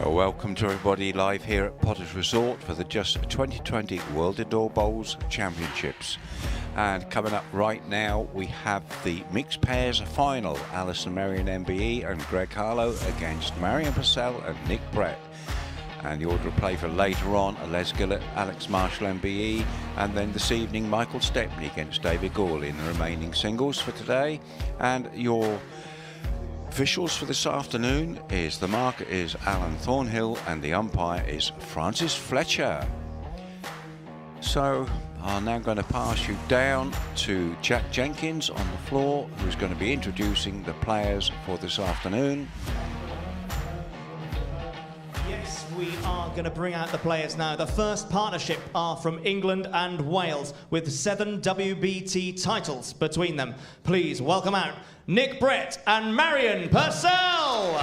Welcome to everybody live here at Potter's Resort for the Just 2020 World Indoor Bowls Championships. And coming up right now, we have the mixed pairs final. Alison MERRIEN MBE and Greg HARLOW against Marion Purcell and Nick Brett. And the order of play for later on, Les Gillett, Alex Marshall MBE, and then this evening Michael Stepney against David Gawley in the remaining singles for today. And your officials for this afternoon is the marker is Alan Thornhill and the umpire is Francis Fletcher. So I'm now going to pass you down to Jack Jenkins on the floor, who's going to be introducing the players for this afternoon. Yes, we are going to bring out the players now. The first partnership are from England and Wales with 7 WBT titles between them. Please welcome out Nick Brett and Marion Purcell.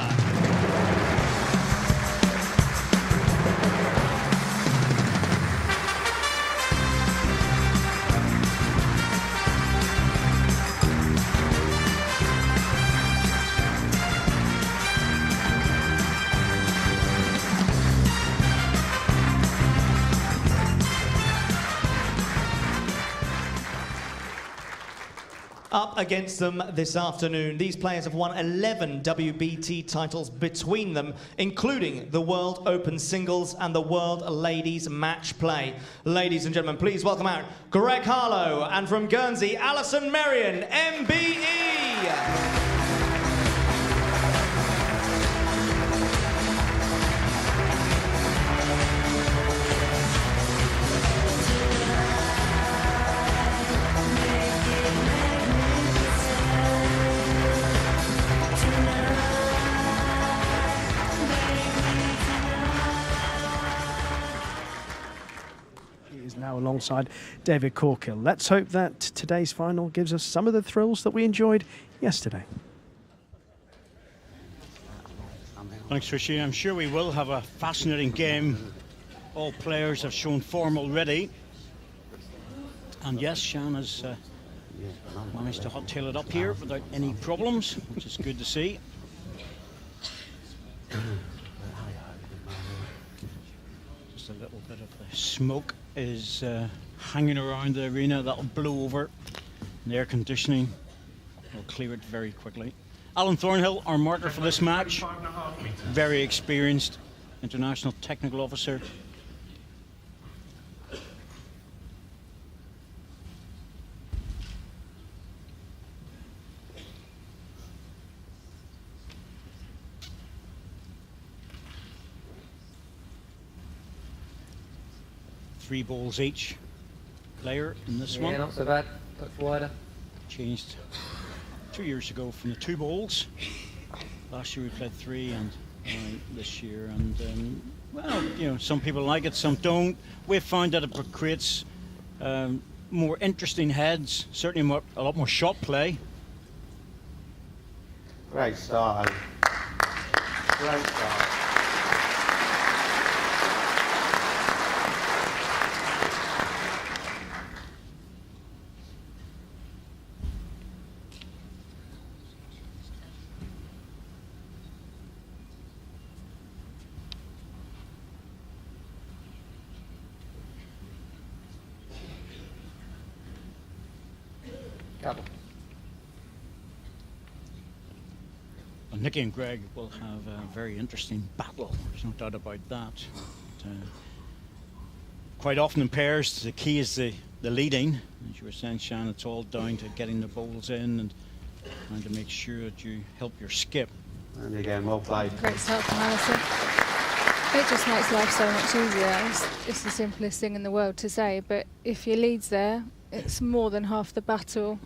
Up against them this afternoon, these players have won 11 WBT titles between them, including the World Open Singles and the World Ladies Match Play. Ladies and gentlemen, please welcome out Greg HARLOW and from Guernsey, Alison MERRIEN MBE. Now alongside David Corkill. Let's hope that today's final gives us some of the thrills that we enjoyed yesterday. Thanks, Rishi. I'm sure we will have a fascinating game. All players have shown form already. And yes, Shan has managed to hot-tail it up here without any problems, which is good to see. Just a little bit of the smoke is hanging around the arena. That'll blow over, and the air conditioning will clear it very quickly. Alan Thornhill, our marker for this match, very experienced international technical officer. Three balls each player in this one. Yeah, not so bad. Touch wider. Changed 2 years ago from the 2 balls. Last year we played 3, and this year. And well, you know, some people like it, some don't. We've found that it creates more interesting heads. Certainly a lot more shot play. Great start. Great start. Couple. Well, Nicky and Greg will have a very interesting battle. There's no doubt about that. But, quite often in pairs, the key is the leading. As you were saying, Shan, it's all down to getting the bowls in and trying to make sure that you help your skip. And again, well played. Great start from Alison. It just makes life so much easier. It's the simplest thing in the world to say, but if your lead's there, it's more than half the battle.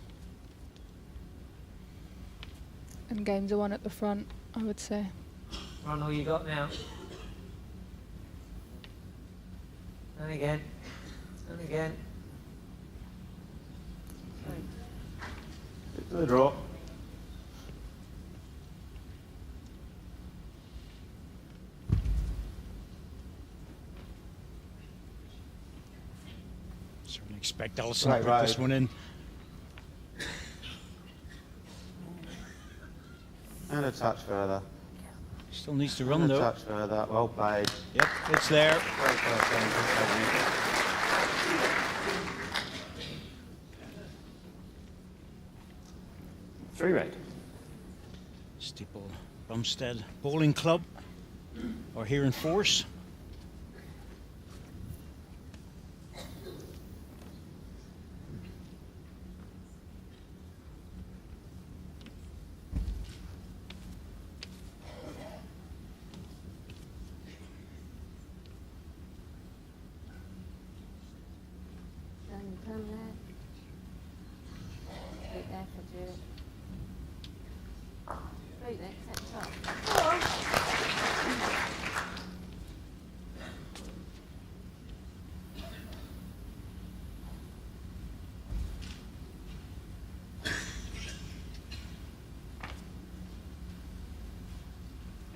And games are won at the front, I would say. Run all you got now. And again. And again. Good draw. Certainly expect Ellison Right, to put this right. one in. And a touch further. Still needs to And run a though. touch further. Well played. Yep, it's there. Great first game. Good played, Nick. Three red. Steeple Bumstead Bowling Club are here in force. Then come there. Wait there for Jude. Wait there, set top.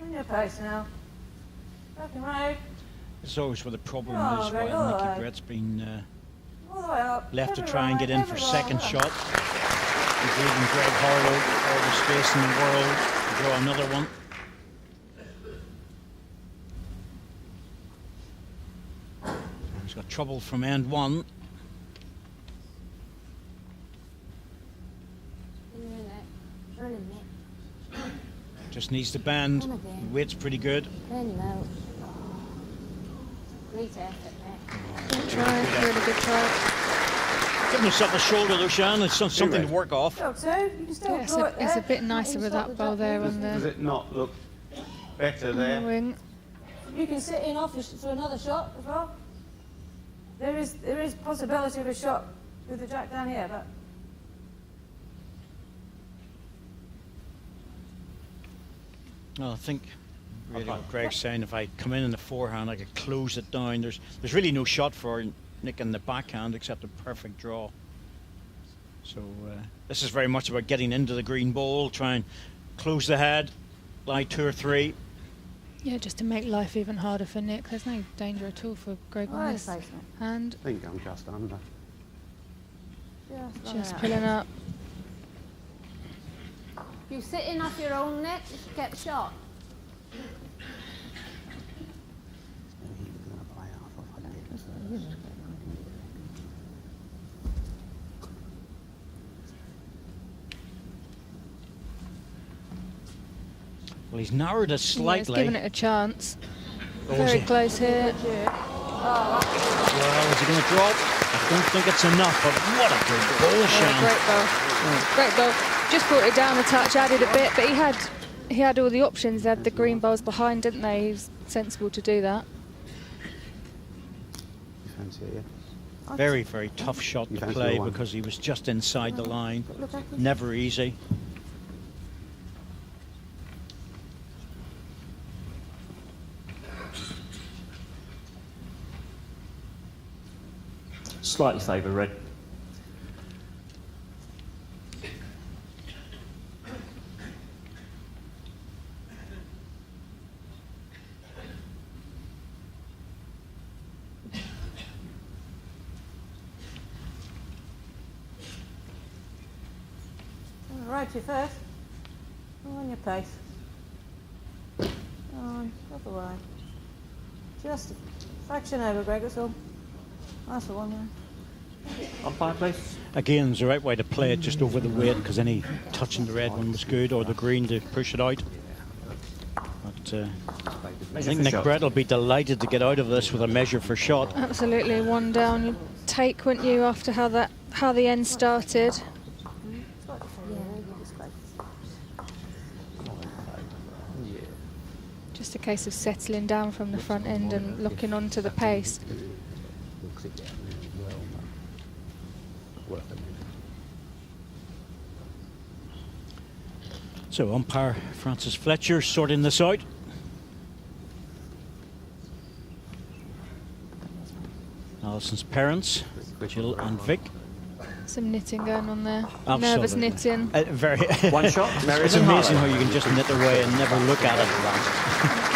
On your pace now. Back and road. It's always where the problem Oh, is very while good. Nicky Brett's been All the way up. left to Every try and right, get in for every second right. shot. He's leaving Greg Harlow all the space in the world to draw another one. He's got trouble from end one. In a minute. Run in there. Just needs to bend. Come again. Weight's pretty good. Then low. Great effort there. Good try, really good try. Giving himself a shoulder though, Shan. It's something to work off. Go two. You can still Yeah, draw it it's a there. bit nicer with that bow there on Does the it not look better there? wing. You can sit in off for another shot as well. There is possibility of a shot with the jack down here, but No, I think really what Greg's saying, if I come in the forehand, I could close it down. There's really no shot for Nick in the backhand except a perfect draw. So this is very much about getting into the green ball, try and close the head, lie 2 or 3. Yeah, just to make life even harder for Nick. There's no danger at all for Greg on this hand. I think I'm just under. Just pulling up. you sit in off your own net, you get shot. Well, he's narrowed it Yeah, he's slightly. giving it a chance. Oh, is Very he? close here. Well, is he going to drop? I don't think it's enough, but what a good ball, Yeah, Shan. great ball. Great ball. Just brought it down a touch, added a bit, but he had all the options. They had the green balls behind, didn't they? He was sensible to do that. You fancy it, yeah? Very, very tough shot You to fancy play the one? because he was just inside the line. Look at it. Never easy. Slightly favour red. Right to first. On your pace. On, other way. Just a fraction over, Greg, that's all. That's the one there. Umpire, please. Again, it's the right way to play it just over the weight because any touching the red one was good, or the green to push it out. But I think Nick Brett will be delighted to get out of this with a measure for shot. Absolutely, one down. You take, wouldn't you, after how the end started? Just a case of settling down from the front end and locking onto the pace. So umpire Francis Fletcher sorting this out. Alison's parents, Jill and Vic. Some knitting going on there. Absolutely. Nervous knitting. Very. One shot. It's amazing how you can just knit away and never look at it.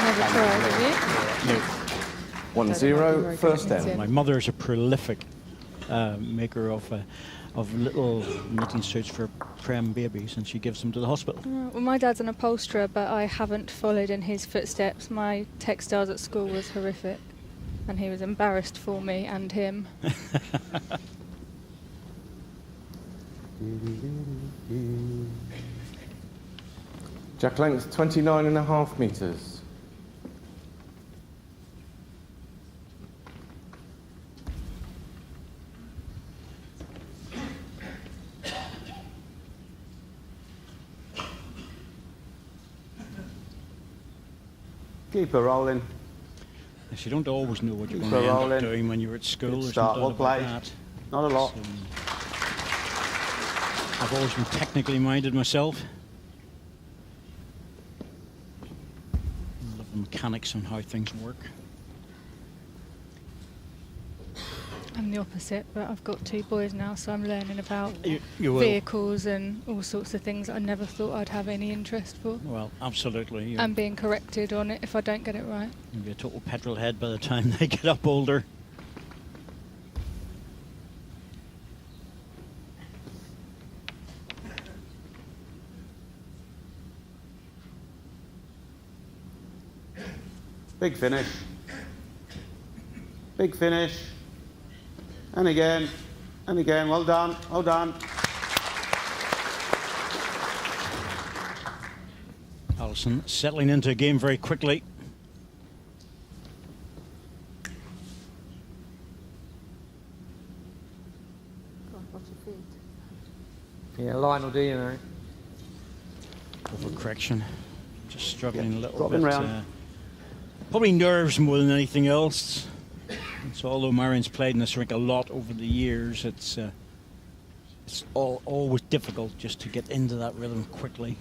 Never tried, have you? No. 1-0, first down. knitting. My mother is a prolific maker of little knitting suits for prem babies, and she gives them to the hospital. Well, my dad's an upholsterer, but I haven't followed in his footsteps. My textiles at school was horrific, and he was embarrassed for me and him. Jack length 29.5 metres. Keep her rolling. Yes, you don't always know what you're Keep going to her end up rolling. doing when you're at school. Good There's start. no Well doubt about played. that. Not a lot. So, I've always been technically minded myself. I love the mechanics and how things work. I'm the opposite, but I've got 2 boys now, so I'm learning about You will. vehicles and all sorts of things I never thought I'd have any interest for. Well, absolutely. I'm being corrected on it if I don't get it right. You'll be a total petrol head by the time they get up older. Big finish. Big finish. And again. And again. Well done. Well done. Alison settling into a game very quickly. Yeah, line will do you, Mary. Overcorrection. Just struggling a little dropping bit. round. Probably nerves more than anything else. So although Marion's played in this rink a lot over the years, it's always difficult just to get into that rhythm quickly.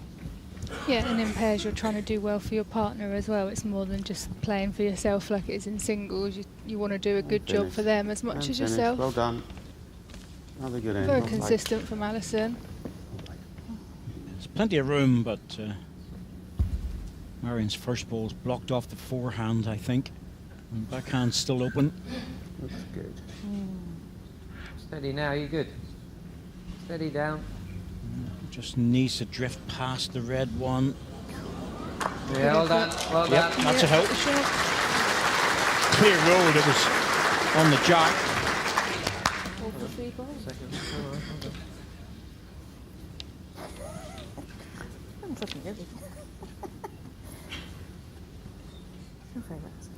Yeah, and in pairs you're trying to do well for your partner as well. It's more than just playing for yourself like it is in singles. You want to do a good job for them as much And as finish. yourself. Well done. Another good end. Very Well played. consistent from Alison. There's plenty of room, but Marion's first ball's blocked off the forehand, I think. And backhand's still open. Looks good. Steady now, you good. Steady down. Just needs to drift past the red one. Yeah, well done. Well Yep, done. that's a help. Clear road, it was on the jack. Second. I'm fucking good. Okay, that's.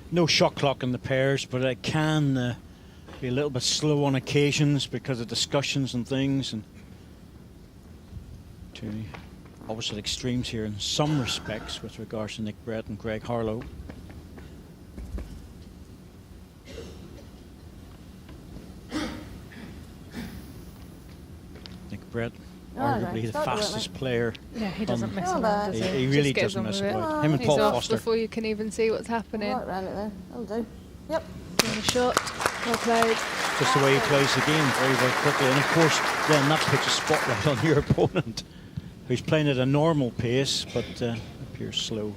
No shot clock in the pairs, but it can be a little bit slow on occasions because of discussions and things, and to opposite extremes here in some respects with regards to Nick Brett and Greg Harlow. Nick Brett, arguably the fastest player. Yeah, he doesn't mess Well around, done. does He he? really Just gets doesn't on mess with it. about. Him and He's Paul off Foster. before you can even see what's happening. Right round it there. That'll do. Yep. Doing a shot. Well played. Just the way he plays the game, very, very quickly. And of course, then that puts a spotlight on your opponent, who's playing at a normal pace, but appears slow.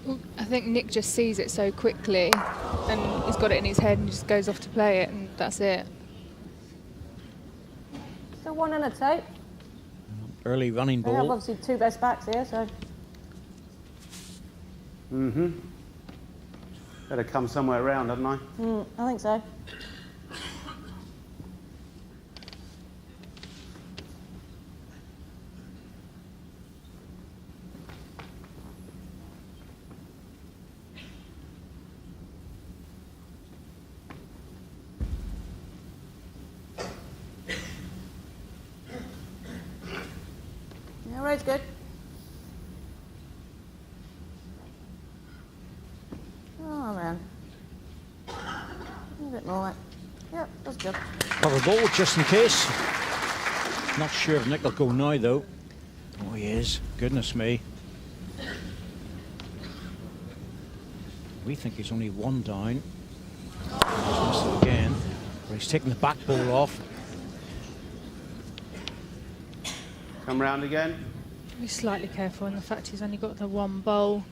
Well, I think Nick just sees it so quickly, and he's got it in his head and just goes off to play it, and that's it. Still 1 and a 2. Early running They have ball. obviously 2 best backs here, so. Mm-hmm. Better come somewhere around, hadn't I? I think so. Yeah, road's good. Oh, man. A bit more. Like. Yep, that's good. Cover ball, just in case. Not sure if Nick will go now, though. Oh, he is. Goodness me. We think he's only one down. He's missed it again. But he's taking the back ball off. Come round again. Be slightly careful in the fact he's only got the one bowl.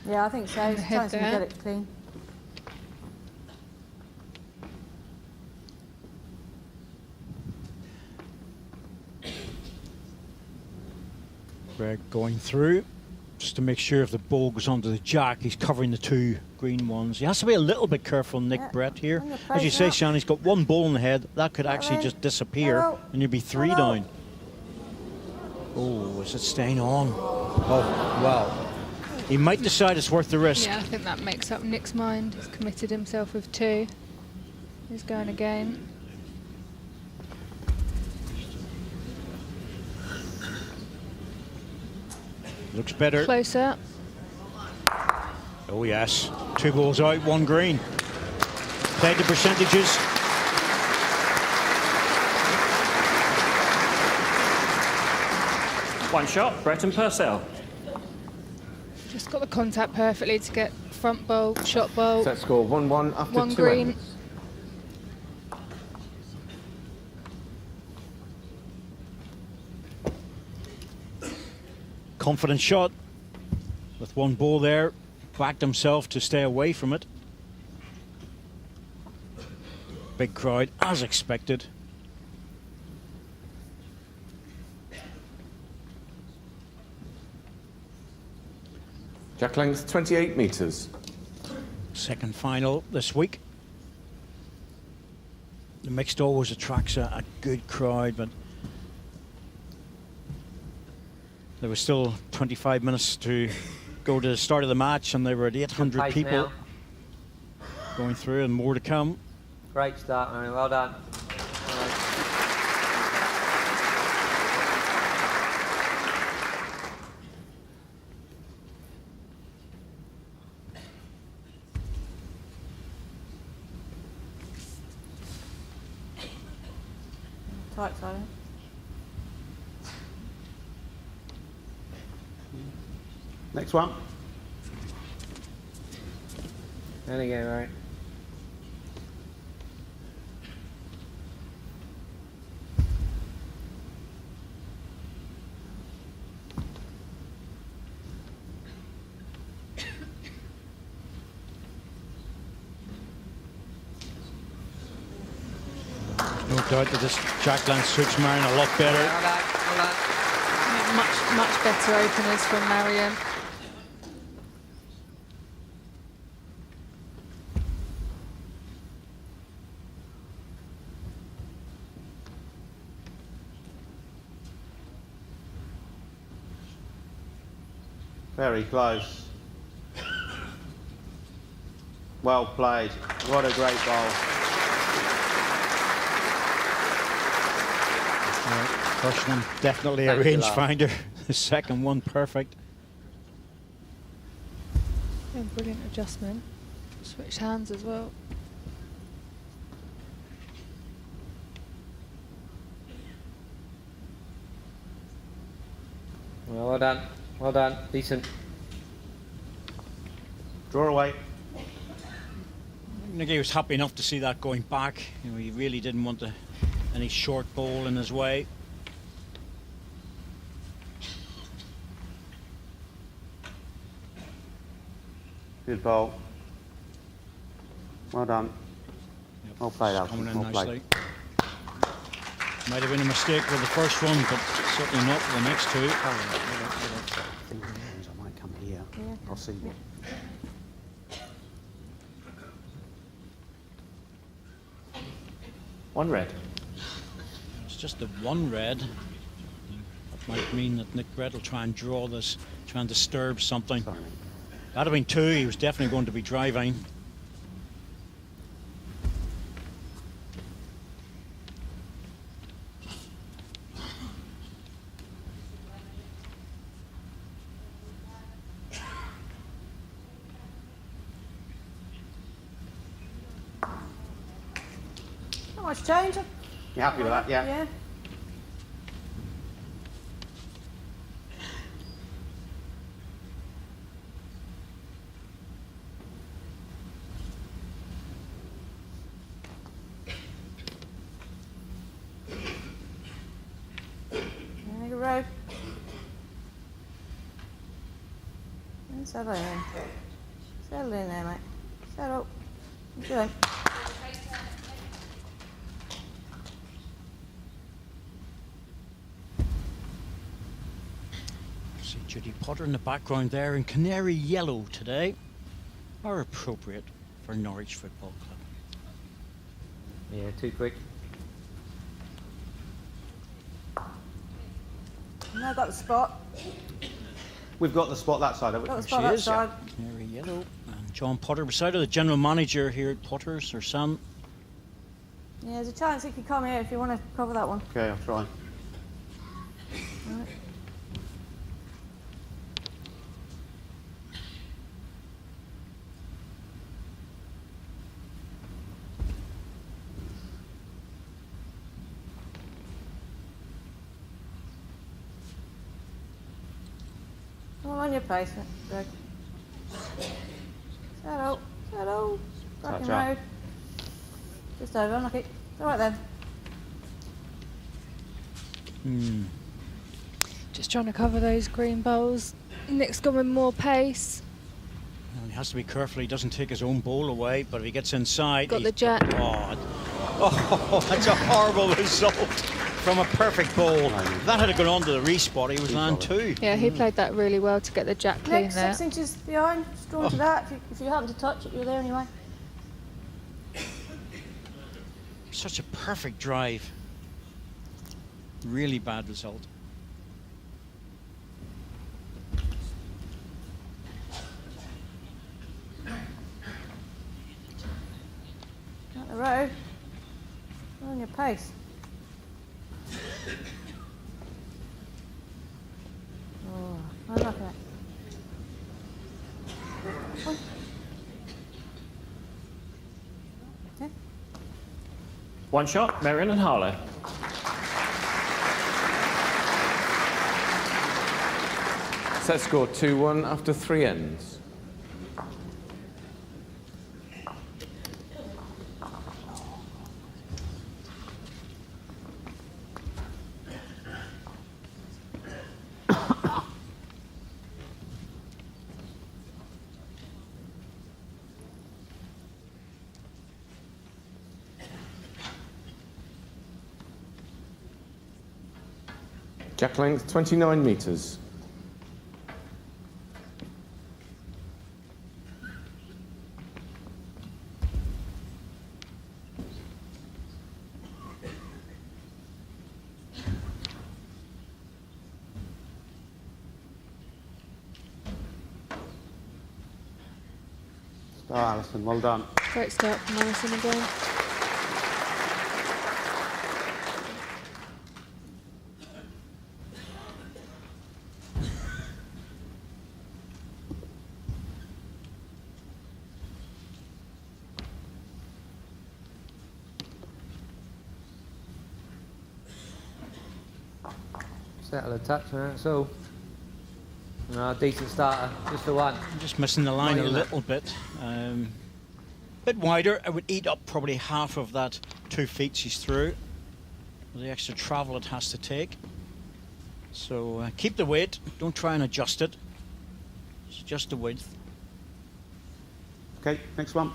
Yeah, I think so. He's Head trying to there. get it clean. Greg going through just to make sure if the ball goes onto the jack, he's covering the two green ones. He has to be a little bit careful, Nick Yeah. Brett here. Bring your As you face say, up. Sean, he's got one ball in the head. That could actually Hello. just disappear Hello. and you'd be three Hello. down. Oh, is it staying on? Oh, well. He might decide it's worth the risk. Yeah, I think that makes up Nick's mind. He's committed himself with two. He's going again. Looks better. Closer. Oh, yes. Two balls out, one green. Played the percentages. One shot, Brett and Purcell. Just got the contact perfectly to get front bowl, shot bowl. Set score 1-1 after One 2 green. ends. Confident shot with one ball there. Backed himself to stay away from it. Big crowd, as expected. Jack length 28 metres. Second final this week. The mixed always attracts a good crowd, but there was still 25 minutes to go to the start of the match, and there were 800 Pace people now. going through, and more to come. Great start, Mary. Well done. Tight, Simon. Next one. And again, right. No doubt that this Jack length suits Marion a lot better. Well done. Well done. Much better openers from Marion. Very close. Well played. What a great ball. First one definitely a Thank you, lad. rangefinder. The second one perfect. Yeah, brilliant adjustment. Switch hands as well. Well done. Well done. Decent. Draw away. Nicky was happy enough to see that going back. You know, he really didn't want any short ball in his way. Good ball. Well done. Well played, Alfie. Coming in Well nicely. played. Might have been a mistake with the first one, but certainly not with the next two. I might come here. I'll see you. One red. It's just the one red. That might mean that Nick Brett will try and draw this, try and disturb something. Sorry. That'd have been two. He was definitely going to be driving. Not much change. You happy with that? Yeah. Yeah. Settle in. Settle in there, mate. Settle. What you doing? See Judy Potter in the background there in canary yellow today. Are appropriate for Norwich Football Club. Yeah, too quick. No, got the spot. We've got the spot that side, haven't we? Got the spot that side. Canary yellow. And John Potter beside her, the general manager here at Potter's, her son. Yeah, there's a chance he could come here if you want to cover that one. Okay, I'll try. Right. All on your pace, Greg. Settle, settle. Cracking Touch up. road. Just over, unlucky. It's all right then. Just trying to cover those green balls. Nick's gone with more pace. Well, he has to be careful he doesn't take his own ball away, but if he gets inside... Got the jack. Oh, that's a horrible result from a perfect ball. If that had gone on to the respot, he was land 2. Yeah, he played that really well to get the jack clean Nick, there. 6 inches behind. Just drawn to that. If you happen to touch it, you're there anyway. Such a perfect drive. Really bad result. Out the road. On your pace. Oh, unlucky. Okay. One shot, MERRIEN and HARLOW. Set score 2-1 after 3 ends. Jack length 29 metres. Oh, Alison, well done. Great start from Alison again. Settle a touch, man. That's all. No, decent starter. Just the one. Just missing the line a Right, little bit. Bit wider. I would eat up probably half of that 2 feet she's through. The extra travel it has to take. So keep the weight. Don't try and adjust it. It's just the width. Okay, next one.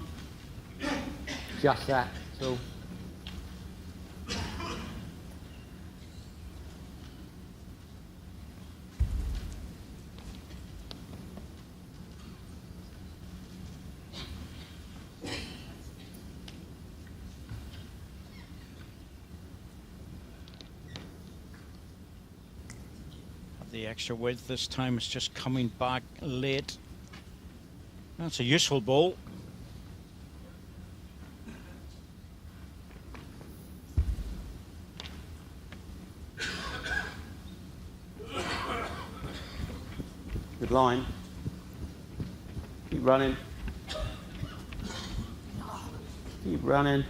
Just that. So. The extra width this time is just coming back late. That's a useful ball. Good line. Keep running. Keep running.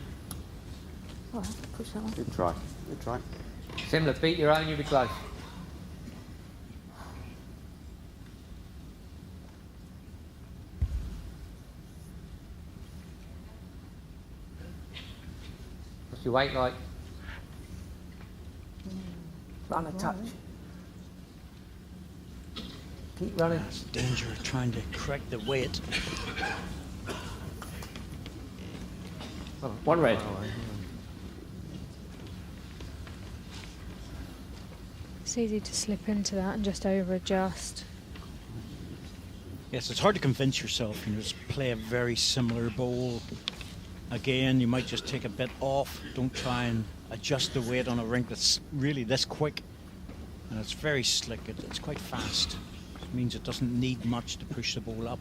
Oh, push that one. Good try. Good try. Similar, beat your own, you'll be close. What's your weight like? Run a touch. Keep running. That's the danger of trying to correct the weight. One red. It's easy to slip into that and just over-adjust. Yes, it's hard to convince yourself, you know, just play a very similar bowl. Again, you might just take a bit off. Don't try and adjust the weight on a rink that's really this quick. And it's very slick, it's quite fast. It means it doesn't need much to push the ball up.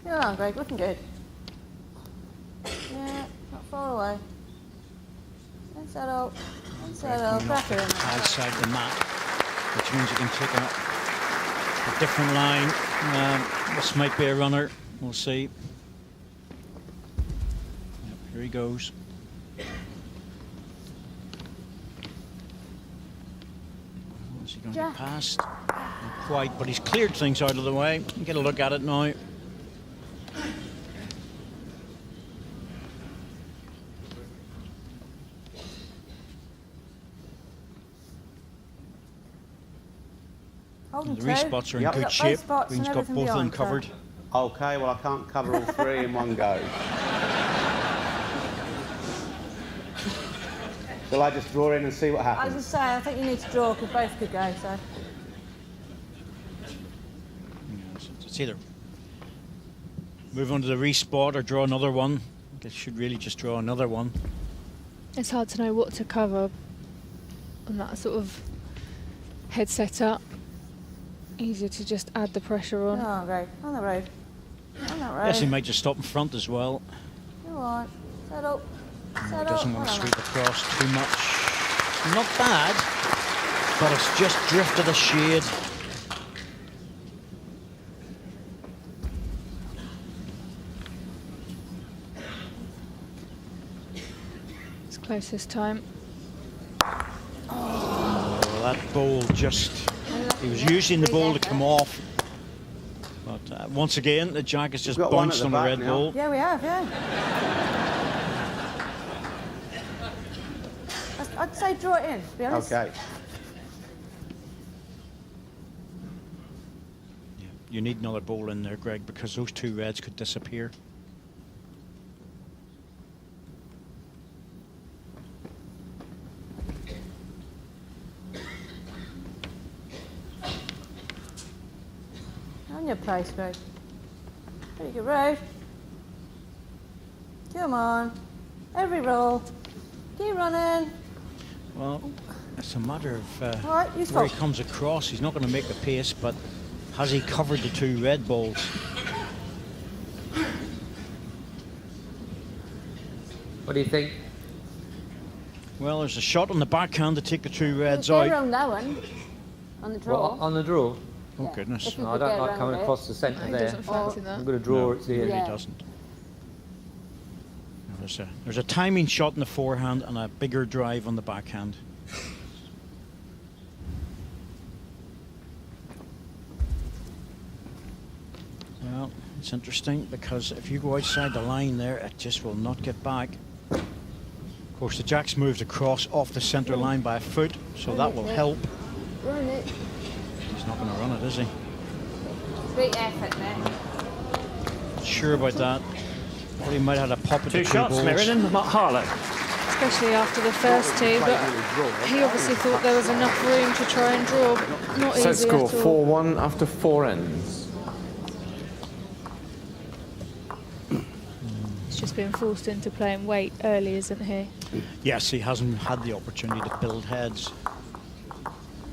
You're on, Greg. Looking good. Yeah, not far away. And settle. And settle. Cracker in there. Outside the mat, which means you can take a different line. This might be a runner. We'll see. Yep, here he goes. Is he going to get past? Not quite, but he's cleared things out of the way. Get a look at it now. Holding The respots are in good shape. Green's got both of them covered. Okay, well, I can't cover all three in one go. Shall I just draw in and see what I was happens? just saying, I think you need to draw because both could go, so. It's either move on to the respot or draw another one. I guess you should really just draw another one. It's hard to know what to cover on that sort of head setup. Easier to just add the pressure on. Oh, great. On the road. On that road. Yes, he might just stop in front as well. Go on. Settle. He doesn't want to sweep across too much. Not bad, but it's just drifted a shade. It's close this time. Oh, that ball just... He was using the ball to come off. But once again, the jack has just bounced on the red ball. Yeah, we have, yeah. I'd say draw it in, to be honest. Okay. Yeah, you need another ball in there, Greg, because those two reds could disappear. On your place, Greg. Pretty good road. Come on. Every roll. Keep running. Well, it's a matter of Right, where he comes across. He's not going to make the pace, but has he covered the two red balls? What do you think? Well, there's a shot on the backhand to take the two reds Get out. around that one. On the draw. What, on the draw? Oh, goodness. No, I don't like coming across the centre there. Doesn't fancy that. I'm going to draw No, it to he you. really doesn't. No, there's a timing shot in the forehand and a bigger drive on the backhand. Well, it's interesting because if you go outside the line there, it just will not get back. Of course, the jack's moved across off the centre line by a foot, so that will help. Run it. He's not going to run it, is he? Great effort there. Not sure about that. Well, he might have had a pop at the Two two shots, balls. MERRIEN and Harlow. Especially after the first two, but he obviously thought there was enough room to try and draw, but not Set easy score at all. 4-1 after 4 ends. He's just been forced into playing weight early, isn't he? Yes, he hasn't had the opportunity to build heads.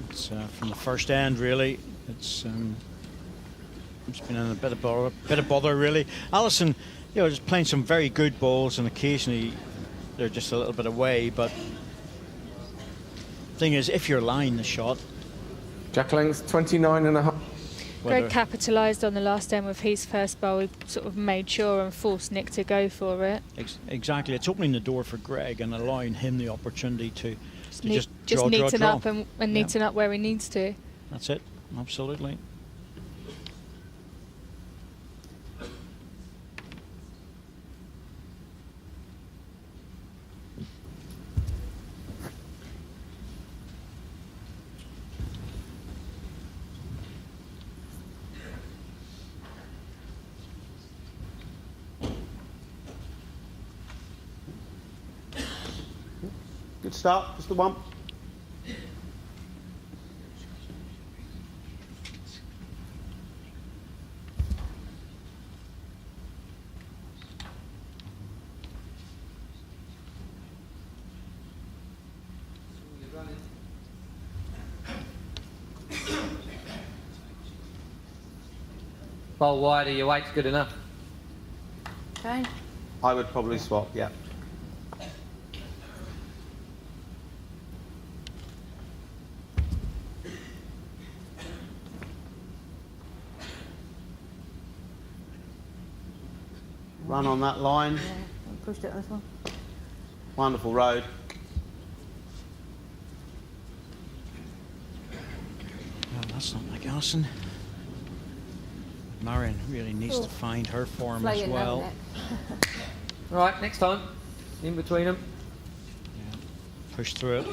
It's from the first end, really. It's been in a bit of bother, really. Allison, you know, is playing some very good balls, and occasionally they're just a little bit away. But thing is, if you're lying the shot, Jack length 29.5. Greg capitalised on the last end with his first bowl. He sort of made sure and forced Nick to go for it. Exactly, it's opening the door for Greg and allowing him the opportunity to Just draw, neaten draw. up and neaten up where he needs to. That's it, absolutely. Good start, just the one. Bowl wider, your weight's good enough. Okay. I would probably swap, yeah. Run on that line. Yeah, I pushed it on this one. Wonderful road. Well, that's not like Alison. MERRIEN really needs to find her form as Flying well. down Right, next time. In between them. Yeah. Push through it.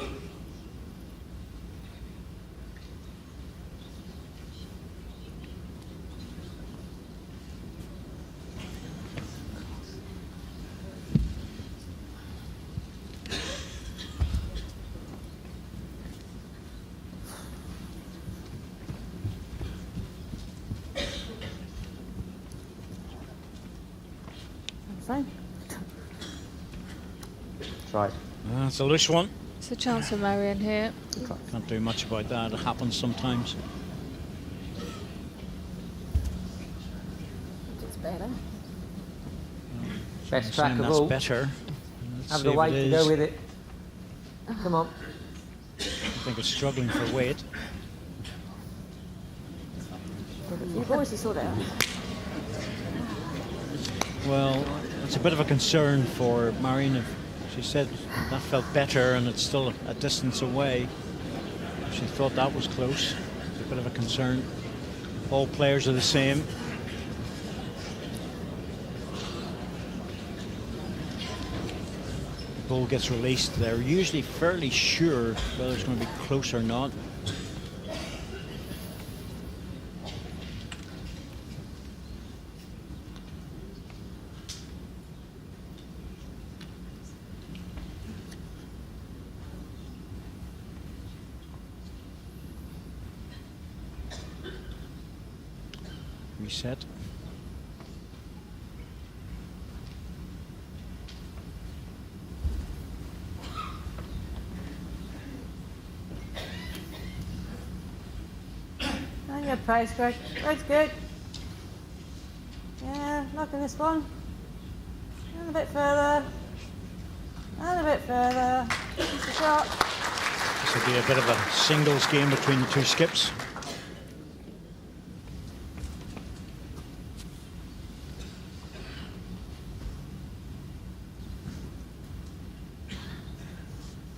Fine. That's right. It's a loose one. It's a chance for MERRIEN here. Can't do much about that. It happens sometimes. It's better. Best I'm track saying of that's all. better. Let's Have see the if weight it to go is. with it. Come on. I think it's struggling for weight. You boys to sort it out. Well, it's a bit of a concern for MERRIEN. She said that felt better and it's still a distance away. She thought that was close. It's a bit of a concern. All players are the same. The ball gets released. They're usually fairly sure whether it's going to be close or not. Reset. On your pace, Greg. Greg's good. Yeah, knocking this one. And a bit further. And a bit further. Just a shot. This will be a bit of a singles game between the two skips.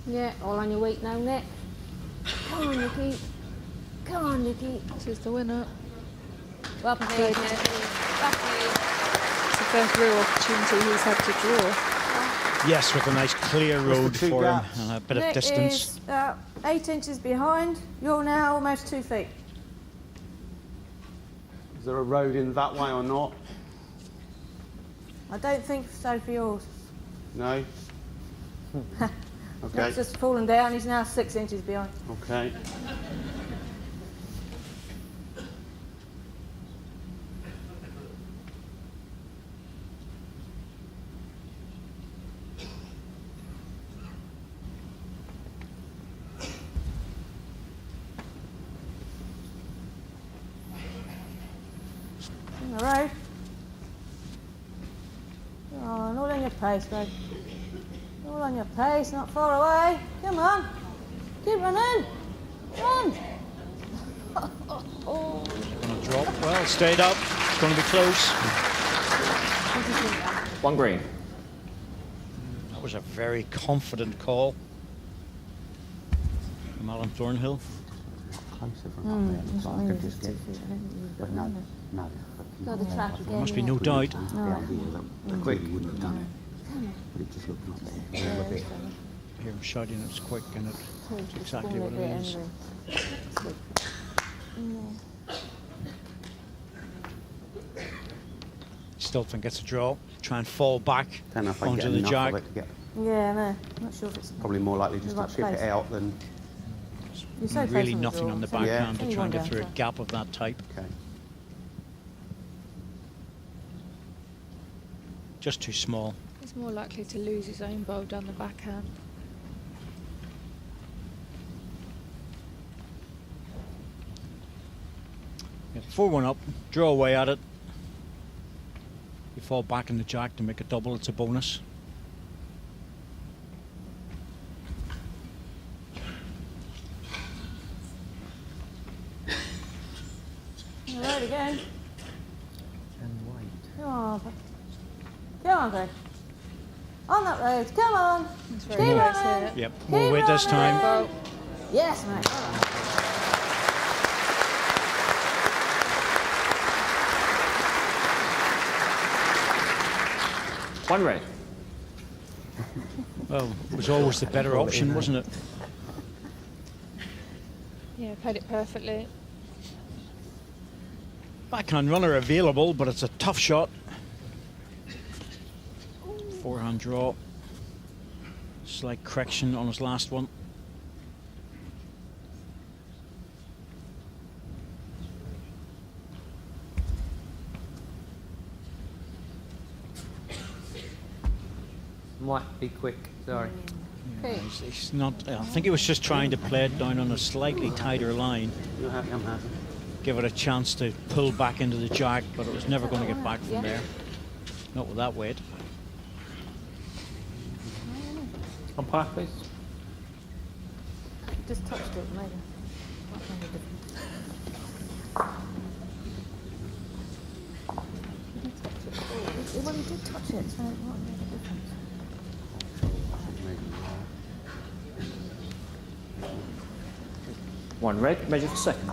Yeah, all on your weight now, Nick. Come on, Nicky. Come on, Nicky. This is the winner. Well played, Nick. Well played. It's the first real opportunity he's had to draw. Yes, with a nice clear road two for him gaps? and a bit of Nick distance. is about 8 inches behind. You're now almost 2 feet. Is there a road in that way or not? I don't think so for yours. No? Okay. Nick's just fallen down. He's now 6 inches behind. Okay. In the road. Come on, all in your pace, Greg. All on your pace, not far away. Come on. Keep running. Run. Oh. Going to drop. Well, stayed up. It's going to be close. One green. That was a very confident call from Alan Thornhill. Closer from up there. So I could just get. But no. Go the track again. There must be yeah. no doubt. Quick, you wouldn't have done it. But it just looked like a bit. I hear him shouting it's quick and it's exactly what it is. Still think it's a draw. Try and fall back Don't know if I can onto get the enough jack. of it to get Yeah, no. I'm not sure if it's Probably more likely just the to right chip place. it out than... You're so close Really on the nothing draw, on the so- backhand Yeah. to try and get Down through a to- gap of that type. Okay. Just too small. He's more likely to lose his own bowl down the backhand. Yeah, 4-1 up, draw away at it. You fall back in the jack to make a double, it's a bonus. All right, again. And white. Come on, come on, Greg. On that road, come on. That's Keep very nice running. here. Yep, more Keep weight this time. running. Yes, mate. Well done. One red. Well, it was always the better option, wasn't it? Yeah, played it perfectly. Backhand runner available, but it's a tough shot. Forehand draw. Slight correction on his last one. Might be quick, sorry. Yeah, he's not. I think he was just trying to play it down on a slightly tighter line. You're happy, I'm happy. Give it a chance to pull back into the jack, but it was never going to get back from there. Not with that weight. Umpire, please. Just touched it, maybe. Might make a difference. He did touch it. Well, he did touch it, so it might make a difference. One red, measure for second.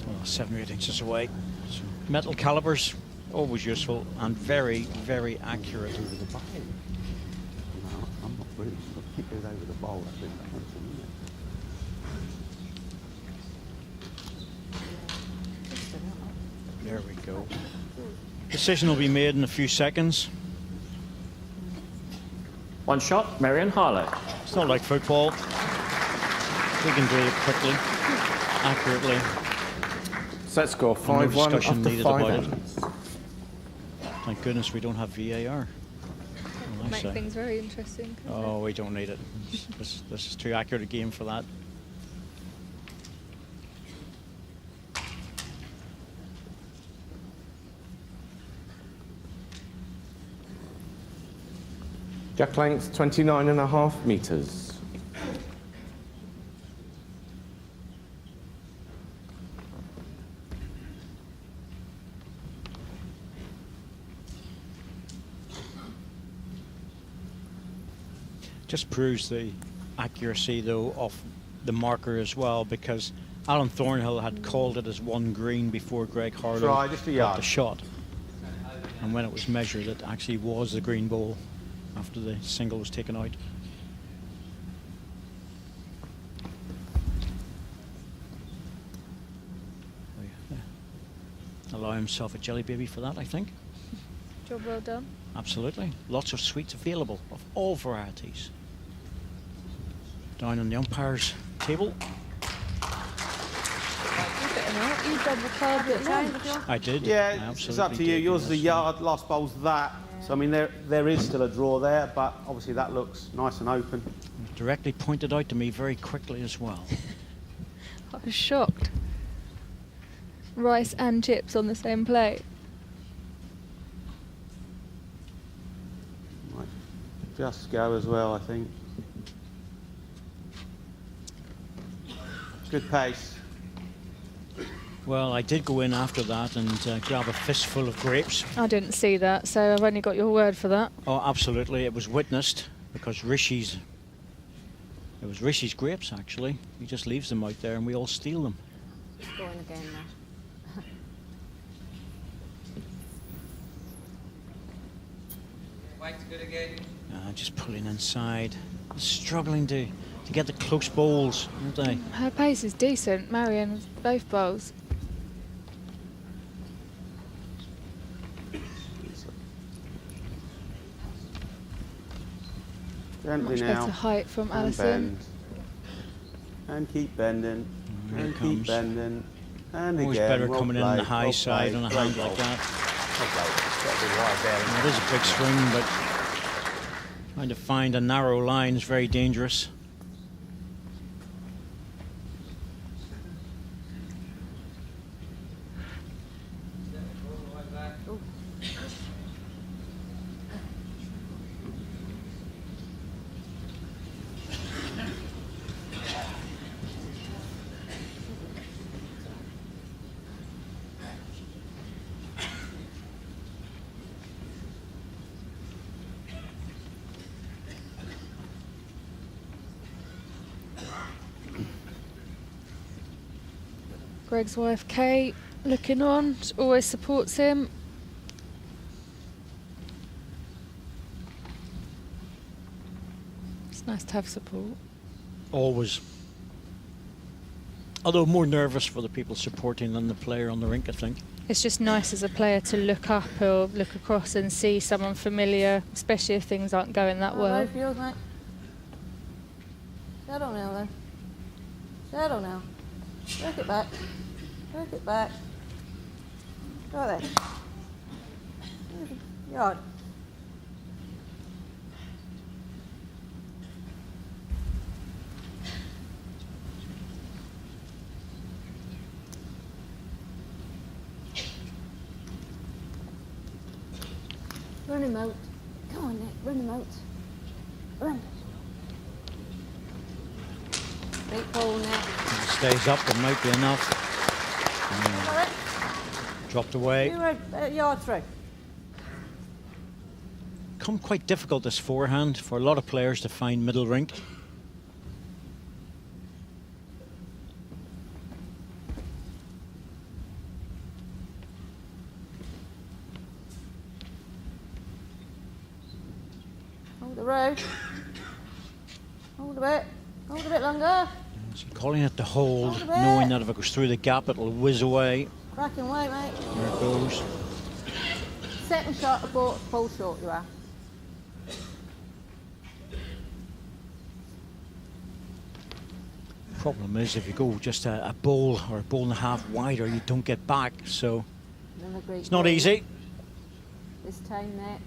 Well, 7 or 8 inches away. So metal calipers, always useful and very, very accurate. Over the bowl. No, I'm not really. I think it goes over the bowl. That's been pencil, isn't it? There we go. Decision will be made in a few seconds. One shot, MERRIEN, HARLOW. It's not like football. We can do it quickly, accurately. Set score No 5-1 discussion after needed 5 about it. ends. Thank goodness we don't have VAR. Well, I Make say. things very interesting. couldn't Oh, we don't need it. This is too accurate a game for that. Jack length 29.5 metres. Just proves the accuracy, though, of the marker as well, because Alan Thornhill had called it as 1 green before Greg Harlow Try just a got yard. the shot. And when it was measured, it actually was the green bowl after the single was taken out. Allow himself a jelly baby for that, I think. Job well done. Absolutely. Lots of sweets available of all varieties. Down on the umpire's table. You better not. You double card it now. I did. Yeah, I it's absolutely up to you. did, Yours is a yes. yard, last bowl's that. So, I mean, there is still a draw there, but obviously that looks nice and open. Directly pointed out to me very quickly as well. I was shocked. Rice and chips on the same plate. Might just go as well, I think. Good pace. Well, I did go in after that and grab a fistful of grapes. I didn't see that, so I've only got your word for that. Oh, absolutely. It was witnessed because Rishi's... It was Rishi's grapes, actually. He just leaves them out there and we all steal them. It's going again now. White's good again. Just pulling inside. Struggling to to get the close bowls, aren't they? Her pace is decent, Marion, both bowls. Gently Much now. better height from and Alison. bend. And keep bending. And keep bending. And Always again. better well coming in played, on the high well side played, on a great hand ball. like that. Well played. Got to be wide there. It is a big swing, but trying to find a narrow line is very dangerous. Greg's wife Kate looking on, always supports him. It's nice to have support. Always. Although more nervous for the people supporting than the player on the rink, I think. It's just nice as a player to look up or look across and see someone familiar, especially if things aren't going that well. Both yours, mate. Shadow now, then. Shadow now. Work it back. Work it back. Go there. Yard. Run him out. Come on, Nick. Run him out. Run. Big ball, Nick. If it stays up, it might be enough. Dropped away. You were yard through. Become quite difficult, this forehand, for a lot of players to find middle rink. Hold the road. Hold a bit. Hold a bit longer. So calling it the hold, Hold a bit. knowing that if it goes through the gap, it'll whiz away. Cracking way, mate. There it goes. Second shot, a ball short you are. Problem is, if you go just a bowl or a bowl and a half wider, you don't get back. So it's not easy. This time, Nick.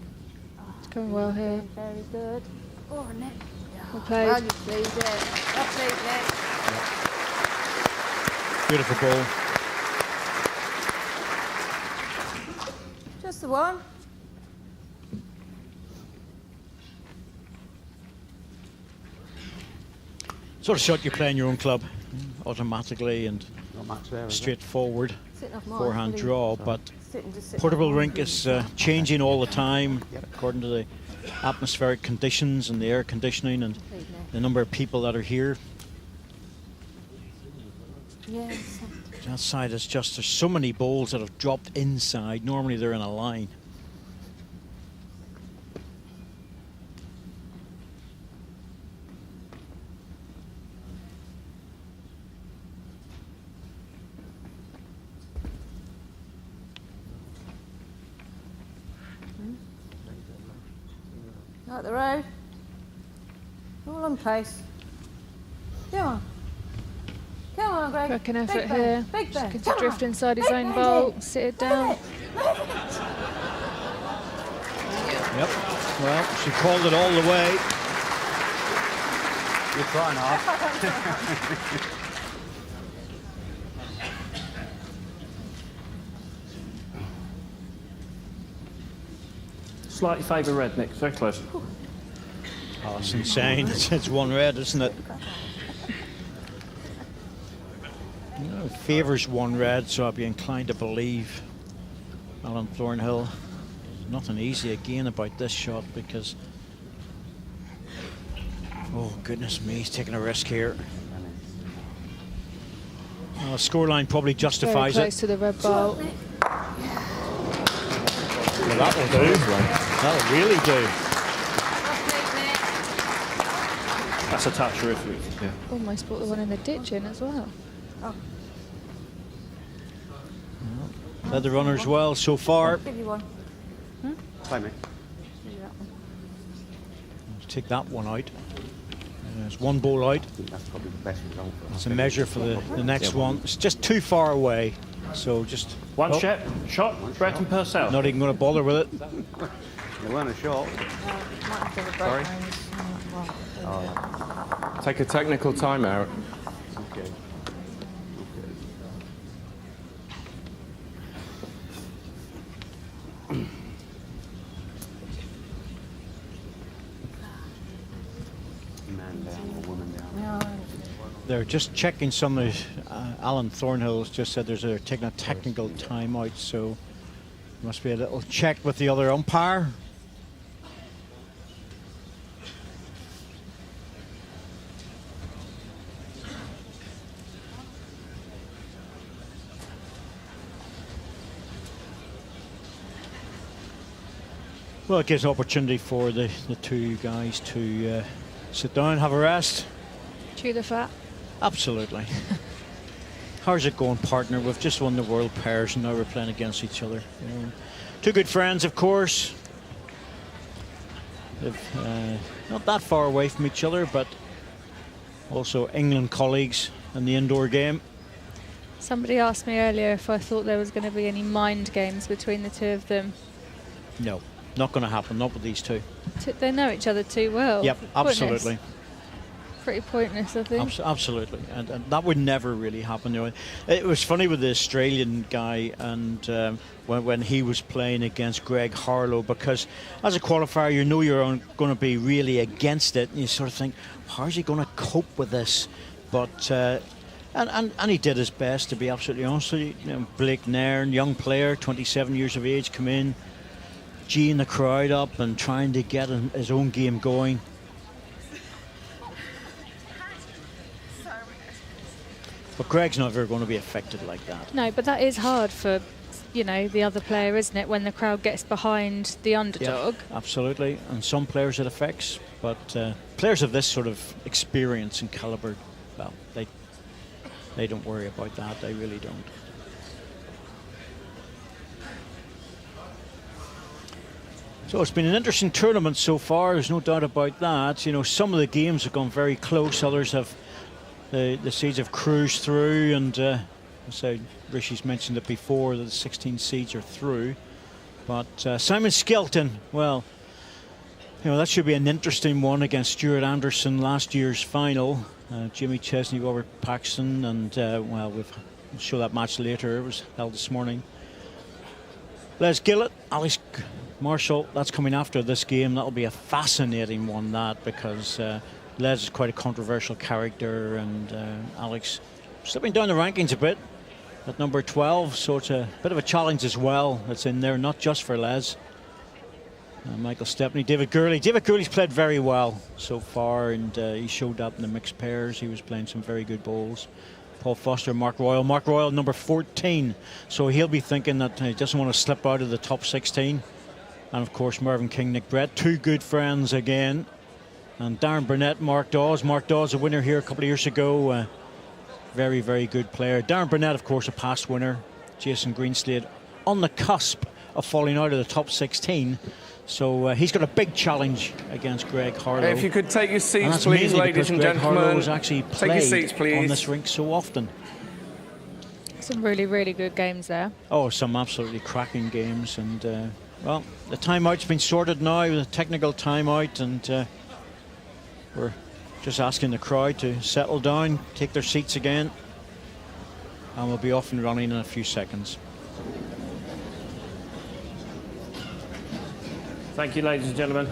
It's going well here. Very good. Oh, Nick. Well played. Well, you played it. Well played, Nick. Beautiful ball. Just the one. Sort of shot you play in your own club automatically and Not much there, is it? straightforward Sitting off mine, forehand please. draw, but Just sit portable off rink mine. is changing all the time according to the atmospheric conditions and the air conditioning and the number of people that are here. Yes. That side is just, there's so many bowls that have dropped inside. Normally they're in a line. Out the road. All on pace. Come on. Come on, Greg. Cracking effort Big bend. here. Big Just bend. looking to Come drift on. inside his Big own bend bowl, it. sit it Move down. it. Move it. Yep. Well, she called it all the way. You're trying hard. Slightly favour red, Nick. Very close. Oh, it's insane. It's one red, isn't it? You know, it favours one red, so I'd be inclined to believe Alan Thornhill. There's nothing easy again about this shot because, oh goodness me, he's taking a risk here. Well, the scoreline probably Very justifies close it. to the red bowl. Well, that'll do. That'll really do. That's a touch referee. Yeah. Almost brought the one in the ditch in as well. Oh, Led the runners well so far. give you one. Play me. Give you that one. Take that one out. There's one ball out. I think that's probably the best result for us. It's a measure for the next one. It's just too far away. So just One oh, shot, Brett and Purcell. not even going to bother with it. There weren't a shot. Might have to have a break. Sorry? Well, Take a technical timeout. Okay. Man down or woman down. yeah, They're just checking some of Alan Thornhill's just said they're taking a technical timeout, so must be a little check with the other umpire. Well, it gives an opportunity for the two guys to sit down, have a rest. Chew the fat. Absolutely. How's it going, partner? We've just won the World Pairs and now we're playing against each other. You know, two good friends, of course. They've not that far away from each other, but also England colleagues in the indoor game. Somebody asked me earlier if I thought there was going to be any mind games between the two of them. No, not going to happen. Not with these two. They know each other too well. Yep, Pointless. absolutely. Pretty pointless, I think. Absolutely, and that would never really happen. You know, it was funny with the Australian guy, and when he was playing against Greg Harlow, because as a qualifier, you know you're going to be really against it, and you sort of think, how's he going to cope with this? But and he did his best, to be absolutely honest with you. You know, Blake Nairn, young player, 27 years of age, come in, geeing the crowd up and trying to get his own game going. But Greg's never going to be affected like that. No, but that is hard for, you know, the other player, isn't it? When the crowd gets behind the underdog. Yeah, absolutely. And some players it affects, but players of this sort of experience and caliber, well, they don't worry about that. They really don't. So it's been an interesting tournament so far. There's no doubt about that. You know, some of the games have gone very close. Others have. The seeds have cruised through, and so Rishi's mentioned it before that the 16 seeds are through. But Simon Skelton, well, you know, that should be an interesting one against Stuart Anderson, last year's final. Jimmy Chesney, Robert Paxton, and well, we'll show that match later. It was held this morning. Les Gillett, Alex Marshall, that's coming after this game. That'll be a fascinating one, that, because Les is quite a controversial character, and Alex slipping down the rankings a bit at number 12, so it's a bit of a challenge as well that's in there, not just for Les. Michael Stepney, David Gurley. David Gurley's played very well so far, and he showed up in the mixed pairs. He was playing some very good bowls. Paul Foster, Mark Royal. Mark Royal, number 14, so he'll be thinking that he doesn't want to slip out of the top 16. And of course, Mervyn King, Nick Brett, two good friends again. And Darren Burnett, Mark Dawes. Mark Dawes, a winner here a couple of years ago. Very, very good player. Darren Burnett, of course, a past winner. Jason Greenslade on the cusp of falling out of the top 16. So he's got a big challenge against Greg Harlow. If you could take your seats, and please, ladies and Greg gentlemen. Harlow has actually Take your seats, played on please. this rink so often. Some really, really good games there. Oh, some absolutely cracking games. And, well, the timeout's been sorted now, the technical timeout, and we're just asking the crowd to settle down, take their seats again, and we'll be off and running in a few seconds. Thank you, ladies and gentlemen.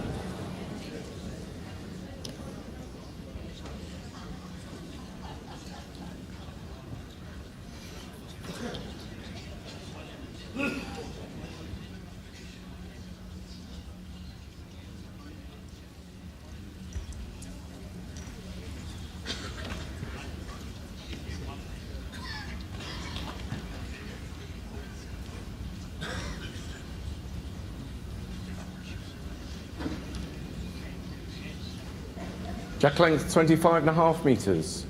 Jack length 25.5 metres.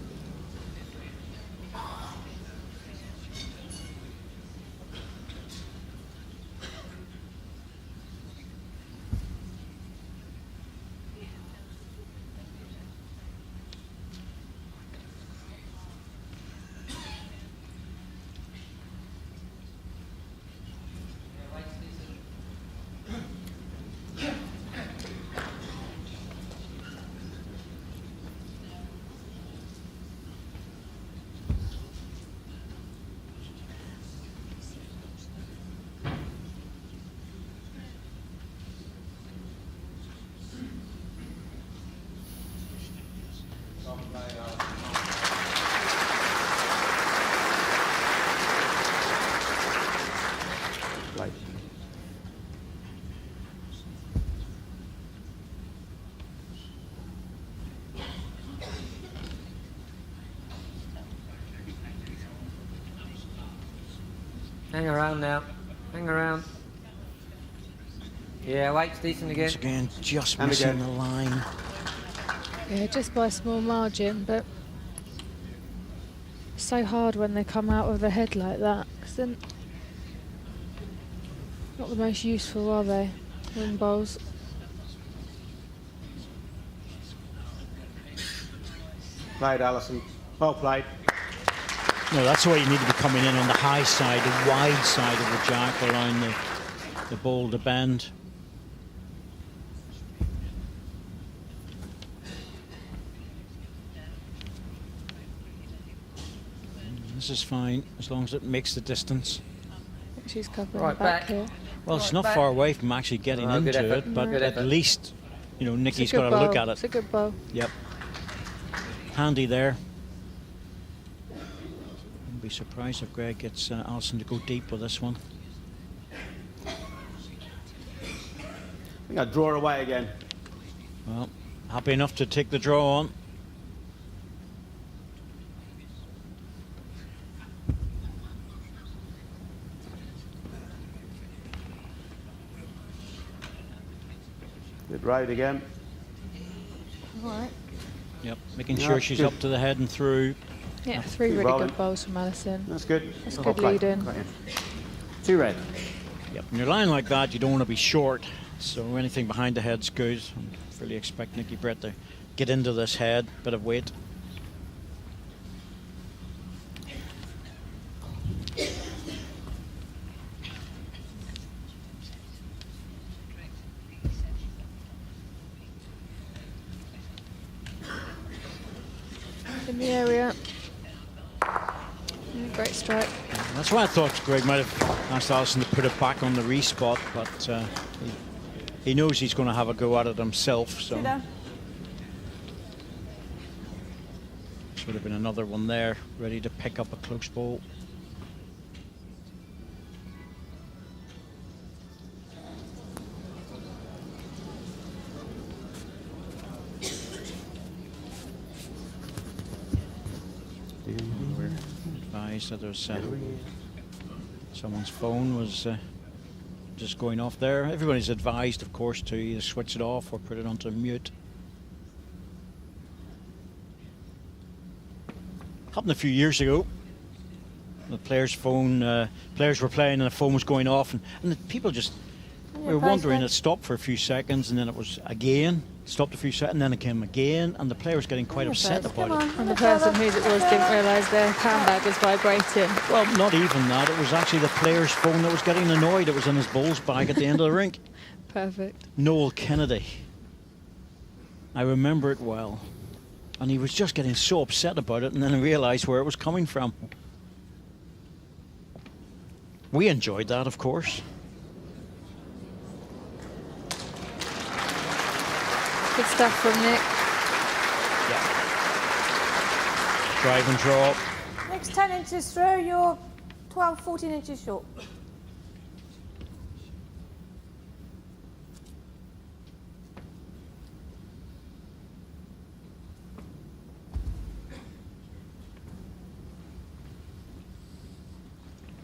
Hang around now. Hang around. Yeah, weight's decent again. Once again, just missing the line. Yeah, just by a small margin, but so hard when they come out of the head like that, because then not the most useful, are they? Wing bowls. Played, Alison. Well played. No, that's the way you need to be coming in on the high side, the wide side of the jack, allowing the ball to bend. This is fine, as long as it makes the distance. I think she's covering Right, back back. here. Well, it's not far away from actually getting good into effort. it, but Good at effort. least, you know, Nikki's It's a good got to look bow. at it. It's a good bow. Yep. Handy there. I'd be surprised if Greg gets Alison to go deep with this one. I think I'd draw away again. Well, happy enough to take the draw on. Good road again. All right. Yep, making Yeah, sure she's good. up to the head and through. Yeah, three Keep really rolling. good bowls from Alison. That's good. That's Well good played. lead in. Got in. 2 red. Yep, when you're lying like that, you don't want to be short, so anything behind the head's good. I really expect Nikki Brett to get into this head, bit of weight. In the area. Yeah, great strike. That's why I thought Greg might have asked Alison to put it back on the respot, but he knows he's going to have a go at it himself, so Sit down. would have been another one there, ready to pick up a close ball. We're advised that there's someone's phone was just going off there. Everybody's advised, of course, to either switch it off or put it onto mute. Happened a few years ago. The player's phone, players were playing and the phone was going off, and the people just were wondering. It stopped for a few seconds and then it was again, stopped a few seconds, and then it came again, and the player was getting quite upset about it. And the person whose it was didn't realise their handbag was vibrating. Well, not even that. It was actually the player's phone that was getting annoyed. It was in his bowls bag at the end of the rink. Perfect. Noel Kennedy. I remember it well. And he was just getting so upset about it, and then I realised where it was coming from. We enjoyed that, of course. Good stuff from Nick. Yeah. Drive and draw. Next 10 inches through, you're 12, 14 inches short.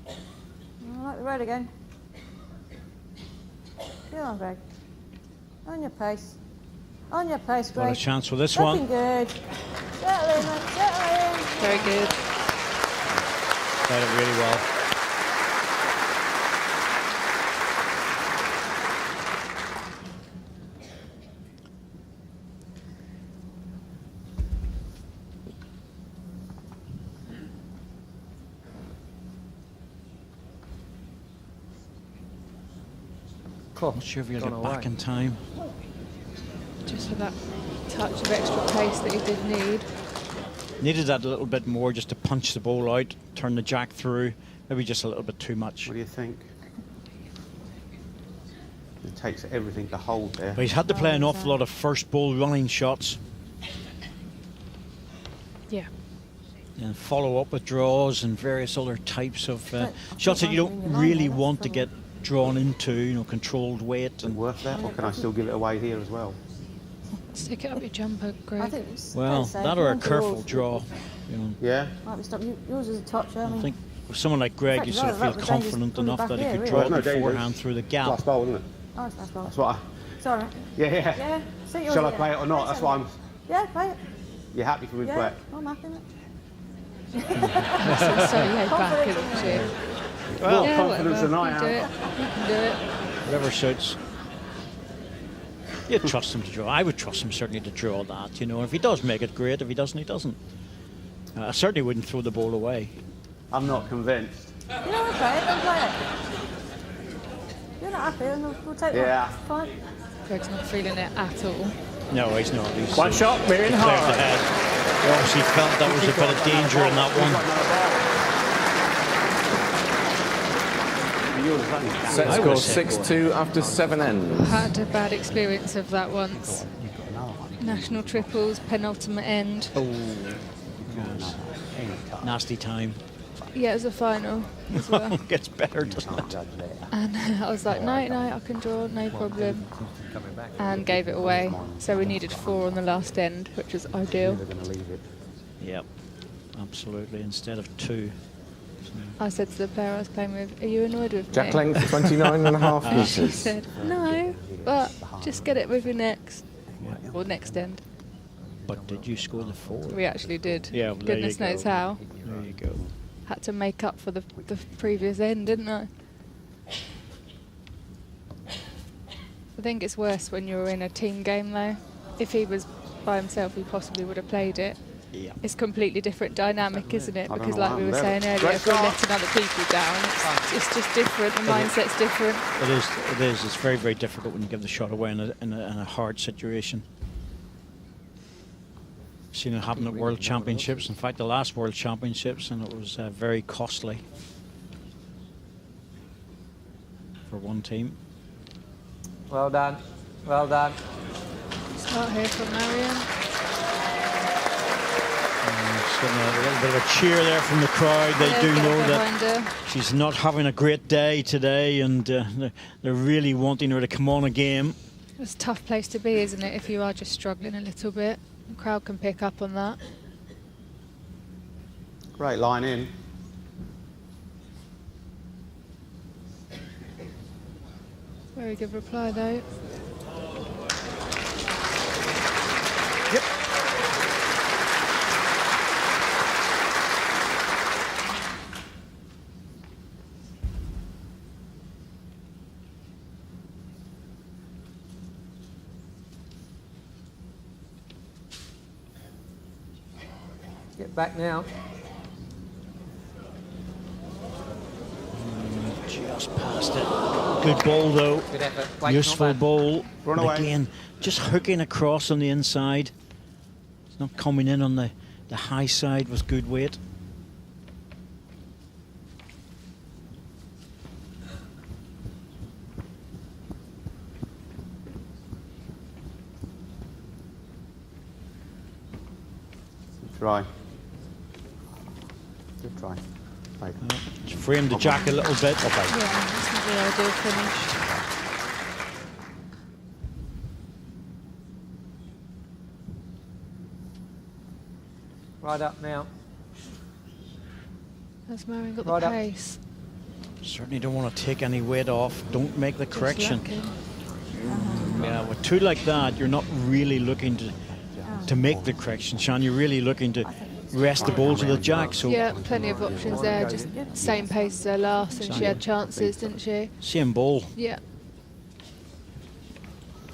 I like the road again. Come on, Greg. On your pace. On your pace, Greg. What a chance for this Looking one. good. Settle in, mate. Settle in. Very good. Played it really well. Not sure if he'll get back in time. Just for that touch of extra pace that he did need. Needed that a little bit more just to punch the ball out, turn the jack through. Maybe just a little bit too much. What do you think? It takes everything to hold there. But he's had to play an awful lot of first ball running shots. Yeah. And follow up with draws and various other types of shots that you don't really want to get drawn into, you know, controlled weight. And worth that, or can I still give it away here as well? Stick it up your jumper, Greg. Well, that or a careful draw. You know. Yeah. Might be stop. Yours is a touch. I think with someone like Greg, you sort of feel confident enough that he could draw the forehand through the gap. Last bowl, isn't it? Oh, it's last ball. That's what I... Sorry. Yeah. Yeah. Shall I play it or not? That's what I'm... Yeah, play it. You happy for me to play it? I'm happy with it. She's so laid back, isn't she? Well, yeah, confidence whatever. tonight. You can do it. You can do it. Whatever suits. You'd trust him to draw. I would trust him certainly to draw that. You know, if he does make it, great. If he doesn't, he doesn't. I certainly wouldn't throw the ball away. I'm not convinced. You don't want to play it, don't play it. You're not happy, and we'll take Yeah. one. Fine. Greg's not feeling it at all. No, he's not. He's One shot, MERRIEN declared Harlow. ahead. He obviously felt that was a bit of danger in that one. Set score 6-2 after 7 ends. I had a bad experience of that once. National triples, penultimate end. Oh, yes. Nasty time. Yeah, it was a final as well. Gets better, doesn't it? And I was like, no, I can draw, no problem. And gave it away. So we needed 4 on the last end, which was ideal. Yep, absolutely, instead of 2. I said to the player I was playing with, are you annoyed with Jack me? length 29.5 She metres. said, no, but just get it with your next. Or next end. But did you score the 4? We actually did. Yeah, well, there Goodness you go. knows how. There you go. Had to make up for the previous end, didn't I? I think it's worse when you're in a team game though. If he was by himself, he possibly would have played it. Yeah. It's completely different dynamic, isn't it? I don't Because know like what we were happened saying there. earlier, if we're letting other people down, it's just different, the mindset's different. It is. It's very, very difficult when you give the shot away in a hard situation. Seen it happen at World Championships. In fact, the last World Championships, and it was very costly for one team. Well done. Well done. Start here from MERRIEN. Just getting a little bit of a cheer there from the crowd. They do know that she's not having a great day today, and they're really wanting her to come on a game. It's a tough place to be, isn't it, if you are just struggling a little bit. The crowd can pick up on that. Great line in. Very good reply though. Yep. Get back now. Just past it. Good ball though. Good effort. Wait, Useful not bad. ball. Run But away. again, just hooking across on the inside. It's not coming in on the high side with good weight. Good try. Good try. Right. Just frame the jack a little bit. Yeah, that's not the ideal finish. Right up now. Has MERRIEN got Right the up. pace? Certainly don't want to take any weight off. Don't make the Just correction. lacking. Yeah, with two like that, you're not really looking to make the correction, Sean. You're really looking to rest the balls with the jack. So yeah, plenty of options there. Just same pace as her last, and she had chances, didn't she? same ball. Yeah.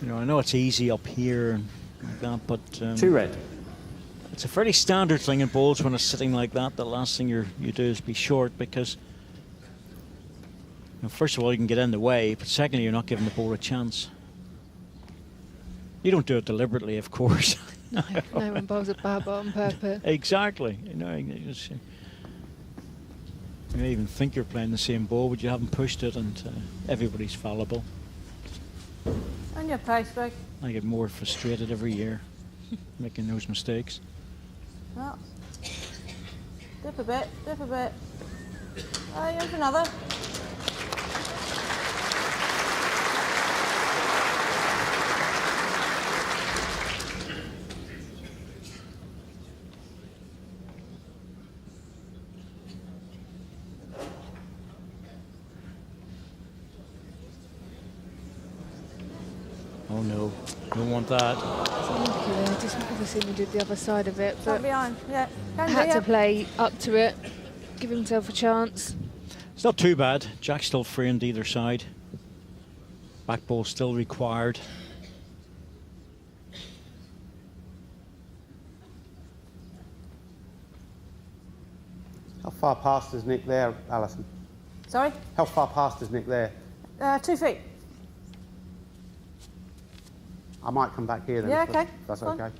You know, I know it's easy up here and like that, but 2 red. it's a fairly standard thing in bowls when it's sitting like that. The last thing you do is be short, because you know, first of all, you can get in the way, but secondly, you're not giving the ball a chance. You don't do it deliberately, of course. No one bowls a bad ball on purpose. Exactly. You know, you may even think you're playing the same ball, but you haven't pushed it, and everybody's fallible. On your pace, Greg. I get more frustrated every year making those mistakes. Well, dip a bit, dip a bit. Oh, here's another. Oh no, don't want that. I just obviously we did the other side of it, but behind, yeah. had to play up to it, give himself a chance. It's not too bad. Jack's still free on either side. Back ball still required. How far past is Nick there, Alison? Sorry? How far past is Nick there? 2 feet. I might come back here then. Yeah, if okay. That's Fine. okay.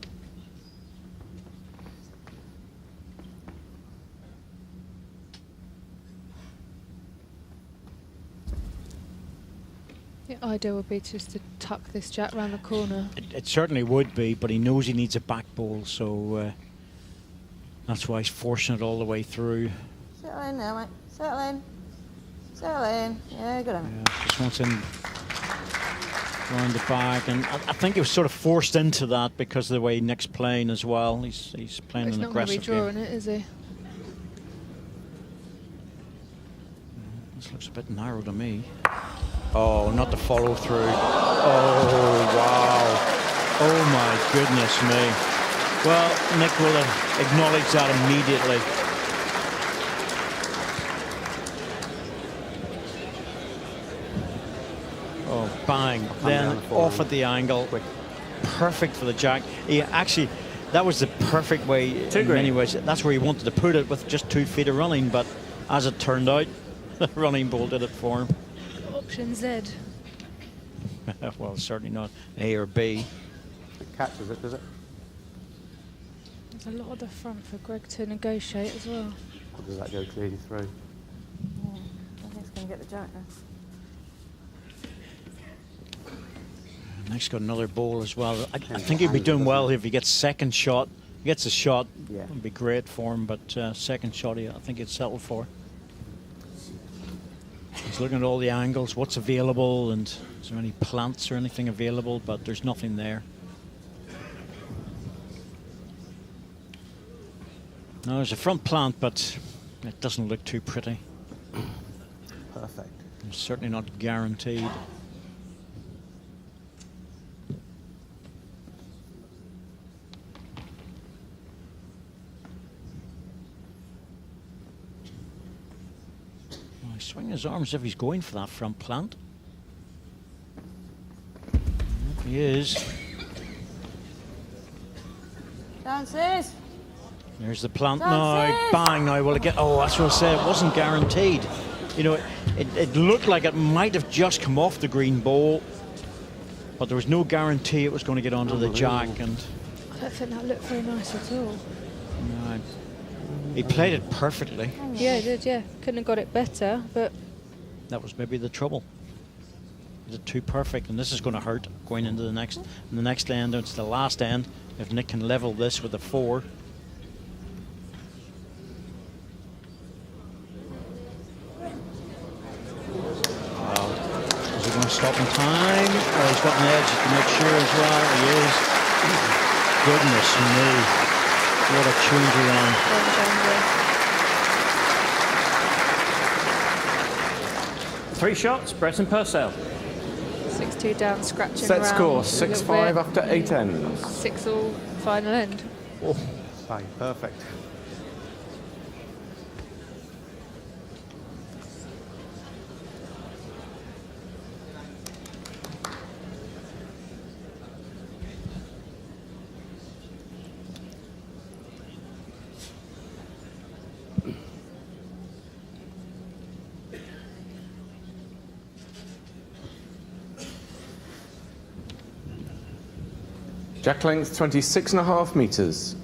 The idea would be just to tuck this jack round the corner. It certainly would be, but he knows he needs a back ball, so that's why he's forcing it all the way through. Settle in now, mate. Settle in. Settle in. Yeah, good on it. Yeah, just wants him round the back, and I think he was sort of forced into that because of the way Nick's playing as well. He's playing an aggressive game. He's not going to be drawing it, is he? This looks a bit narrow to me. Oh, not the follow through. Oh, wow. Oh, my goodness me. Well, Nick will acknowledge that immediately. Oh, bang. Then off at the angle. Perfect for the jack. He actually, that was the perfect way in many ways. That's where he wanted to put it, with just 2 feet of running, but as it turned out, the running ball did it for him. Option Z. Well, certainly not A or B. It catches it, does it? There's a lot of the front for Greg to negotiate as well. Or does that go clearly through? Yeah, I think it's going to get the jack now. Nick's got another ball as well. I think he'd be doing well if he gets second shot. He gets a shot, yeah. It would be great for him, but second shot I think he'd settle for. He's looking at all the angles, what's available, and is there any plants or anything available, but there's nothing there. No, there's a front plant, but it doesn't look too pretty. Perfect. It's certainly not guaranteed. He's swinging his arms as if he's going for that front plant. Yep, he is. Chances. There's the plant now. Bang now. Well, again, oh, that's what I said. It wasn't guaranteed. You know, it looked like it might have just come off the green ball, but there was no guarantee it was going to get onto the jack. And I don't think that looked very nice at all. no, he played it perfectly. Yeah, he did, yeah. Couldn't have got it better, but... That was maybe the trouble. Is it too perfect? And this is going to hurt going into the next end. It's the last end. If Nick can level this with a 4. Is he going to stop in time? Oh, he's got an edge to make sure as well. He is. Goodness me. What a change around. Three shots, Brett and Purcell. 16 both two down, scratching Set around. score a 6-5 little after 8 ends. bit. 6-all, final end. Oh, bang, perfect. Jack length 26.5 metres.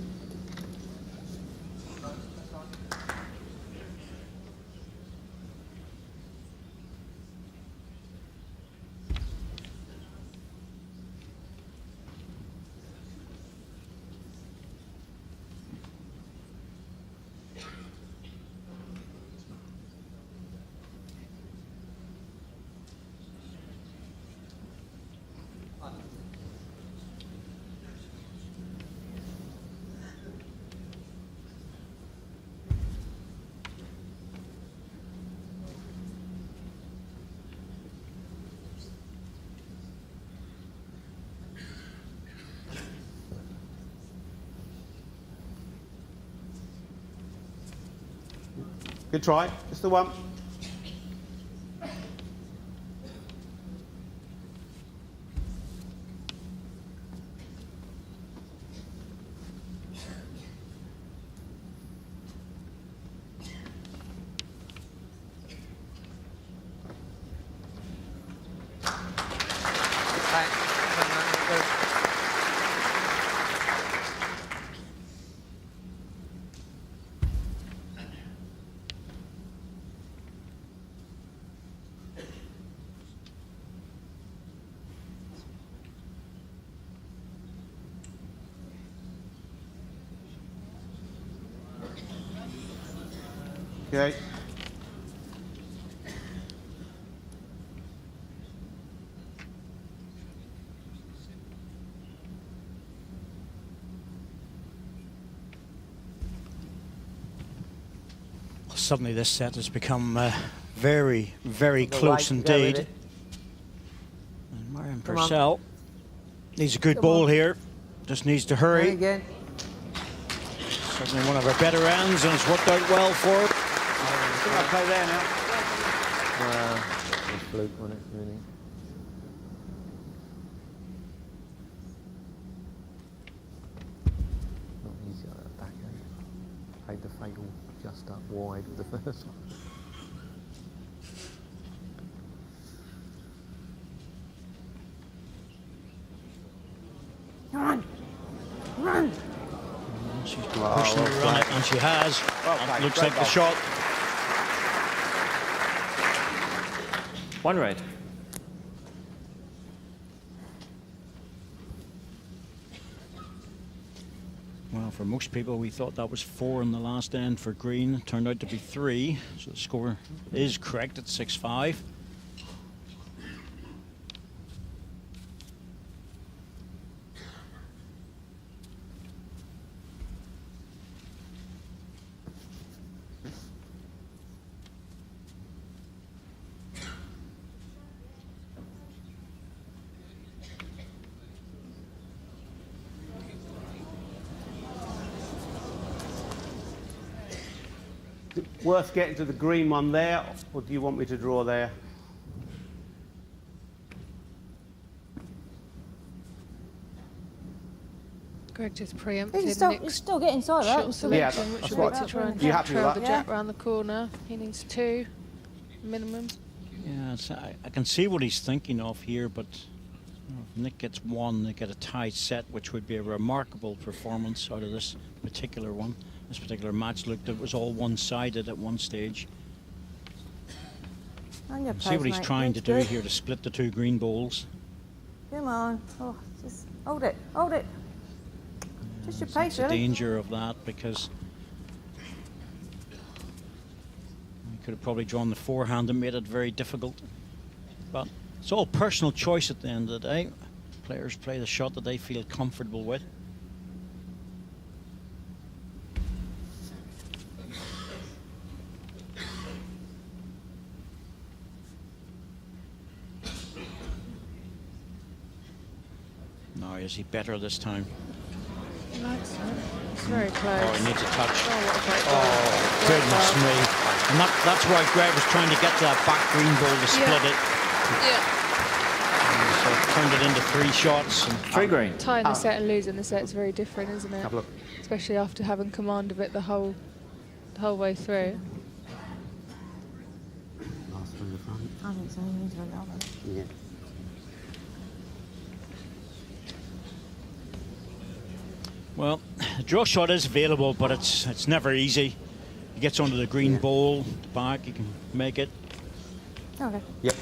Good try, just the one. Okay. Suddenly this set has become very, very close indeed. And MERRIEN Purcell needs a good ball here. Just needs to hurry. Again. Certainly one of her better ends, and it's worked out well for her. I think I'll play there now. Well, it's fluke on it, really. Not easy on that backhand. Played the fatal just up wide with the first one. Run! Run! She's pushing to run it, and she has. That looks like the shot. One red. Well, for most people, we thought that was 4 in the last end for green. It turned out to be 3, so the score is correct at 6-5. Worth getting to the green one there, or do you want me to draw there? Greg just preempted You Nick's still get inside shot that. selection, Yeah, which that's would what- be to try and you happy with trail that? the jack round the corner. He needs 2 minimum. Yeah, I can see what he's thinking of here, but if Nick gets 1, they get a tie set, which would be a remarkable performance out of this particular one. This particular match looked, it was all one-sided at one stage. On your See pace, what he's mate. trying to That's do good. here to split the 2 green balls. Come on. Oh, just hold it. Hold it. Just your That's pace, the really. danger of that, because he could have probably drawn the forehand and made it very difficult. But it's all personal choice at the end of the day. Players play the shot that they feel comfortable with. is he better this time? It's very close. Oh, he needs a touch. Oh, what a great Oh, ball. goodness me. And that's why Greg was trying to get to that back green ball to split it. Yeah. So turned it into 3 shots. And 3 green. Tying the set and losing the set's very different, isn't it? Have a look. Especially after having command of it the whole way through. Last through the front. I think so. You need to run that one. Yeah. Well, a draw shot is available, but it's never easy. He gets onto the green ball, back, he can make it. Okay. Yep.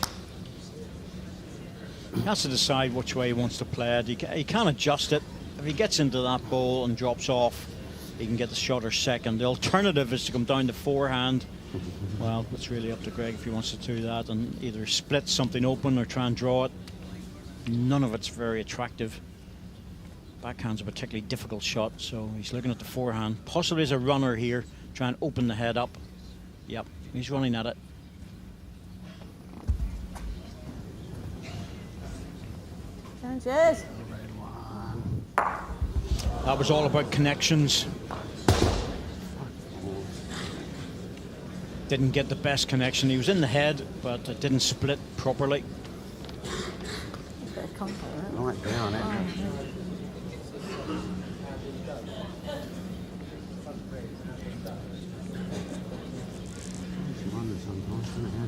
He has to decide which way he wants to play it. He can adjust it. If he gets into that ball and drops off, he can get the shot or second. The alternative is to come down to forehand. Well, it's really up to Greg if he wants to do that and either split something open or try and draw it. None of it's very attractive. Backhand's a particularly difficult shot, so he's looking at the forehand. Possibly as a runner here, try and open the head up. Yep, he's running at it. Chances. That was all about connections. Didn't get the best connection. He was in the head, but it didn't split properly. A bit of comfort, right? Right there on it.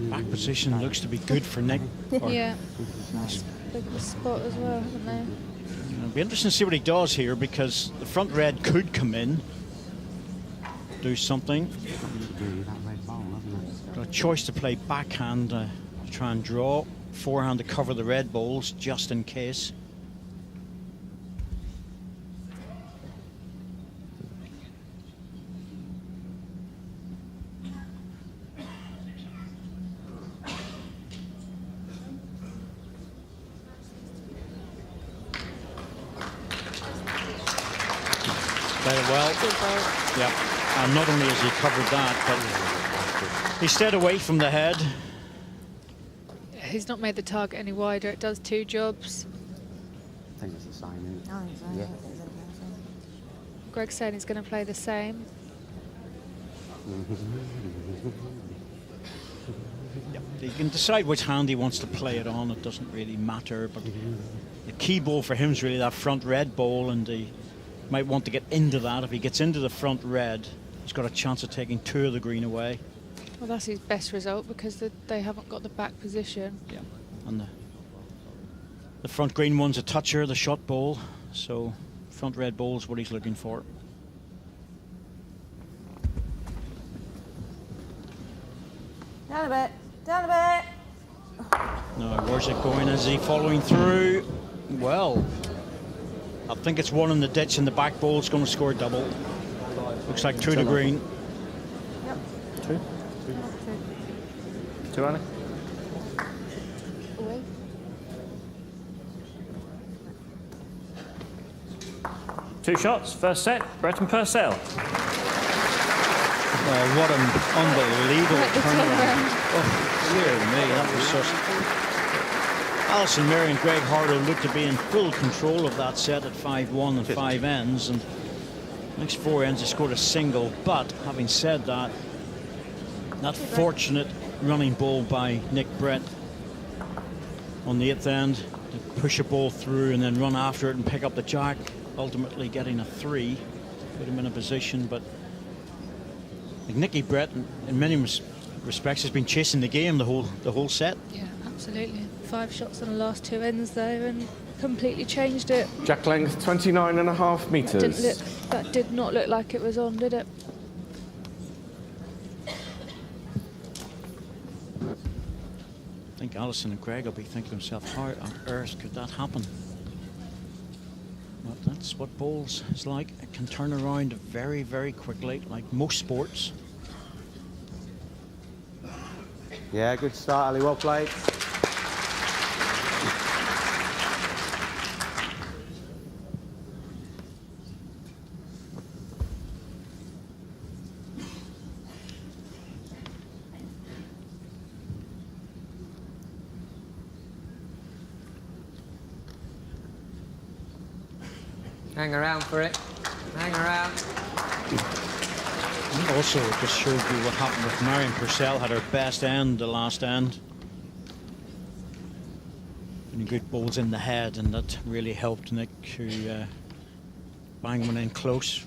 Back position looks to be good for Nick. Yeah. Nice big spot as well, haven't they? It'll be interesting to see what he does here because the front red could come in, do something. Got a choice to play backhand to try and draw, forehand to cover the red balls just in case. Very well. Yeah, and not only has he covered that, but he stayed away from the head. He's not made the target any wider. It does 2 jobs. I think it's the same, isn't it? I think so. Yeah. I think it's anything else. Greg's saying he's going to play the same. He can decide which hand he wants to play it on. It doesn't really matter, but the key ball for him is really that front red ball, and he might want to get into that. If he gets into the front red, he's got a chance of taking 2 of the green away. Well, that's his best result because they haven't got the back position. Yeah, and the front green one's a toucher, the shot ball, so front red ball is what he's looking for. Down a bit. Down a bit. Now, where's it going? Is he following through? Well, I think it's one in the ditch and the back ball is going to score a double. Looks like 2 to green. Yep. 2? 2, Annie? Away. Two shots, first set, Brett and Purcell. Oh, what an unbelievable turnaround. Oh, dear me, that was just... Alison Merrian and Greg Harlow looked to be in full control of that set at 5-1 and 5 ends, and next 4 ends they scored a single. But having said that, that fortunate running ball by Nick Brett on the 8th end to push a ball through and then run after it and pick up the jack, ultimately getting a 3, put him in a position. But I think Nicky Brett, in many respects, has been chasing the game the whole set. Yeah, absolutely. 5 shots on the last 2 ends there and completely changed it. Jack length 29.5 metres. That did not look like it was on, did it? I think Alison and Greg will be thinking to themselves, how on earth could that happen? But that's what bowls is like. It can turn around very, very quickly, like most sports. Yeah, good start, Ali. Well played. Hang around for it. Hang around. And also, it just showed you what happened with Marion Purcell. Had her best end, the last end. And good balls in the head, and that really helped Nick to bang one in close.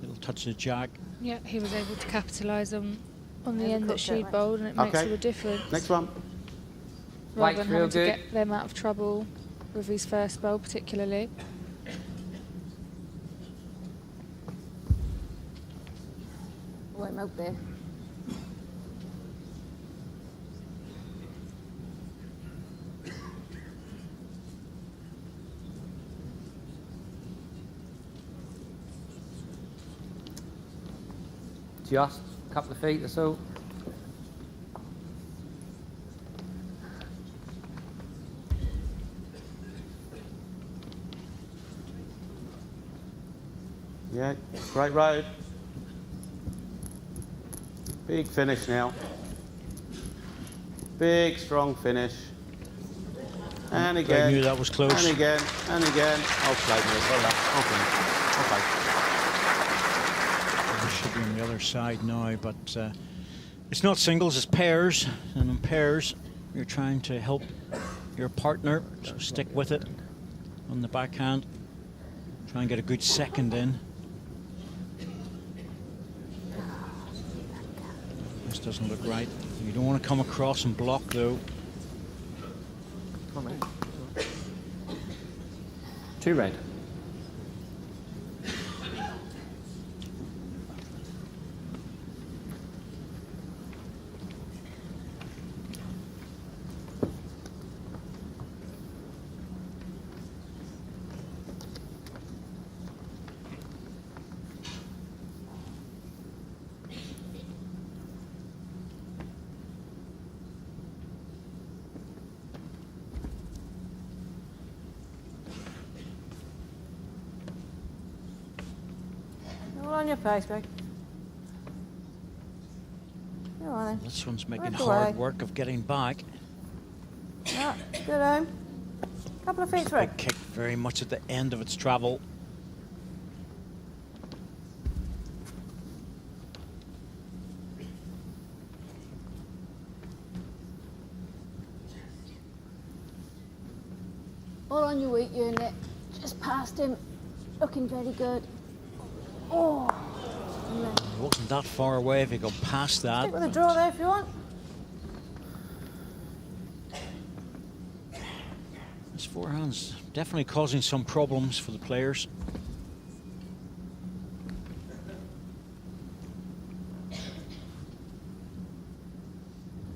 Little touch of the jack. Yeah, he was able to capitalise on the end that she bowled, and it makes all the difference. Next one. Rather than having to get them out of trouble with his first bowl, particularly. Won't move there. Just a couple of feet or so. Yeah, great road. Big finish now. Big, strong finish. And again. I knew that was close. And again, and again. Oh, played me. Well done. Okay. It should be on the other side now, but it's not singles, it's pairs. And in pairs, you're trying to help your partner, so stick with it on the backhand. Try and get a good second in. This doesn't look right. You don't want to come across and block, though. Come on, mate. 2 red. All on your pace, Greg. Go on then. This one's making Right hard away. work of getting back. Yeah, good home. Couple of feet through. Big kick very much at the end of its travel. All on your week unit. Just past him. Looking very good. Oh. And then It wasn't that far away if he got past that. stick with a draw there if you want. This forehand's definitely causing some problems for the players.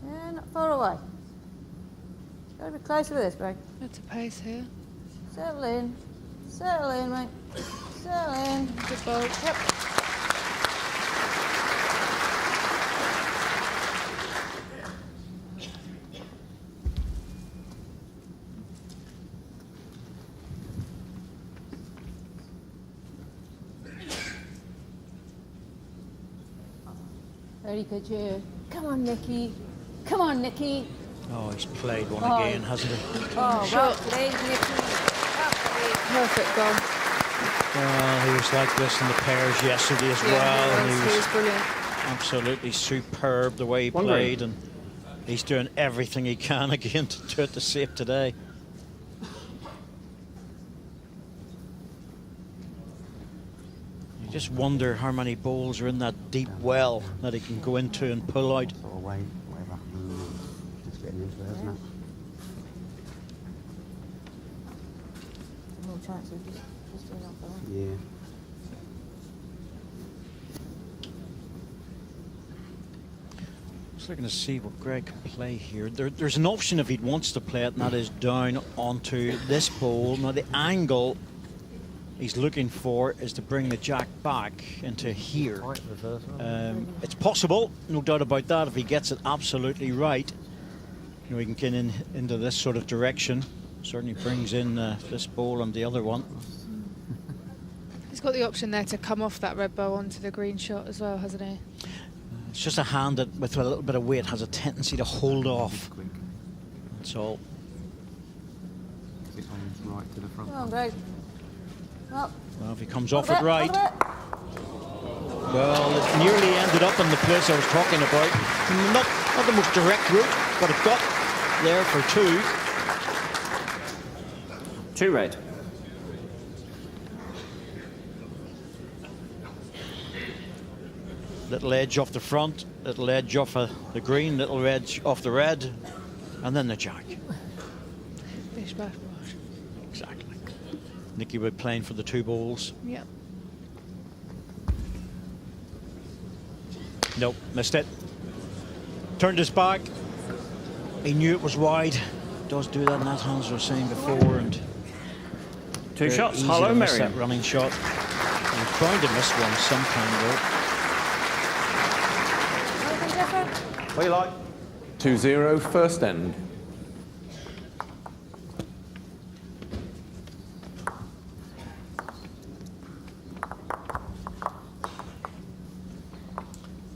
Yeah, not far away. Got to be closer with this, Greg. That's a pace here. Settle in. Settle in, mate. Settle in. Good bowl. Yep. Very good, you. Come on, Nicky. Come on, Nicky. Oh, he's played one Oh. again, hasn't he? Oh, Shot. right, please, Nicky. Perfect goal. Well, he was like this in the pairs yesterday as well. Yeah, And he was brilliant. absolutely superb the way he played, and he's doing everything he can again to do it to save today. You just wonder how many balls are in that deep well that he can go into and pull out. Sort of weight, whatever. Just getting into there, isn't it? No chance of just doing off the line. Yeah. Just looking to see what Greg can play here. There's an option if he wants to play it, and that is down onto this ball. Now the angle he's looking for is to bring the jack back into here. It's possible, no doubt about that, if he gets it absolutely right. You know, he can get into this sort of direction. Certainly brings in this ball and the other one. He's got the option there to come off that red bow onto the green shot as well, hasn't he? It's just a hand that, with a little bit of weight, has a tendency to hold off. That's all. This one's right to the front. Come on, Greg. Up. Well, if he comes off it right. Well, it nearly ended up in the place I was talking about. Not the most direct route, but it got there for 2. 2 red. Little edge off the front, little edge off the green, little edge off the red, and then the jack. Fish back. Exactly. Nicky Wood playing for the 2 balls. Yep. Nope, missed it. Turned his back. He knew it was wide. Does do that in that hands, I was saying before. And 2 shots. Easy Harlow, to miss MERRIEN. that running shot. I'm trying to miss one sometime though. Anything different? What do you like? 2-0, first end.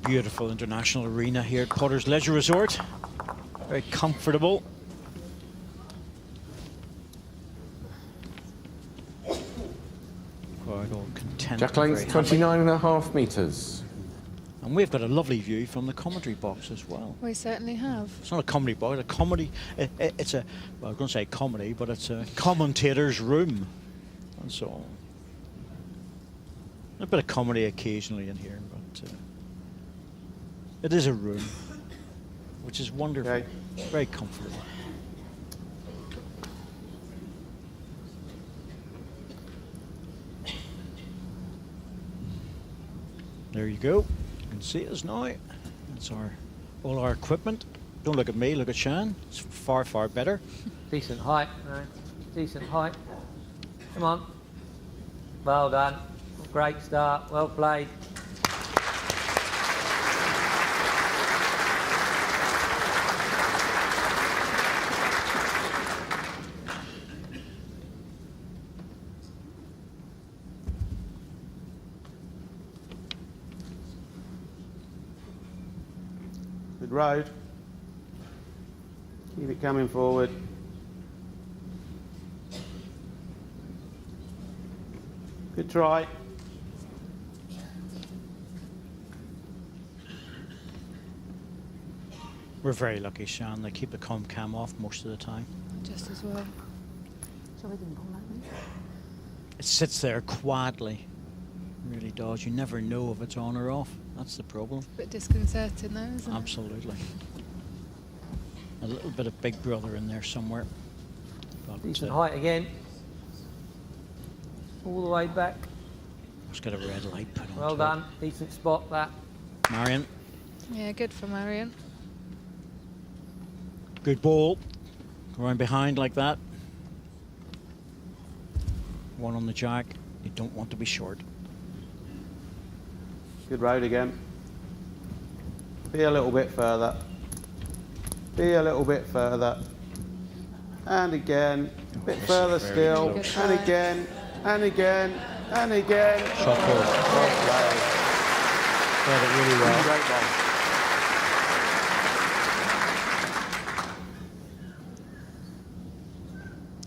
Beautiful international arena here at Potter's Leisure Resort. Very comfortable. Quite all content. Jack very length happy. 29.5 metres. And we've got a lovely view from the commentary box as well. We certainly have. It's not a comedy box, it's a comedy. It's a, well, I was going to say comedy, but it's a commentator's room. That's all. A bit of comedy occasionally in here, but it is a room, which is wonderful. Okay. Very comfortable. There you go. You can see us now. That's all our equipment. Don't look at me, look at Shan. It's far, far better. Decent height, right? Decent height. Come on. Well done. Great start. Well played. Good road. Keep it coming forward. Good try. We're very lucky, Shan. They keep the cam off most of the time. Just as well. So we didn't pull that one. It sits there quietly. It really does. You never know if it's on or off. That's the problem. Bit disconcerting though, isn't it? Absolutely. A little bit of Big Brother in there somewhere. But, Decent height again. All the way back. Just got a red light put on. Well done. Decent spot that. Marion, Yeah, good for Marion. good ball. Go around behind like that. One on the jack. You don't want to be short. Good road again. Be a little bit further. Be a little bit further. And again. A bit further still. close. And again. And again. And again. Shot ball. Well played. Played it really well. Great ball.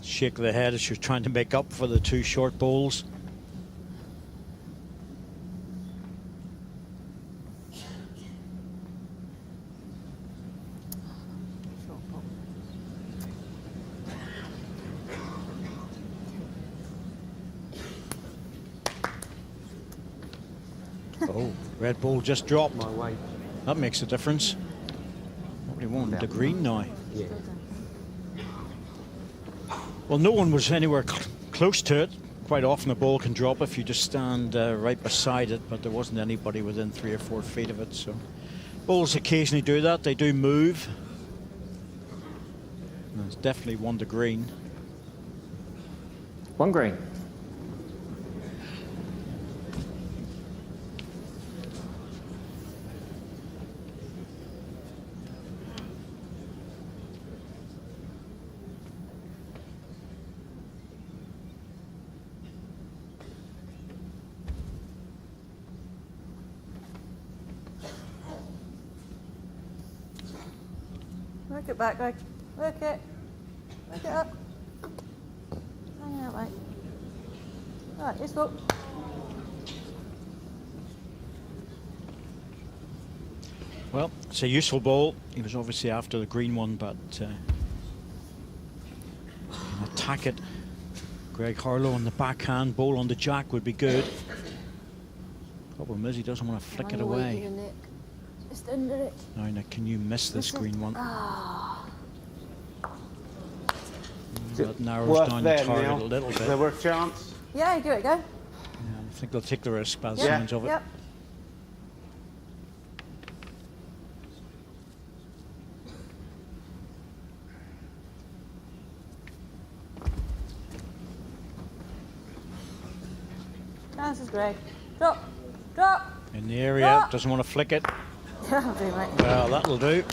Shake the head as you're trying to make up for the 2 short bowls. Oh, red ball just dropped. My way. That makes a difference. What do you want? The green now. Yeah. Well, no one was anywhere close to it. Quite often the ball can drop if you just stand right beside it, but there wasn't anybody within 3 or 4 feet of it. So balls occasionally do that. They do move. And it's definitely one to green. 1 green. Work it back, Greg. Work it. Work it up. Hang out, mate. Right, this look. Well, it's a useful ball. He was obviously after the green one, but can attack it. Greg Harlow on the backhand, ball on the jack would be good. Problem is he doesn't want to flick it away. Just under it. Now, Nick, can you miss this green one? Ah. That narrows down the target a little bit. Is there worth a chance? Yeah, give it a go. Yeah, I think they'll take the risk by the Yeah. signs of it. Yep. Chances, Greg. Drop. Drop. In the area, Drop. doesn't want to flick it. That'll do, mate. Well, that'll do.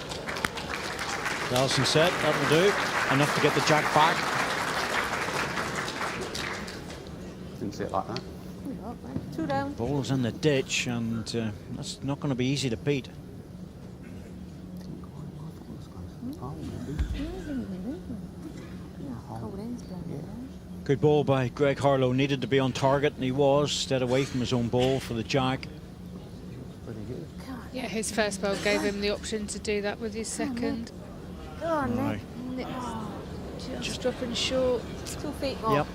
Alison said that'll do. Enough to get the jack back. Didn't see it like that. Two down. Ball's in the ditch, and that's not going to be easy to beat. Good ball by Greg Harlow. Needed to be on target, and he was. Stayed away from his own ball for the jack. Yeah, his first ball gave him the option to do that with his second. Go on, Aye. Nick. Just dropping short. 2 feet more. Yep.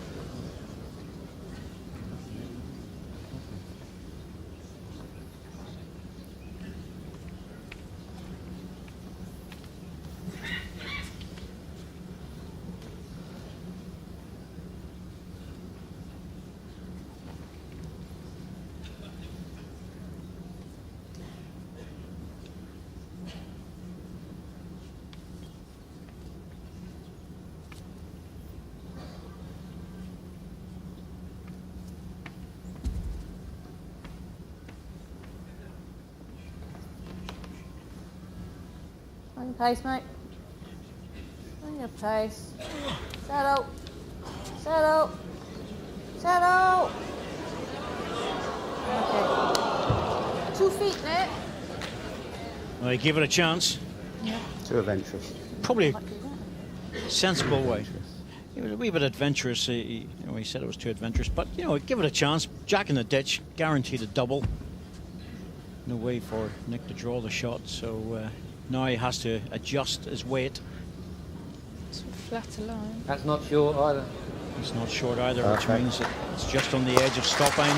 On your pace, mate. On your pace. Settle. Settle. Settle. Okay. 2 feet, Nick. Well, he gave it a chance. Yeah. Too adventurous. Probably a sensible way. He was a wee bit adventurous. He said it was too adventurous, but give it a chance. Jack in the ditch, guaranteed a double. No way for Nick to draw the shot, so now he has to adjust his weight. Sort of flatter line. That's not short either. It's not short either, which means it's just on the edge of stopping.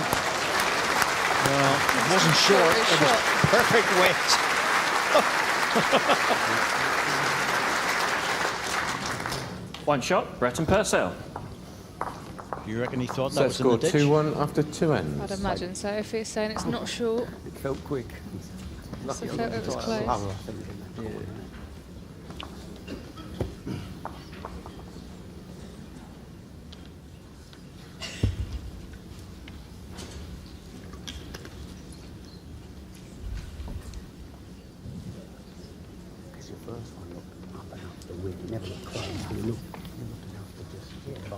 Well, it wasn't short, it was perfect weight. One shot, Brett and Purcell. Do you reckon he thought that Set was in the score ditch? 2-1 after 2 ends. I'd imagine so. If it's saying it's not short, It felt quick. so it felt it was close. Oh, I think it's in the corner. Because your first one looked up and up the wind. It never looked close. But it looked enough to just get by.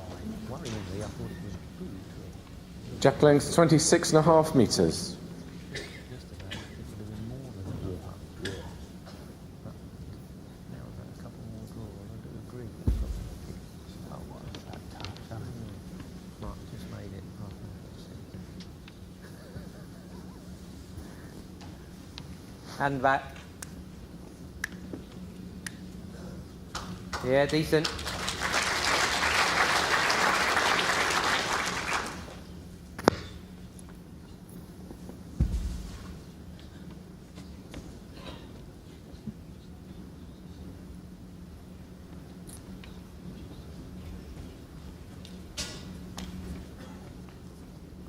Worryingly, I thought it was good. Jack length 26.5 metres. Just about. It would have been more than a walk up. Yeah. But now we've had a couple more draws. I do agree with a couple more kicks. Oh, well, that's that tough, hasn't it? Mark just made it. I think that's it. Hand back. Yeah, decent.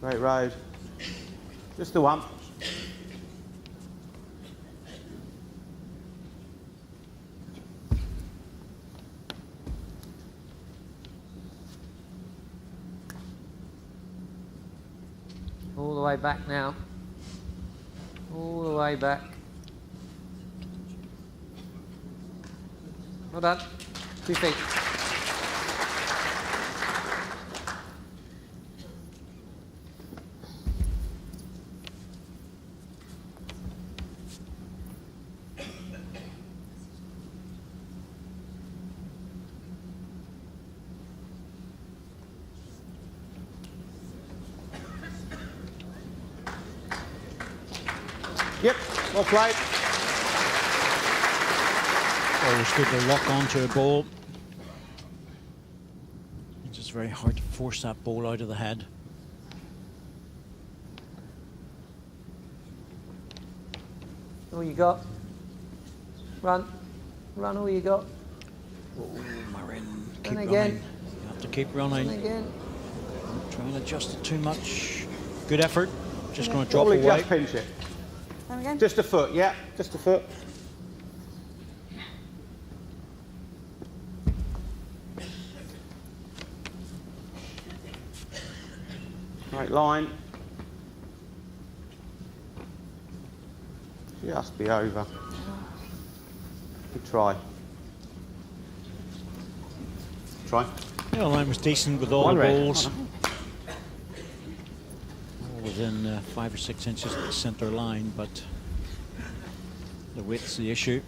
Great road. Just the one. All the way back now. All the way back. Well done. 2 feet. Yep, well played. Always good to lock onto a ball. It's just very hard to force that ball out of the head. All you got. Run. Run all you got. Oh, MERRIEN, keep Run running. again. You have to keep running. Run again. Trying to adjust it too much. Good effort. Just going to drop Probably away. just pinch it. Run again. Just a foot, yeah, just a foot. Right line. Just be over. Good try. Try. Yeah, the line was decent with all One the red. balls. All within 5 or 6 inches of the centre line, but the width's the issue.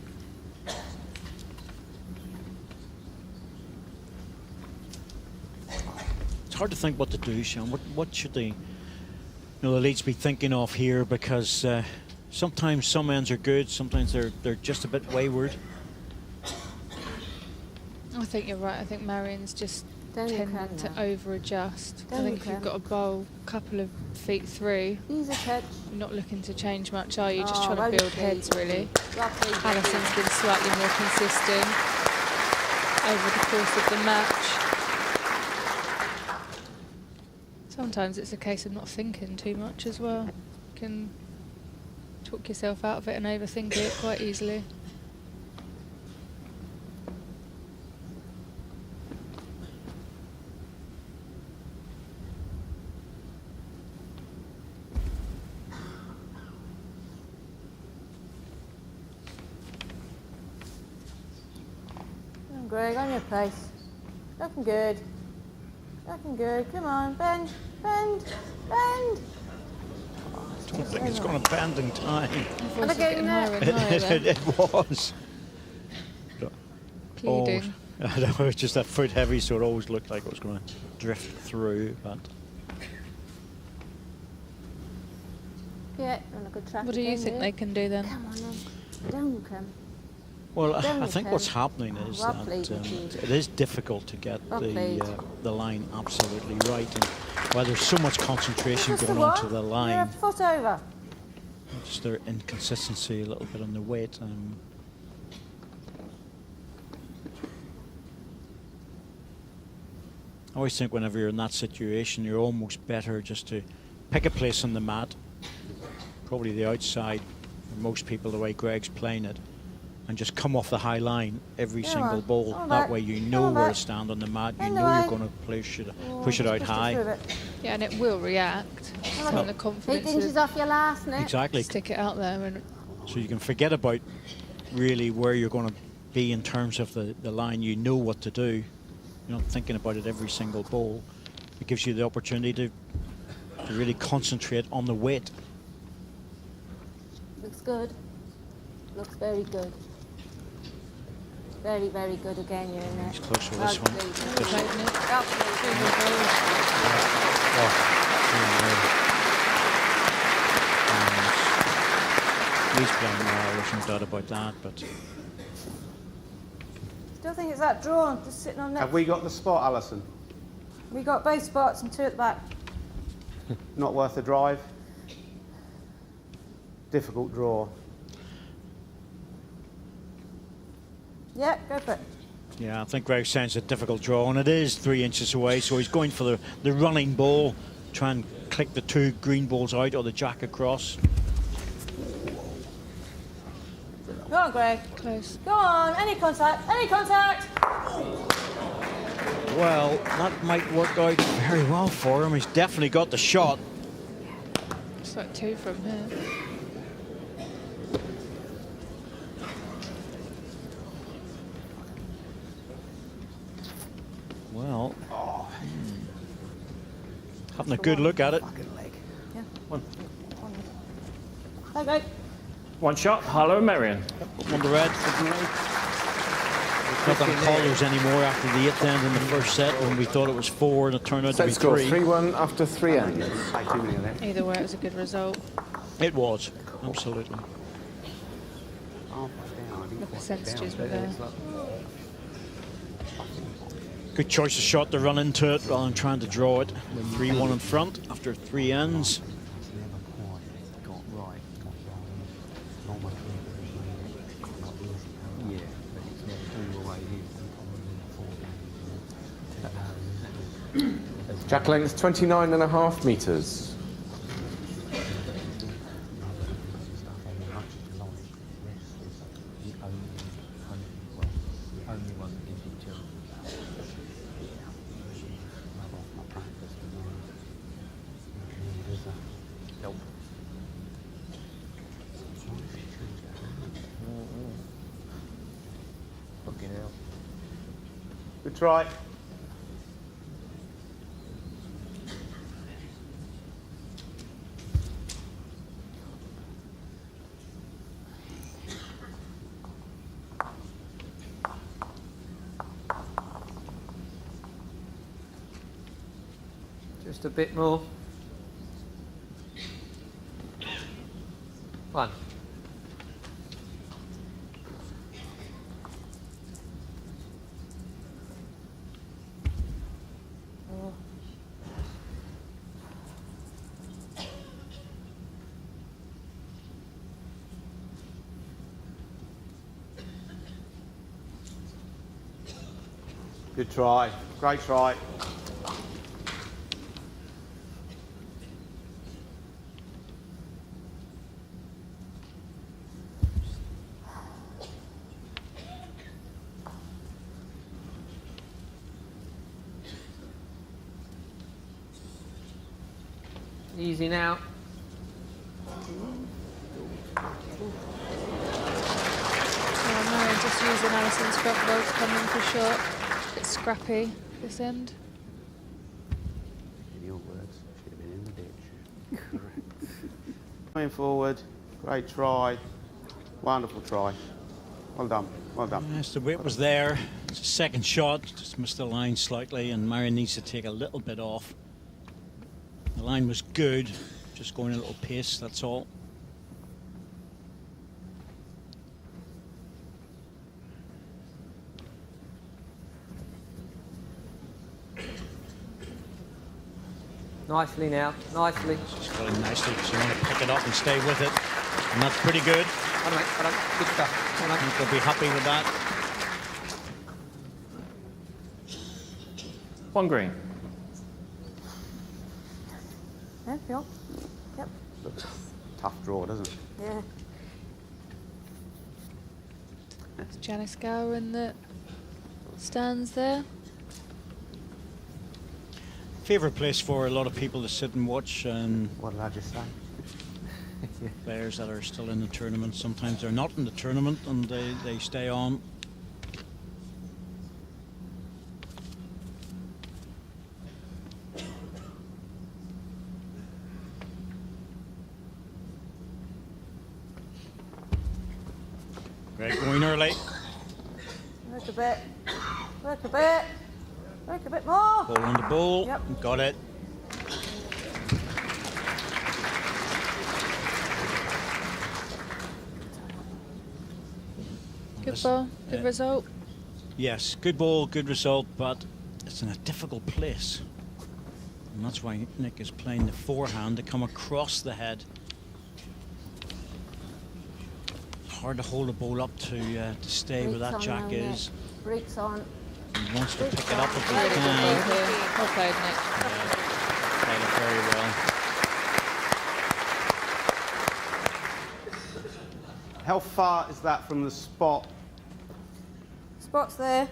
It's hard to think what to do, Sean. What should the leads be thinking of here? Because sometimes some ends are good, sometimes they're just a bit wayward. I think you're right. I think MERRIEN's just Don't you tend can to now. over-adjust. I Don't think you if you've can. got a bowl a couple of feet through, Easy catch. you're not looking to change much, are you? Just Oh, trying to rugby build league. heads, really. Rugby league. Alison's been slightly more consistent over the course of the match. Sometimes it's a case of not thinking too much as well. You can talk yourself out of it and overthink it quite easily. Come on, Greg, on your pace. Looking good. Looking good. Come on, bend, bend, bend. I don't think it's going to bend in time. Voice is getting higher and higher there. It was. Pleading. Oh, I know, it's just that foot heavy, so it always looked like it was going to drift through. But Yeah, you're on a good track. What do you again, think dear. they can do then? Come on then. Don't come. well, Don't I think you, what's Ken? happening is Well that played, Richie. it is difficult to get Well played. the line absolutely right, and while there's so much concentration Just going the onto one. the You're a line, foot over. just their inconsistency a little bit on the weight. I always think whenever you're in that situation, you're almost better just to pick a place on the mat, probably the outside for most people the way Greg's playing it, and just come off the high line every Come single on, ball. come on That back, way you come know on where to back. stand on the mat, you In know the you're way. going to push it Oh, out just high. through it. Yeah, and it will react. Come on. The 8 confidence inches to off your last, Nick. Exactly. stick it out there. And So you can forget about really where you're going to be in terms of the line. You know what to do. You're not thinking about it every single ball. It gives you the opportunity to really concentrate on the weight. Looks good. Looks very good. Very, very good again, you're in there. He's close for this Well one. played, Well played, Nick. Well played. He's playing well, there's no doubt about that, but Still think it's that drawn, just sitting on net. Have we got the spot, Alison? We got both spots and 2 at the back. Not worth a drive. Difficult draw. Yeah, go for it. yeah, I think Greg's saying it's a difficult draw, and it is 3 inches away, so he's going for the running ball, try and click the 2 green balls out or the jack across. Go on, Greg. Close. Go on, any contact, any contact. Well, that might work out very well for him. He's definitely got the shot. It's like 2 from here. Well, having a good look at it. Yeah. One. Go, Greg. One shot, HARLOW, MERRIEN. On the red. Not going to call those anymore after the 8th end in the first set when we thought it was 4 and it turned out to Set be score 3. 3-1 after 3 ends. Either way, it was a good result. It was. Absolutely. The percentages were there. Good choice of shot to run into it rather than trying to draw it. 3-1 in front after 3 ends. Jack length 29.5 metres. Good try. Just a bit more. 1. Good try. Great try. Easy now. No, just using Alison's front ball to come in for shot. Bit scrappy this end. In your words, should have been in the ditch. Going forward. Great try. Wonderful try. Well done. Well done. Yes, the weight was there. It's a second shot, just missed the line slightly, and Merrien needs to take a little bit off. The line was good, just going a little pace, that's all. Nicely now, nicely. She's got it nicely because you want to pick it up and stay with it. And that's pretty good. Hold on, mate, hold on. Good stuff. Hold I on. think they'll be happy with that. 1 green. Yeah, Phil? Yep. Looks tough draw, doesn't it? Yeah. It's Janice Gower in the stands there. Favourite place for a lot of people to sit and watch, and What did I just say? players that are still in the tournament. Sometimes they're not in the tournament and they stay on. Greg going early. Work a bit. Work a bit. Work a bit more. Ball on the ball. Yep. Got it. Good ball, good result. Yes, good ball, good result, but it's in a difficult place. And that's why Nick is playing the forehand to come across the head. Hard to hold the ball up to stay where that jack is. Breaks on. He wants to pick it up if he Really good ball can. here. Well played, Nick. Yeah, played it very well. How far is that from the spot? Spot's there.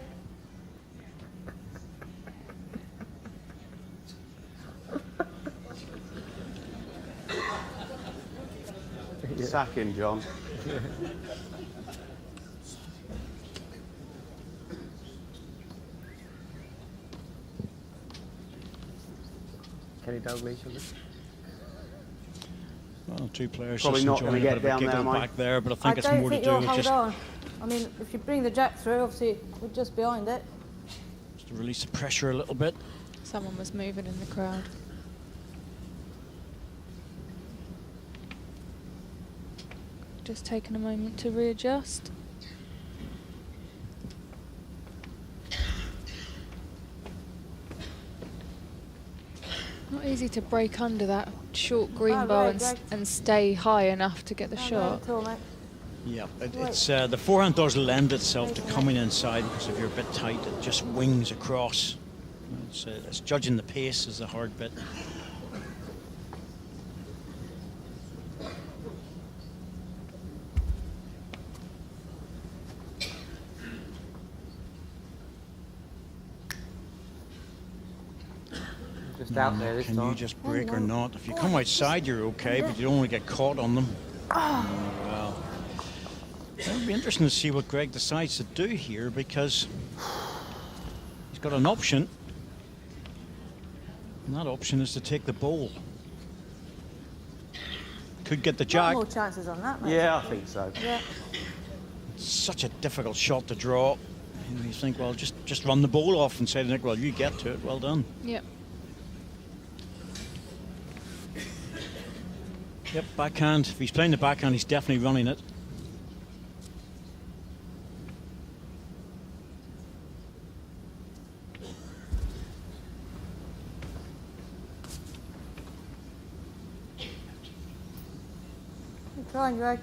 Sack him, John. Kenny Dalglish on it? Well, two players Probably just not enjoying a gonna bit get of a down there, giggle Mike. back there, but I I think it's don't more to think do you'll with hold just on. I mean, if you bring the jack through, obviously we're just behind it. to release the pressure a little bit. Someone was moving in the crowd. just taking a moment to readjust. Not easy to break under that short green bar and stay high enough to get the shot. Yeah, it's the forehand does lend itself to coming inside because if you're a bit tight, it just wings across. It's judging the pace is the hard bit. Just out there this Can time. you just break or not? If you come outside, you're okay, but you don't want to get caught on them. Well, it'll be interesting to see what Greg decides to do here because he's got an option. And that option is to take the bowl. Could get the jack. More chances on that, mate. Yeah, I think so. Yeah. It's such a difficult shot to draw. You think, well, just run the bowl off and say to Nick, well, you get to it. Well done. Yep. Yep, backhand. If he's playing the backhand, he's definitely running it. Keep trying, Greg.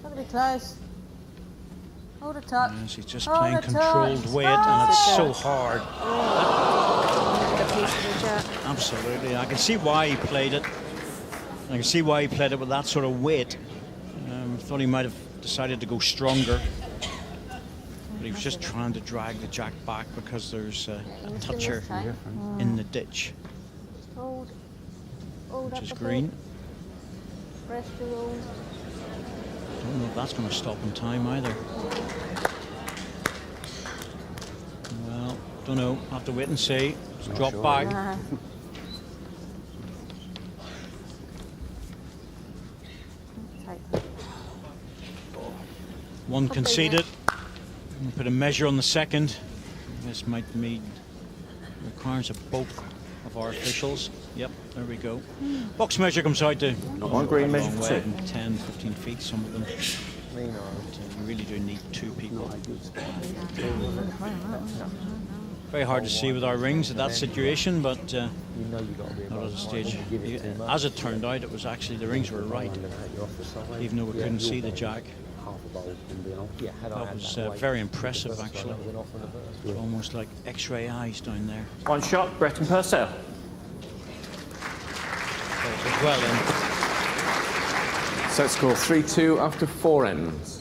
Gotta be close. Hold a touch. Yes, he's just Hold playing a controlled touch. weight, and it's Ah! so hard. Get a piece of the jack. Absolutely. I can see why he played it. I can see why he played it with that sort of weight. Thought he might have decided to go stronger. But he was just trying to drag the jack back because there's a toucher in the ditch, Hold which up is a green. bit. Rest your rules. Don't know if that's going to stop in time either. Well, don't know. Have to wait and see. It's drop back. One conceded. We'll put a measure on the second. This might mean requires a both of our officials. Yep, there we go. Box measure comes out to One green measure for two. 10, 15 feet, some of them. But, you really do need two people. Very hard to see with our rings at that situation, but not at a stage. As it turned out, it was actually the rings were right, even though we couldn't see the jack. That was very impressive, actually. Almost like X-ray eyes down there. One shot, Brett and Purcell. Well in. Set score 3-2 after 4 ends.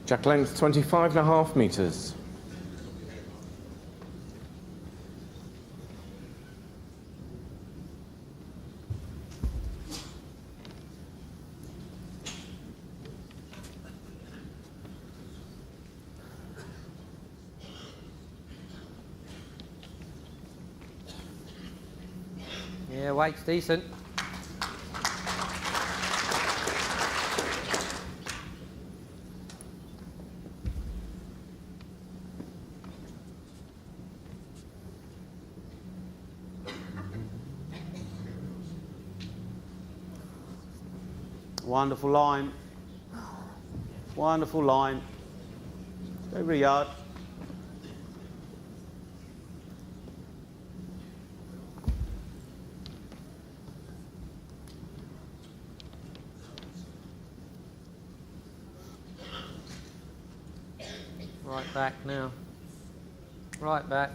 Jack length 25.5 meters. Yeah, weight's decent. Wonderful line. Wonderful line. Over a yard. Right back now. Right back.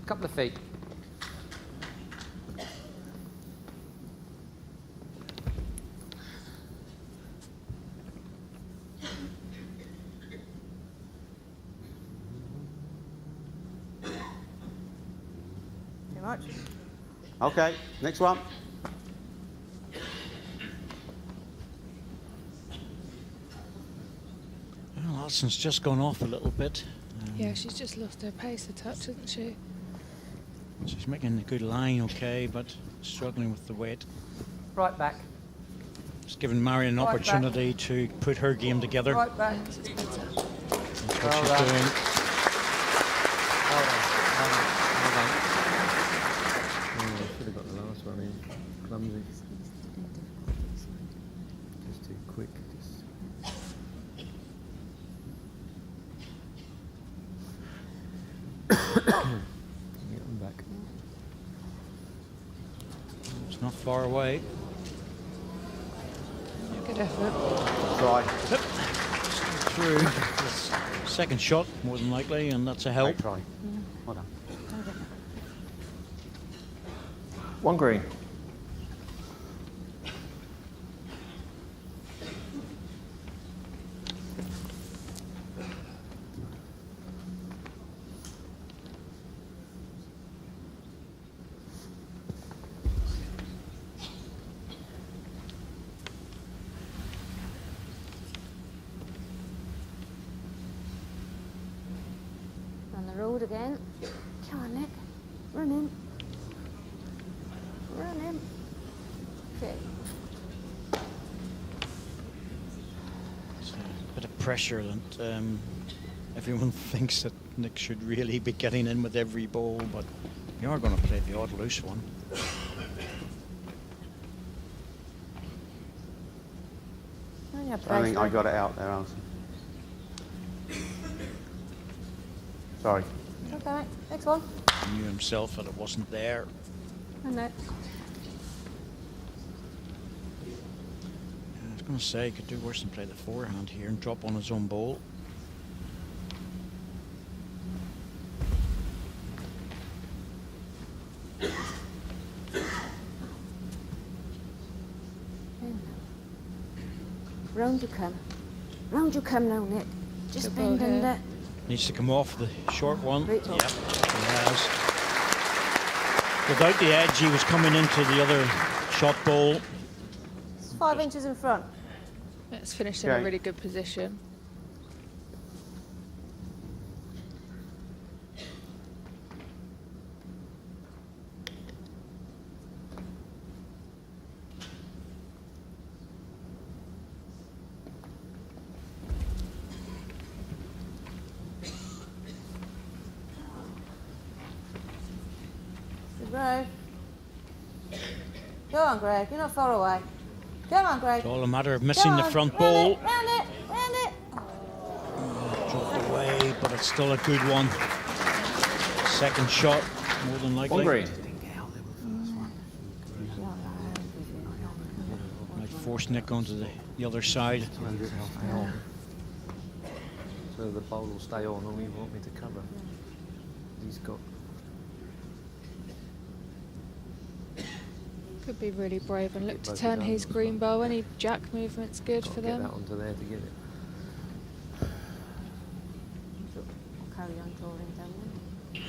Couple of feet. Too much. Okay, next one. Well, Alison's just gone off a little bit. Yeah, she's just lost her pace a touch, hasn't she? She's making a good line, okay, but struggling with the weight. Right back. It's given Marion an Right opportunity to put her game together. Right back. That's what Well she's done. doing. Well done. Well done. Oh, I should have got the last one in. Clumsy. Just too quick. Get them back. It's not far away. Good effort. Try. Through. This second shot, more than likely, and that's a help. Try. Well done. 1 green. On the road again. Come on, Nick. Run in. Run in. Okay. It's a bit of pressure, and everyone thinks that Nick should really be getting in with every ball, but you are going to play the odd loose one. On your I pace, think I lad. got it out there, Alison. Sorry. Okay, mate. Next one. He knew himself that it wasn't there. And Nick. I was going to say he could do worse than play the forehand here and drop on his own ball. Round you come. Round you come now, Nick. Just Good bend ball here. under. Needs to come off the short one. Great ball. Yep, he has. Without the edge, he was coming into the other shot ball. It's 5 inches in front. It's finished in a really good position. Good row. Go on, Greg. You're not far away. Come on, Greg. It's all a matter of missing Go the on, front round ball. It, round it, round it. Dropped away, but it's still a good one. Second shot, more than likely. 1 green. Might force Nick onto the other side. So the bowl will stay on, or you want me to cover? He's got. Could be really brave and look to Both turn his his arms. green bowl. Any jack movement's good for Get that them. onto there to get it. I'll carry on drawing down there.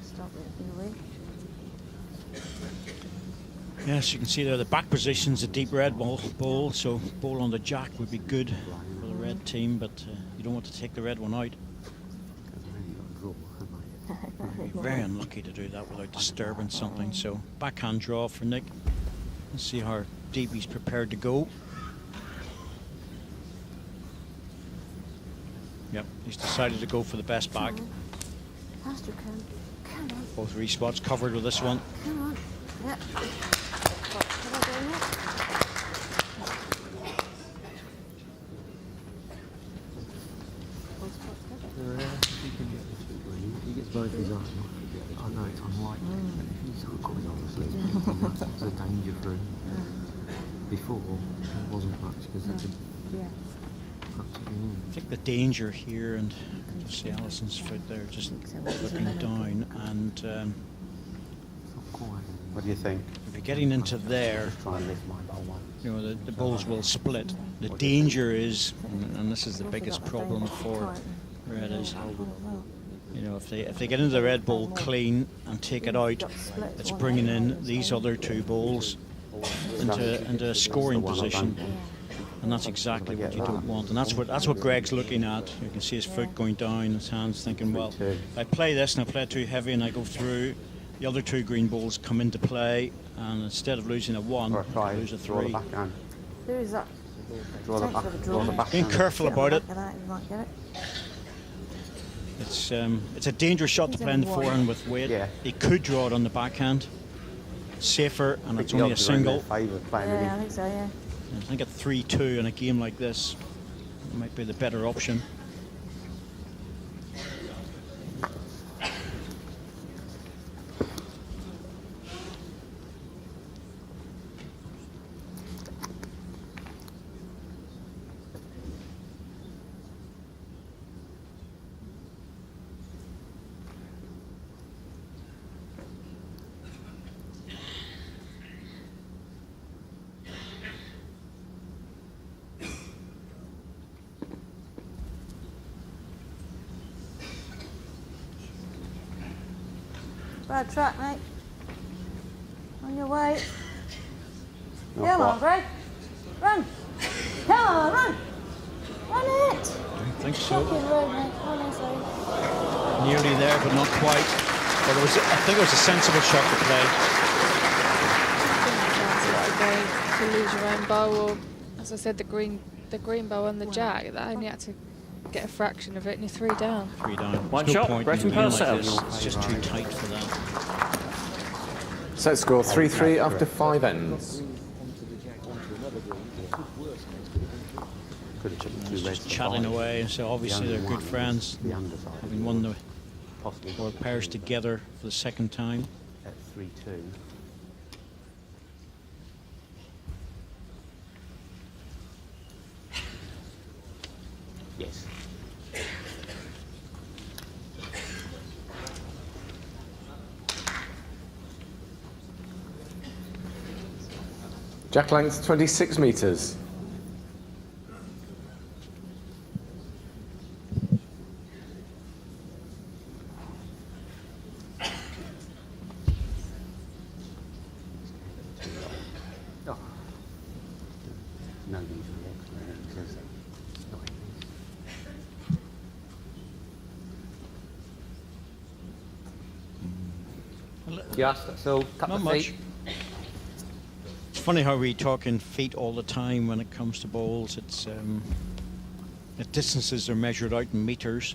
Stop it in the way. Yes, you can see there the back position's a deep red ball, so ball on the jack would be good for the red team, but you don't want to take the red one out. You'd be very unlucky to do that without disturbing something. So backhand draw for Nick. Let's see how deep he's prepared to go. Yep, he's decided to go for the best back. Fast you can. Come on. Both respots covered with this one. Come on. Yeah. Have I done it? He gets both his arms. I know it's unlikely, but if he's got his arms asleep, it's a danger for him. Before, it wasn't much because they could. I think the danger here, and just see Alison's foot there, just looking down, and What do you think? if you're getting into there, Try and lift my bowl one. you know, the balls will split. The danger is, and this is the biggest problem for red, is, you know, if they get into the red ball clean and take it out, it's bringing in these other two balls into a scoring position. And that's exactly what you don't want. And that's what Greg's looking at. You can see his foot going down, his hands thinking, well, if I play this and I play it too heavy and I go through, the other two green balls come into play, and instead of losing a 1, I lose a 3. Who is that? Draw the back. Being careful about it. You might get it. It's a dangerous shot to play in the forehand with weight. Yeah. He could draw it on the backhand. Safer, and it's only a single. Yeah, I think so, yeah. I think at 3-2 in a game like this, it might be the better option. Bad track, mate. On your way. Come on, Greg. Run. Come on, run. Run it. I don't think so. Fucking road, mate. Honestly. Nearly there, but not quite. But I think it was a sensible shot to play. To lose your own bow, or as I said, the green bow on the jack. That only had to get a fraction of it, and you're 3 down. 3 down. One There's no shot, point Brett in and being PURCELL. like this. It's just too tight for that. Set score 3-3 after 5 ends. Just chatting away, so obviously they're good friends, having won the World Pairs together for the 2nd time. At 3-2. Yes. Jack length 26 metres. No use of the expert because it's not Just, that's all. Couple Not of much. feet. It's funny how we talk in feet all the time when it comes to bowls. It's the distances are measured out in meters,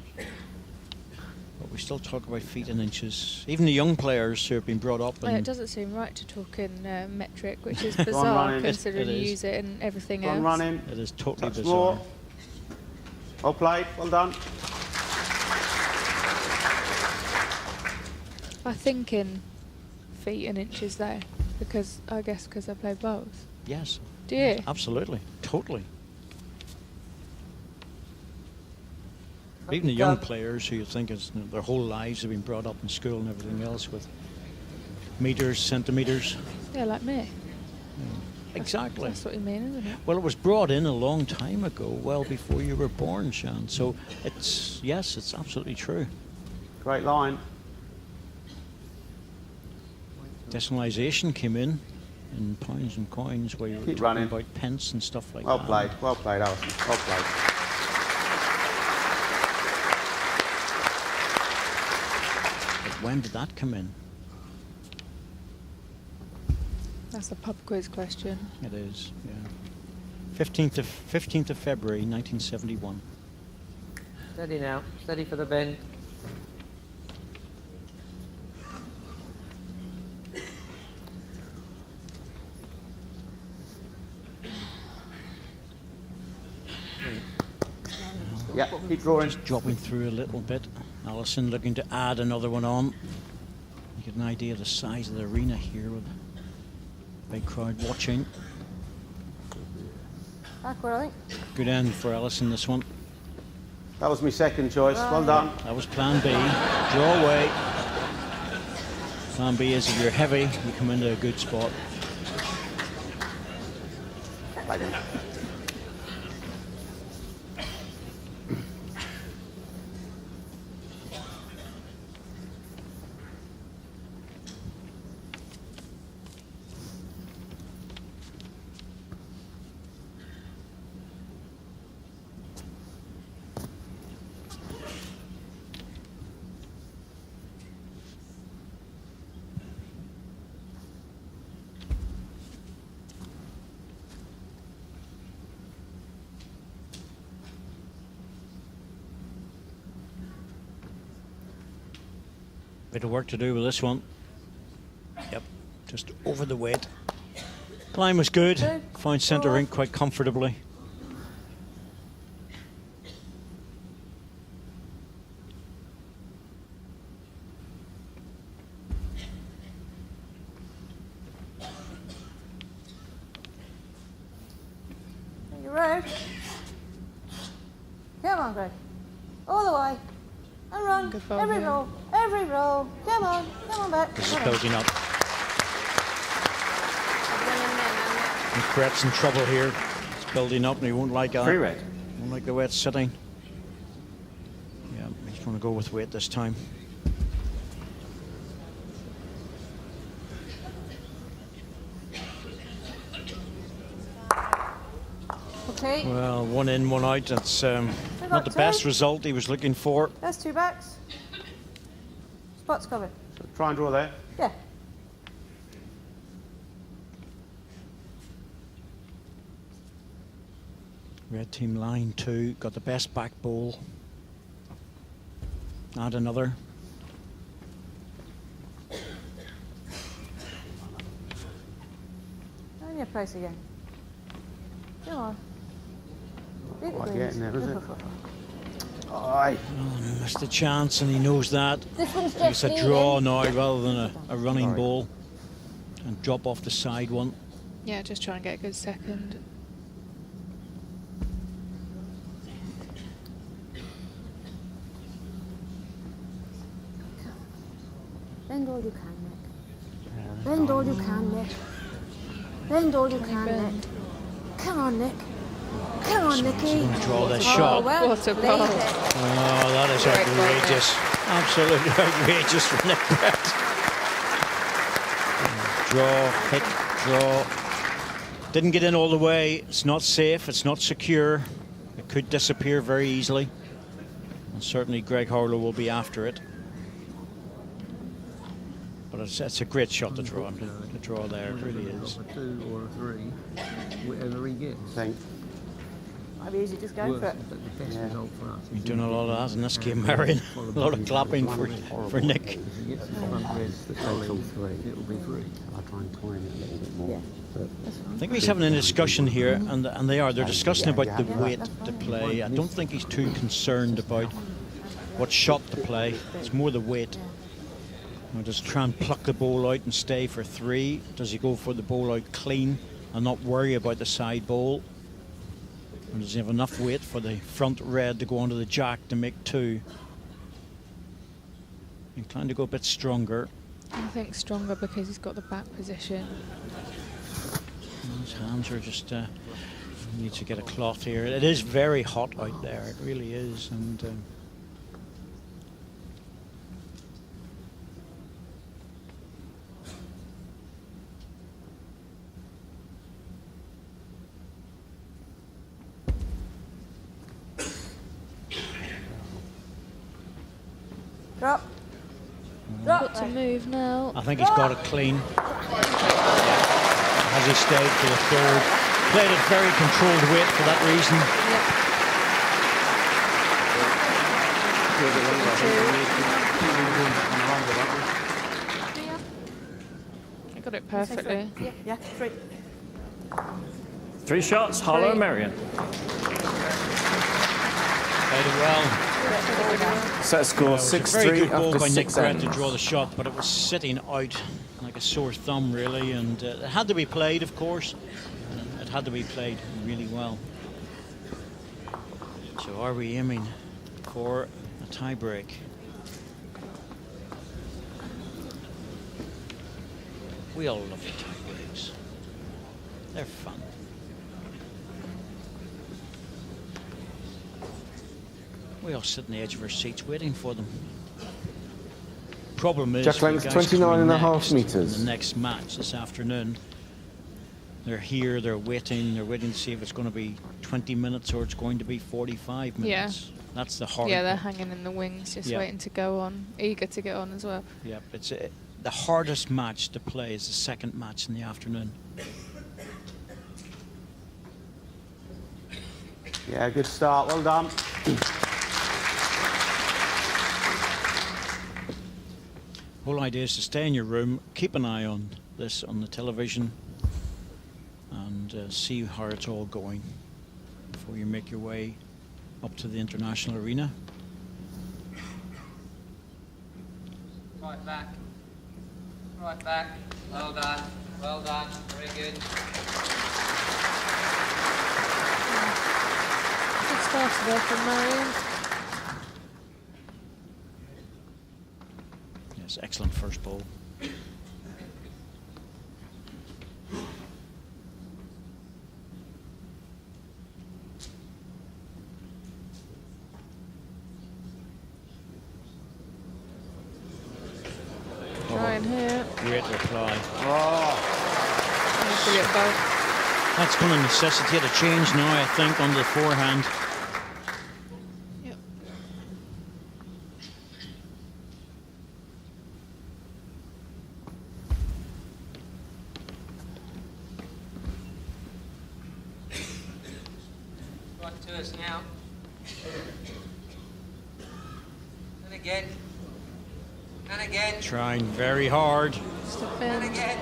but we still talk about feet and inches. Even the young players who have been brought up. Well, it doesn't seem right to talk in metric, which is on, bizarre running. considering It you is. use it in everything Go on, else. running. It is totally Touch bizarre. more. Well played. Well done. I think in feet and inches though, because I guess because I play both. Yes. Do you? Absolutely. Totally. Even the young players who you think is, their whole lives have been brought up in school and everything else with meters, centimeters. Yeah, like me. Exactly. That's what you mean, isn't it? Well, it was brought in a long time ago, well before you were born, Shan. So it's, yes, it's absolutely true. Great line. Decimalisation came in pounds and coins, where you were Keep talking running. about pence and stuff like Well that. played. Well played, Alison. Well played. But when did that come in? That's a pub quiz question. It is, yeah. 15th of February, 1971. Steady now. Steady for the bend. Yeah, keep drawing. Just dropping through a little bit. Alison looking to add another one on. You get an idea of the size of the arena here with a big crowd watching. Backward, I think. Good end for Alison, this one. That was my second choice. Well done. That was plan B. Draw away. Plan B is if you're heavy, you come into a good spot. Bit of work to do with this one. Yep, just over the weight. Line was good. Found centre rink quite comfortably. You ready? Come on, Greg. All the way. And run. Every roll. Every roll. Come on back. This is building up. And Brett's in trouble here. It's building up and he won't like that. Free red. Won't like the way it's sitting. Yeah, he's going to go with weight this time. Okay. Well, one in, one out. That's not the best result he was looking for. There's 2 backs. Spot's covered. So try and draw there. Yeah. Red team line 2, got the best back bowl. Add another. On your place again. Come on. Big Quite wins. getting there, is it? Oh, missed a chance and he knows that. This one's It's just a draw leading. now rather than a running ball. And drop off the side one. Yeah, just try and get a good second. Bend all you can, Nick. Bend all you can, Nick. Bend all you can, Nick. Come on, Nick. Come on, Nicky. Going to draw this Oh, shot. well What a played, ball. Nick. Oh, that is Great ball, outrageous. Absolutely outrageous from Nick Brett. Draw, hit, draw. Didn't get in all the way. It's not safe. It's not secure. It could disappear very easily. And certainly Greg Harlow will be after it. But it's a great shot to draw. The draw there, it really is. A 2 or a 3, whatever he gets. Thank. Might be easy just going for it. But the best result for us. You're doing a lot of that in this game, Marion. A lot of clapping for Nick. If he gets the front reds that go in, it'll be 3. I'll try and time it a little bit more. I think he's having a discussion here, and they're discussing about the weight to play. I don't think he's too concerned about what shot to play. It's more the weight. Does he try and pluck the ball out and stay for 3? Does he go for the ball out clean and not worry about the side ball? And does he have enough weight for the front red to go onto the jack to make 2? Inclined to go a bit stronger. I think stronger because he's got the back position. His hands are just need to get a cloth here. It is very hot out there. It really is, and. Drop. Got to move now. I think he's got it clean. Has he stayed for the 3rd? Played at very controlled weight for that reason. I got it perfectly. Yeah, 3. 3 shots, Harlow and MERRIEN. Played it well. Set score It was a very 6-3 good ball after by Nick 6 Brett to ends. draw the shot, but it was sitting out like a sore thumb, really, and it had to be played, of course. It had to be played really well. So are we aiming for a tie break? We all love the tie breaks. They're fun. We all sit on the edge of our seats waiting for them. Problem is, Jack length the guys 29.5 coming metres. next in the next match this afternoon. They're here, they're waiting to see if it's going to be 20 minutes or it's going to be 45 minutes. Yeah. That's the hard. Yeah, they're hanging in the wings, just Yeah. waiting to go on, eager to get on as well. Yep, it's the hardest match to play is the second match in the afternoon. Yeah, good start. Well done. Whole idea is to stay in your room, keep an eye on this on the television, and see how it's all going before you make your way up to the international arena. Right back. Right back. Well done. Well done. Very good. Good start there from MERRIEN. Yes, excellent first ball. Trying here. Great reply. Brilliant ball. That's going to necessitate a change now, I think, on the forehand. Yep. Right to us now. And again. And again. Trying very hard. Just a bend. And again.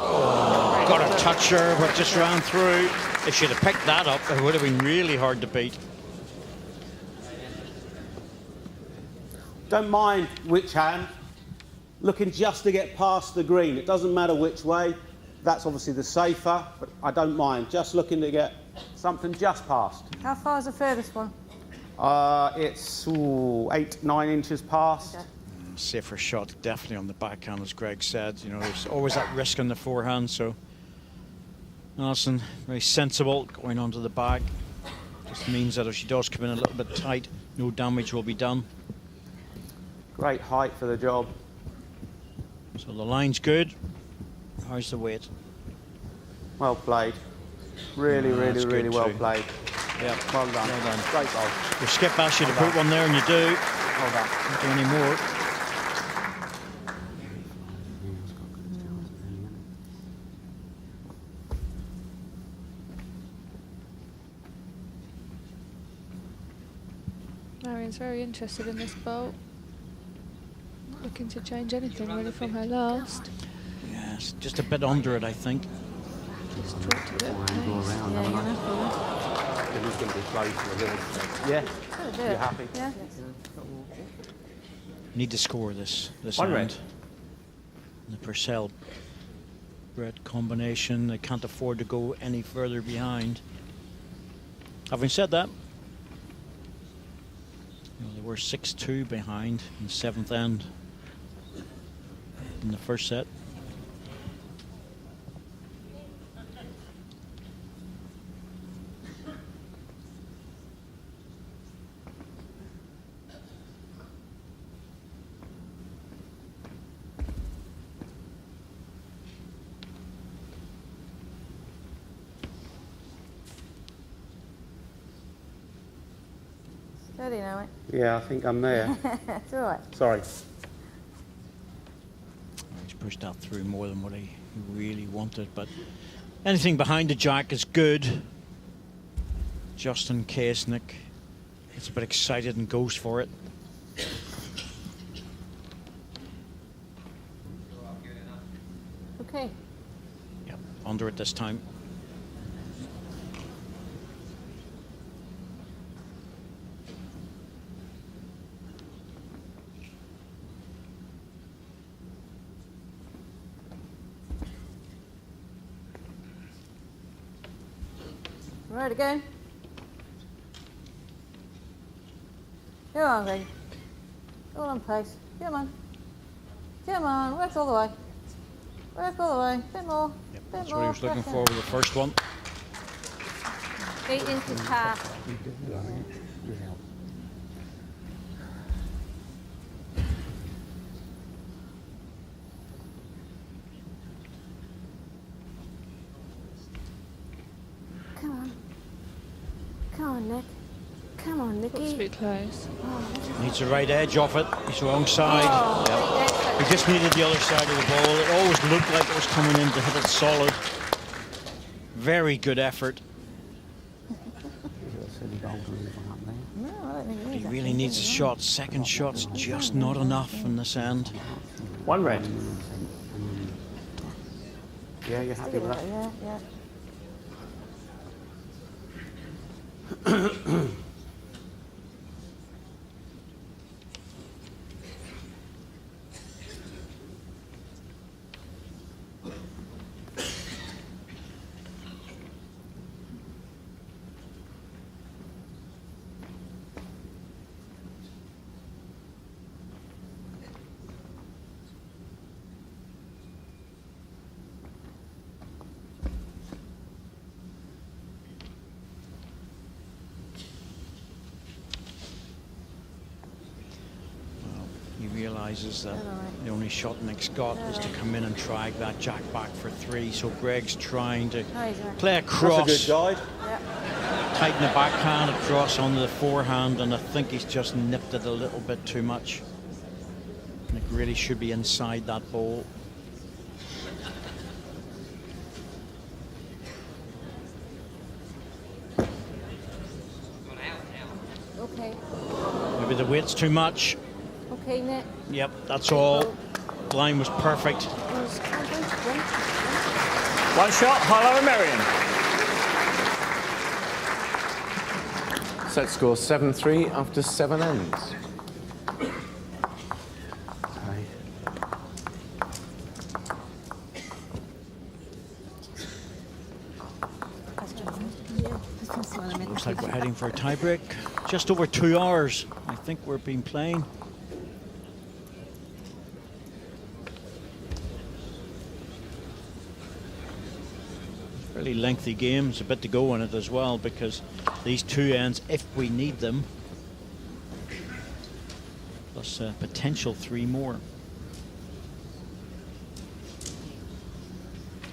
Oh, got a touch there, but just ran through. If she'd have picked that up, it would have been really hard to beat. Don't mind which hand. Looking just to get past the green. It doesn't matter which way. That's obviously the safer, but I don't mind. Just looking to get something just past. How far is the furthest one? It's 8, 9 inches past. Okay. Safer shot, definitely on the backhand, as Greg said. You know, there's always that risk on the forehand, so Alison, very sensible, going onto the back. Just means that if she does come in a little bit tight, no damage will be done. Great height for the job. So the line's good. How's the weight? Well played. Really, that's really, really good well too. played. Yeah, Well done. well done. Great goal. Your skip asked you to Well put done. one there, and you do. Well done. Don't do any more. MERRIEN's very interested in this bowl. Not looking to change anything really from her last. Yes, just a bit under it, I think. Just dropped a bit of pace. Yeah, you're gonna have It was going to be close for a little. Yeah. to do You it. happy? Yeah. Need to score this One hand. red. The Purcell red combination. They can't afford to go any further behind. Having said that, you know, they were 6-2 behind in the 7th end in the first set. Steady now, mate. Yeah, I think I'm there. It's all right. Sorry. He's pushed that through more than what he really wanted, but anything behind the jack is good. Just in case Nick gets a bit excited and goes for it. Okay. Yep, under it this time. Right again. Come on, Greg. Go on pace. Come on. Come on, work all the way. Work all the way. Bit more. Yep, Bit that's more. what he was looking pressure. for with the first one. 8 inches past. Come on. Come on, Nick. Come on, Looks a Nicky. bit close. Needs the right edge off it. He's wrong side. Oh, Yep. He just needed the other side of the ball. It always looked like it was coming in to hit it solid. Very good effort. No, I don't think it He is. really needs a shot. Second shot's just not enough in this end. 1 red. Yeah, you're happy with that? Yeah. He realises that the only shot Nick's got is to come in and try that jack back for 3. So Greg's trying to play across. That's a good guide. Tighten the backhand across onto the forehand, and I think he's just nipped it a little bit too much. Nick really should be inside that ball. Okay. Maybe the weight's too much. Okay, Nick. Yep, that's all. The line was perfect. 1 shot, Harlow and MERRIEN. Set score 7-3 after 7 ends. Looks like we're heading for a tiebreak. Just over 2 hours, I think we've been playing. Really lengthy game. There's a bit to go in it as well, because these 2 ends, if we need them, plus potential 3 more.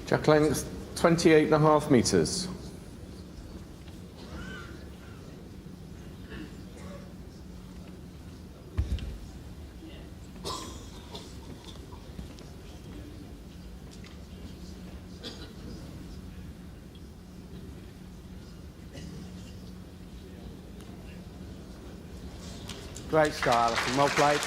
Jack length 28.5 metres. Great start, Alison. Well played.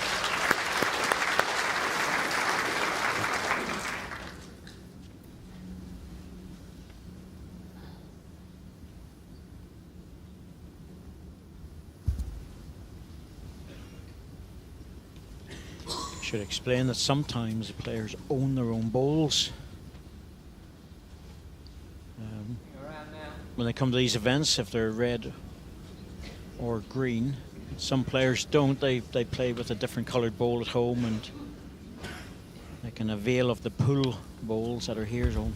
Should explain that sometimes the players own their own bowls. When they come to these events, if they're red or green, some players don't. They play with a different coloured bowl at home, and they can avail of the pool bowls that are here. So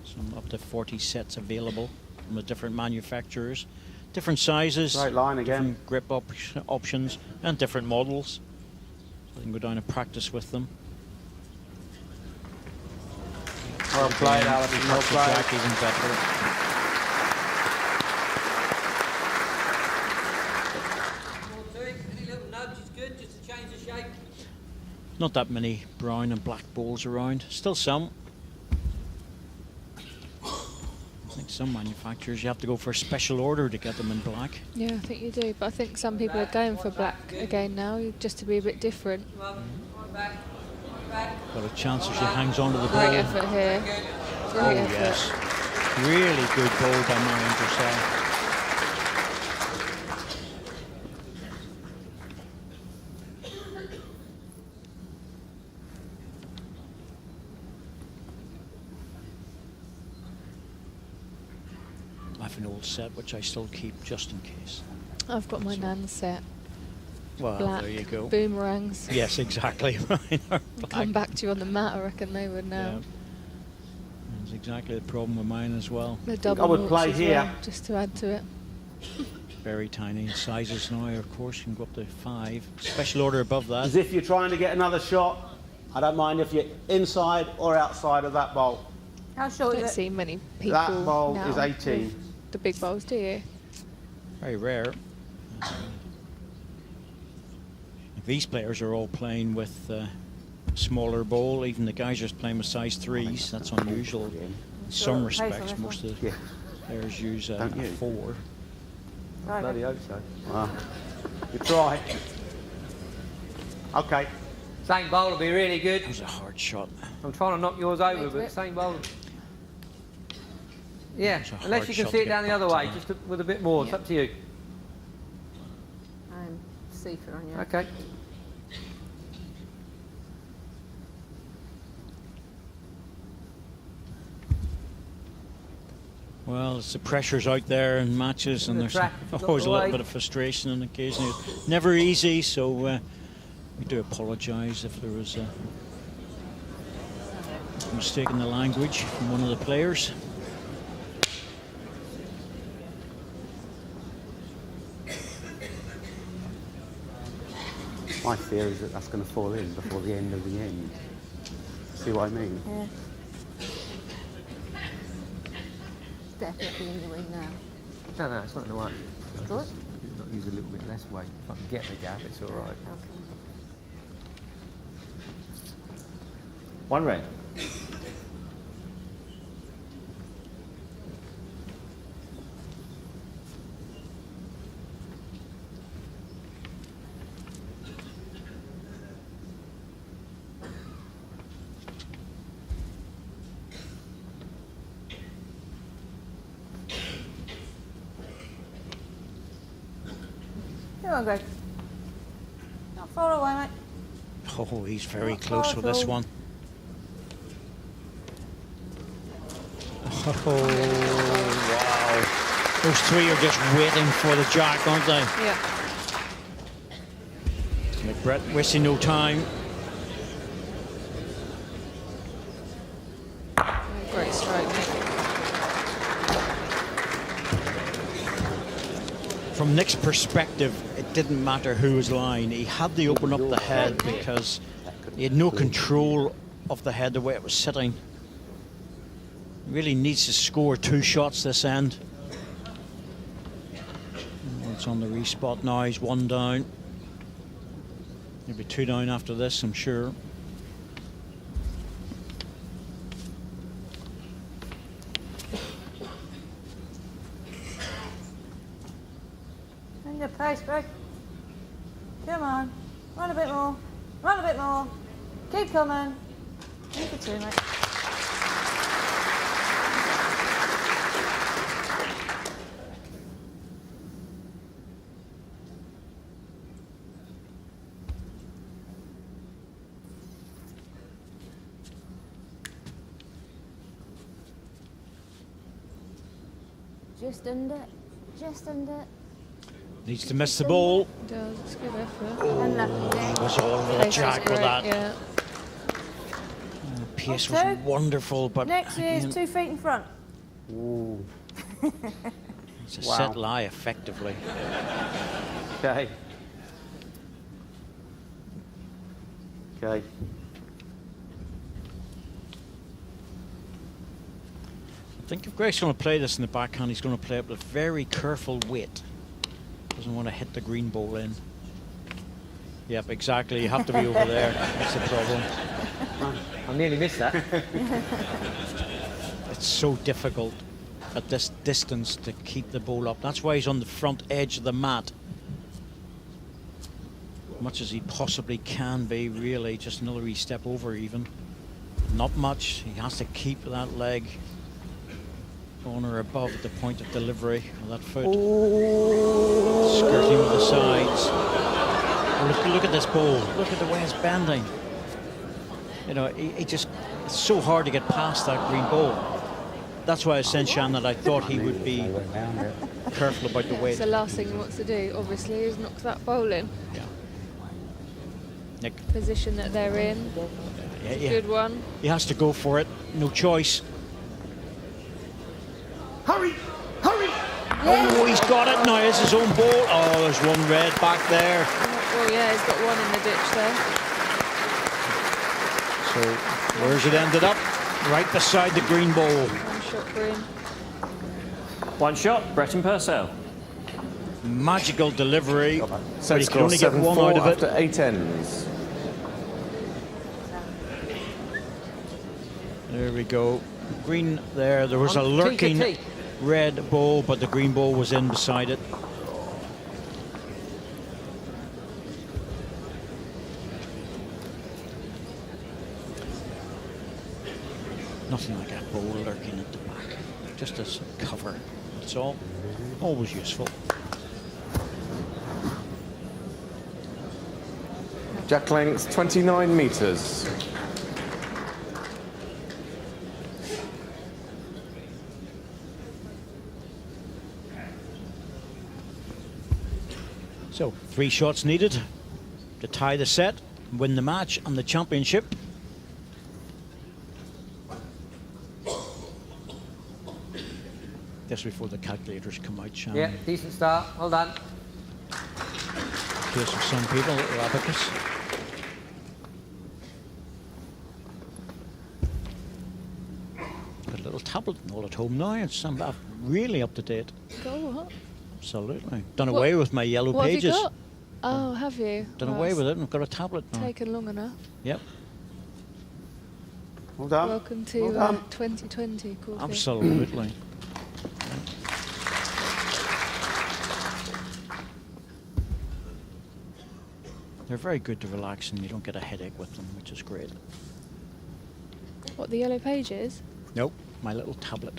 some up to 40 sets available from the different manufacturers, different sizes, Right line again. different grip options, and different models. So they can go down and practice with them. Well played, Alison. Well played. Jack even better. Not that many brown and black bowls around. Still some. I think some manufacturers you have to go for a special order to get them in black. Yeah, I think you do. But I think some people are going for black again now, just to be a bit different. Got a chance if she hangs on to the ball. Great effort here. Great effort. Yes. Really good ball by Marion Purcell. I have an old set which I still keep just in case. I've got my Nan set. Well, Black there you go. boomerangs. Yes, exactly. I'll come back to you on the mat, I reckon they would know. Yeah. That's exactly the problem with mine as well. The double I would noughts play as here. well, just to add to it. Very tiny sizes now, of course. You can go up to 5. Special order above that. As if you're trying to get another shot. I don't mind if you're inside or outside of that bowl. How short I don't is it? see many people That bowl now is 18. with the big bowls, do you? Very rare. These players are all playing with smaller bowl. Even the guys are playing with size 3s. That's unusual. In some respects, most of the players use a 4. Bloody hope so. Wow. Good try. Okay. Same bowl will be really good. That was a hard shot. I'm trying to knock yours over, but same bowl. Yeah, unless you can see it down the other way, just with a bit more. It's up to you. I'm safer on you. Okay. Well, it's the pressures out there in matches, and there's always a little bit of frustration, and occasionally it's never easy. So we do apologise if there was a mistake in the language from one of the players. My fear is that that's going to fall in before the end of the end. See what I mean? Yeah. Definitely in the wind now. No, it's not in the way. Good. Not use a little bit less weight. If I can get the gap, it's all right. Okay. One red. Come on, Greg. Not far away, mate. Oh, he's very close with this one. Oh, wow. Those three are just waiting for the jack, aren't they? Yeah. McBride wasting no time. Great strike. From Nick's perspective, it didn't matter who was lying. He had to open up the head because he had no control of the head the way it was sitting. He really needs to score 2 shots this end. It's on the respot now. He's 1 down. He'll be 2 down after this, I'm sure. In your pace, Greg. Come on. Run a bit more. Run a bit more. Keep coming. You for 2, mate. Just under. Just under. Needs to miss the ball. Does. It's good effort. He was all over the Pace is jack with great, that. yeah. Pace was wonderful, but Next is 2 feet in front. Ooh. it's a set lie effectively. Okay. Okay. I think if Greg's going to play this in the backhand, he's going to play it with very careful weight. Doesn't want to hit the green ball in. Yep, exactly. You have to be over there. That's the problem. I nearly missed that. It's so difficult at this distance to keep the ball up. That's why he's on the front edge of the mat. Much as he possibly can be, really. Just another wee step over even. Not much. He has to keep that leg on or above at the point of delivery of that foot. Skirting with the sides. Look at this ball. Look at the way it's bending. You know, he just, it's so hard to get past that green ball. That's why I said, Shan, that I thought he would be careful about the way. It's the last thing he wants to do, obviously, is knock that ball in. Yeah. Nick. Position that they're in. Yeah. Good one. He has to go for it. No choice. Hurry! Hurry! Oh, he's got it now. It's his own ball. Oh, there's 1 red back there. Oh, yeah, he's got 1 in the ditch there. So, where's it ended up? Right beside the green ball. 1 shot green. 1 shot, Breton Purcell. Magical delivery. Set But he can score only get 1 out of it. after 8 ends. There we go. Green there. There was a lurking red ball, but the green ball was in beside it. Nothing like a bull lurking at the back. Just as cover. That's all. Always useful. Jack length 29 metres. So 3 shots needed to tie the set, win the match and the championship. Just before the calculators come out, Shannon. Yeah, decent start. Well done. In case of some people, little abacus. Got a little tablet and all at home now. It's really up to date. Go what? Absolutely. Done away with my yellow What pages. have you got? Oh, have you? Done away with it and I've got a tablet now. Taken long enough. Yep. Well done. Welcome to Well done. 2020, Corky. Absolutely. They're very good to relax and you don't get a headache with them, which is great. What, the yellow pages? Nope, my little tablet.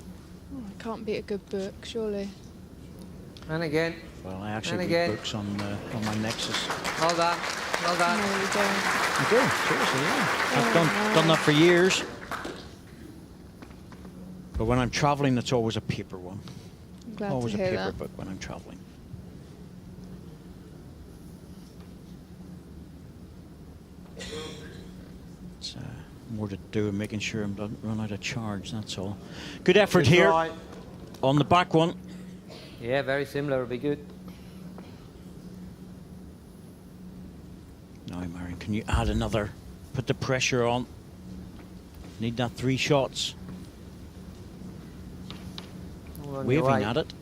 Oh, it can't beat a good book, surely. And again. Well, I actually And read again. books on my Nexus. Well done. Well done. No, you don't. I do, seriously, yeah. I've Oh, done no. that for years. But when I'm traveling, it's always a paper one. I'm glad Always to a hear paper that. book when I'm traveling. It's more to do with making sure I don't run out of charge, that's all. Good effort Good here try. on the back one. Yeah, very similar. It'll be good. Now, Marion, can you add another? Put the pressure on. Need that 3 shots. All on your Waving way. at it.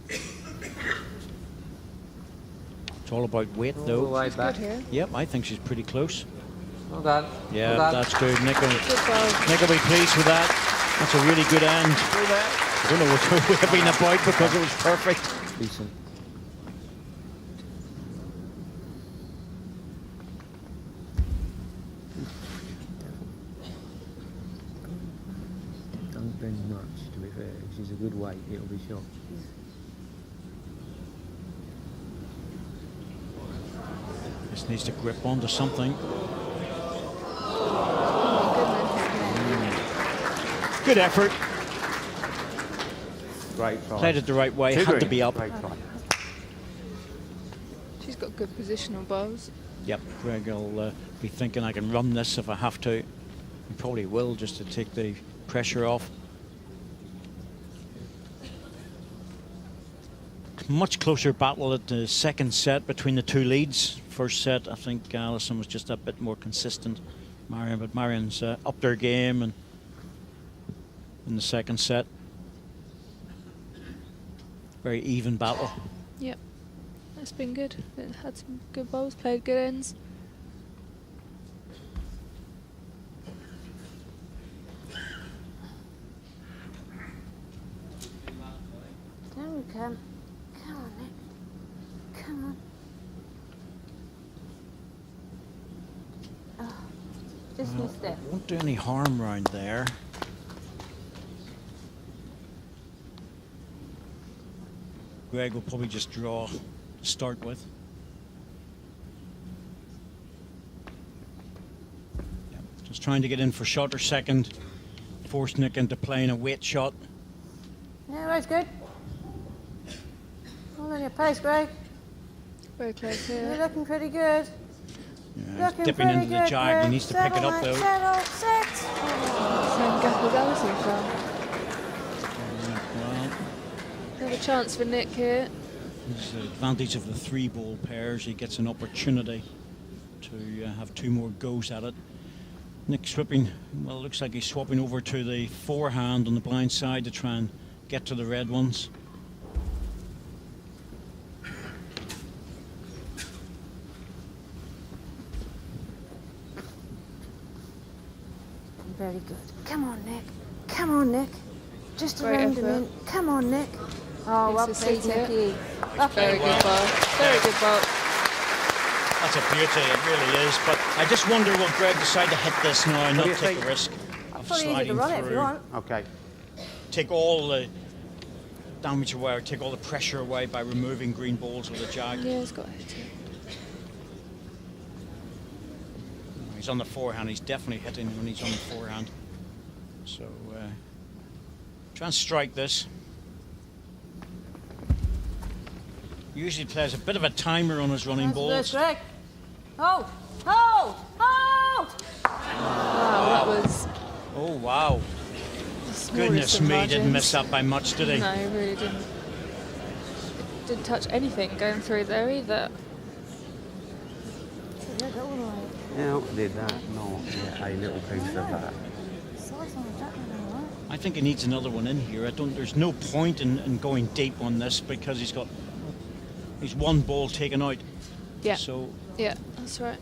It's all about weight, All though. the way She's back. good here. Yep, I think she's pretty close. Well done. Yeah, well done. that's good. Nick will Good ball. be pleased with that. That's a really good end. I don't know what we're waving about because it was perfect. Decent. Don't bend much, to be fair. If she's a good weight, it'll be shot. This needs to grip onto something. Oh, Good effort. Great try. Played it the right way. Two Had to green. be up. Great try. She's got good positional balls. Yep, Greg will be thinking I can run this if I have to. He probably will, just to take the pressure off. Much closer battle at the second set between the 2 leads. First set, I think Alison was just a bit more consistent. Marion, but Marion's upped her game and in the second set. Very even battle. Yep. That's been good. It had some good balls, played good ends. Down we come. Come on, Nick. Come on. Oh, just missed it. Won't do any harm round there. Greg will probably just draw to start with. Yep, just trying to get in for shot or second. Force Nick into playing a weight shot. Yeah, that's good. All on your pace, Greg. Very close You're here. looking pretty good. Yeah, he's dipping into the jag. He needs to pick it up though. Settle, sit. Same gap as Alison from. Well, Another chance for Nick here. there's the advantage of the 3-ball pairs. He gets an opportunity to have 2 more goes at it. Nick swapping, well, it looks like he's swapping over to the forehand on the blind side to try and get to the red ones. Very good. Come on, Nick. Come on, Nick. Just Great around him effort. in. Come on, Nick. Oh, well It's a played, sit here. Nicky. Well Very played. good ball. Very good ball. That's a beauty, it really is. But I just wonder will Greg decide to hit this now and What do not you take a think? risk. I fully easy to sliding run it if you through. want. Okay. Take all the damage away, or take all the pressure away by removing green balls with a jack. Yeah, it's got it. He's on the forehand. He's definitely hitting when he's on the forehand. So try and strike this. Usually plays a bit of a timer on his running balls. Greg. Hold! Hold! Hold! Wow, that was... Oh, wow. the Goodness smallest of me, didn't miss margins. that by much, did he? No, he really didn't. Didn't touch anything going through there either. Yeah, did that. No, yeah, a little piece of that. I think he needs another one in here. There's no point in going deep on this because he's one ball taken out. Yeah. So Yeah, that's right.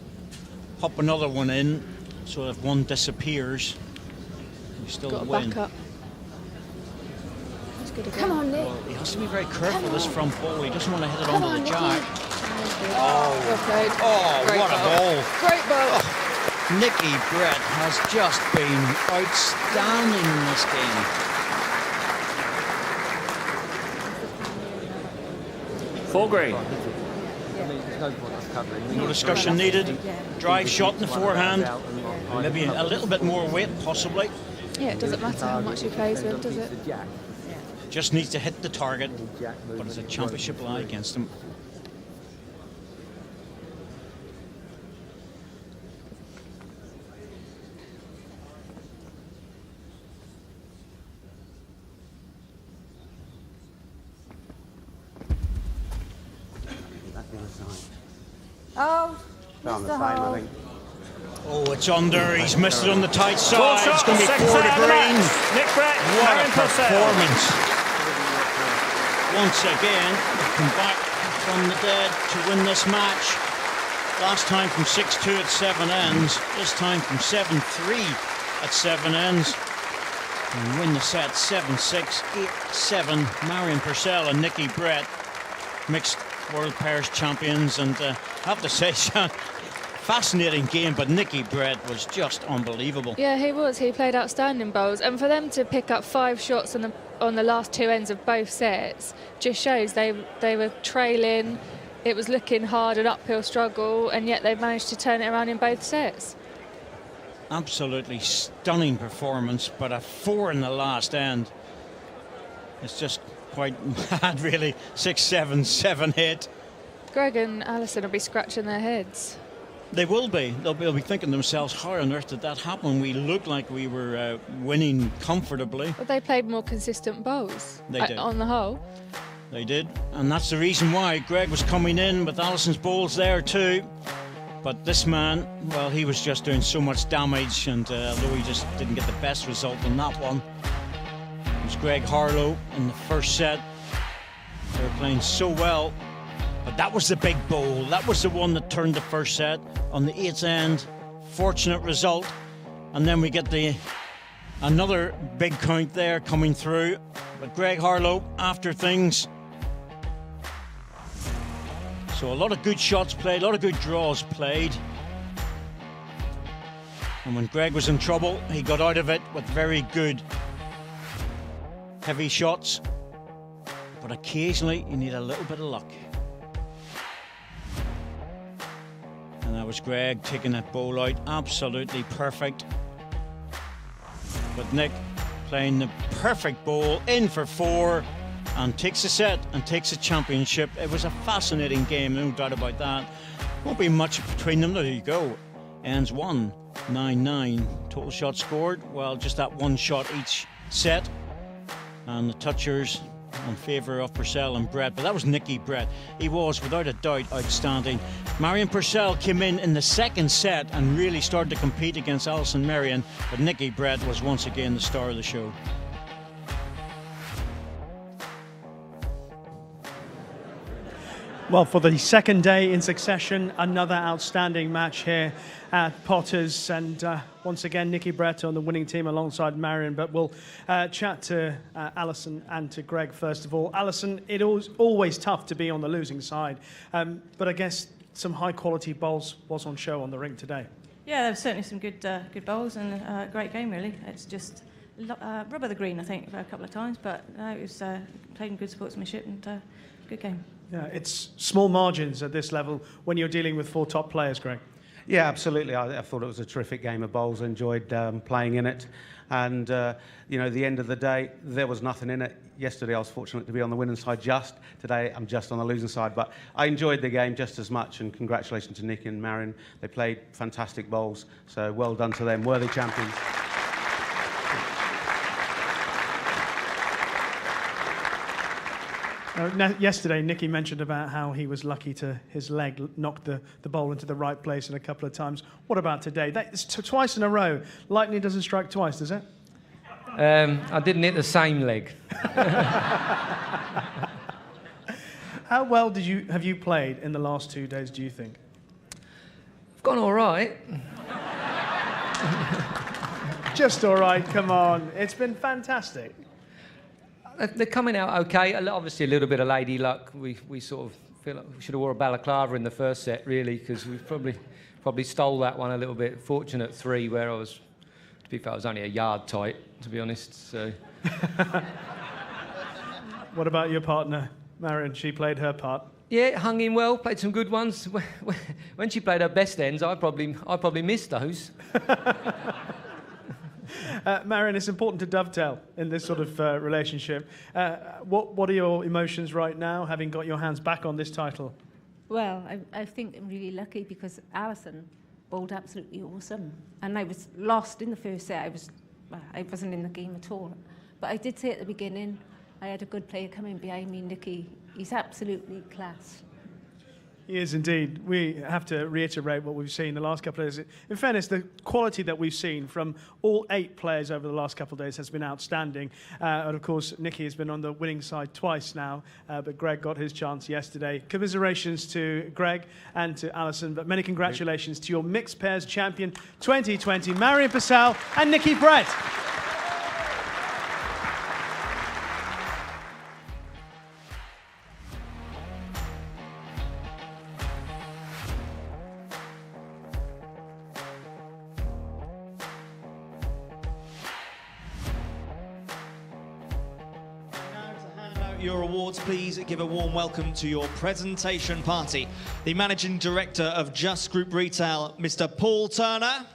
pop another one in, so if one disappears, you still Got a win. back up. That's good again. Come on, Nick. Well, he has to be very careful this front ball. He doesn't want to hit it onto the jack. Well played. Oh, Great what a ball. Great ball. Nicky Brett has just been outstanding in this game. Full green. No discussion needed. Drive shot in the forehand. Maybe a little bit more weight, possibly. Yeah, it doesn't matter how much he plays with, does it? Just needs to hit the target, but it's a championship lie against him. Oh, On the Mr. same, I Hall. think. Oh, it's under. He's missed it on the tight Full side. shot, It's going to be second 4 set to of the green. match. Nick Brett, What a MERRIEN PURCELL. performance. Once again, they've come back from the dead to win this match. Last time from 6-2 at 7 ends. This time from 7-3 at 7 ends. And win the set 7-6, 8-7. MERRIEN PURCELL and Nicky Brett, mixed world pairs champions. And I have to say, Sean, fascinating game, but Nicky Brett was just unbelievable. Yeah, he was. He played outstanding bowls. And for them to pick up 5 shots on the last 2 ends of both sets just shows they were trailing. It was looking hard, an uphill struggle, and yet they've managed to turn it around in both sets. Absolutely stunning performance, but a 4 in the last end. It's just quite mad, really. 6-7, 7-8. Greg and Alison will be scratching their heads. They will be. They'll be thinking to themselves, how on earth did that happen? We looked like we were winning comfortably. But they played more consistent bowls They did. on the whole. They did, and that's the reason why Greg was coming in with Alison's balls there too. But this man, well, he was just doing so much damage, and although he just didn't get the best result on that one, it was Greg Harlow in the first set. They were playing so well, but that was the big bowl. That was the one that turned the first set on the 8th end. Fortunate result, and then we get another big count there coming through. But Greg Harlow, after things. So a lot of good shots played, a lot of good draws played. And when Greg was in trouble, he got out of it with very good heavy shots. But occasionally you need a little bit of luck. And that was Greg taking that bowl out, absolutely perfect. But Nick playing the perfect bowl, in for 4, and takes a set and takes a championship. It was a fascinating game, no doubt about that. Won't be much between them. There you go. Ends 1-9-9. Total shots scored. Well, just that one shot each set. And the touchers in favour of Purcell and Brett. But that was Nicky Brett. He was, without a doubt, outstanding. MERRIEN Purcell came in the second set and really started to compete against Alison MERRIEN. But Nicky Brett was once again the star of the show. Well, for the second day in succession, another outstanding match here at Potters. And once again, Nicky Brett on the winning team alongside MERRIEN. But we'll chat to Alison and to Greg first of all. Alison, it was always tough to be on the losing side. But I guess some high-quality bowls was on show on the ring today. Yeah, there were certainly some good bowls and a great game, really. It's just rubber the green, I think, for a couple of times, but it was played in good sportsmanship and good game. Yeah, it's small margins at this level when you're dealing with 4 top players, Greg. Yeah, absolutely. I thought it was a terrific game of bowls. I enjoyed playing in it. And, you know, at the end of the day, there was nothing in it. Yesterday, I was fortunate to be on the winning side just. Today, I'm just on the losing side. But I enjoyed the game just as much. And congratulations to Nick and Marion. They played fantastic bowls. So well done to them. Worthy champions. Yesterday, Nicky mentioned about how he was lucky to his leg knocked the bowl into the right place in a couple of times. What about today? That's twice in a row. Lightning doesn't strike twice, does it? I didn't hit the same leg. How well have you played in the last 2 days, do you think? I've gone all right. Just all right, come on. It's been fantastic. They're coming out okay. Obviously, a little bit of lady luck. We sort of feel like we should have wore a balaclava in the first set, really, because we probably stole that one a little bit. Fortunate 3, where I was, to be fair, I was only a yard tight, to be honest. So. What about your partner, Marion? She played her part. Yeah, hung in well. Played some good ones. When she played her best ends, I probably missed those. Marion, it's important to dovetail in this sort of relationship. What are your emotions right now, having got your hands back on this title? Well, I think I'm really lucky because Alison bowled absolutely awesome. And I was lost in the first set. I wasn't in the game at all. But I did say at the beginning, I had a good player coming behind me, Nicky. He's absolutely class. He is indeed. We have to reiterate what we've seen the last couple of days. In fairness, the quality that we've seen from all 8 players over the last couple of days has been outstanding. And of course, Nicky has been on the winning side twice now, but Greg got his chance yesterday. Commiserations to Greg and to Alison, but many congratulations to your mixed pairs champion 2020, Marion Purcell and Nicky Brett. Your awards, please give a warm welcome to your presentation party. The Managing Director of Just Group Retail, Mr. Paul Turner,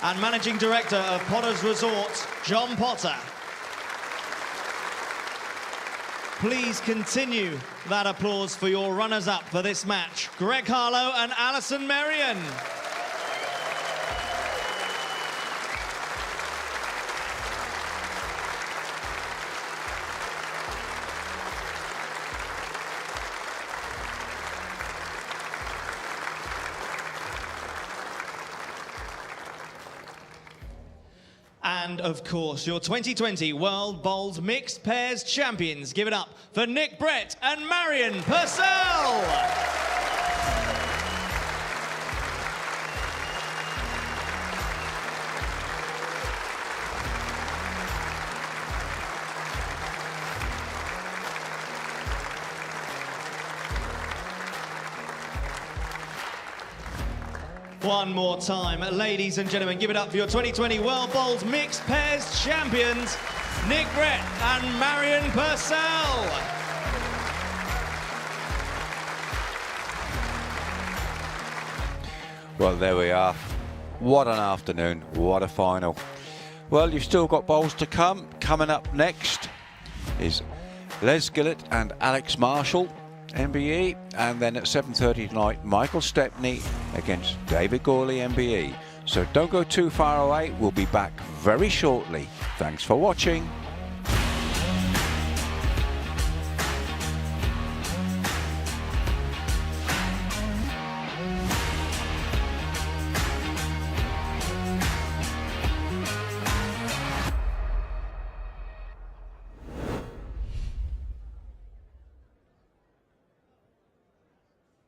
and Managing Director of Potters Resort, John Potter. Please continue that applause for your runners-up for this match, Greg Harlow and Alison MERRIEN. And, of course, your 2020 World Bowls Mixed Pairs Champions. Give it up for Nick Brett and Marion Purcell. One more time, ladies and gentlemen, give it up for your 2020 World Bowls Mixed Pairs Champions, Nick Brett and Marion Purcell. Well, there we are. What an afternoon, what a final. Well, you've still got bowls to come. Coming up next is Les Gillett and Alex Marshall, MBE, and then at 7:30 tonight, Michael Stepney against David Gawley, MBE. So don't go too far away. We'll be back very shortly. Thanks for watching.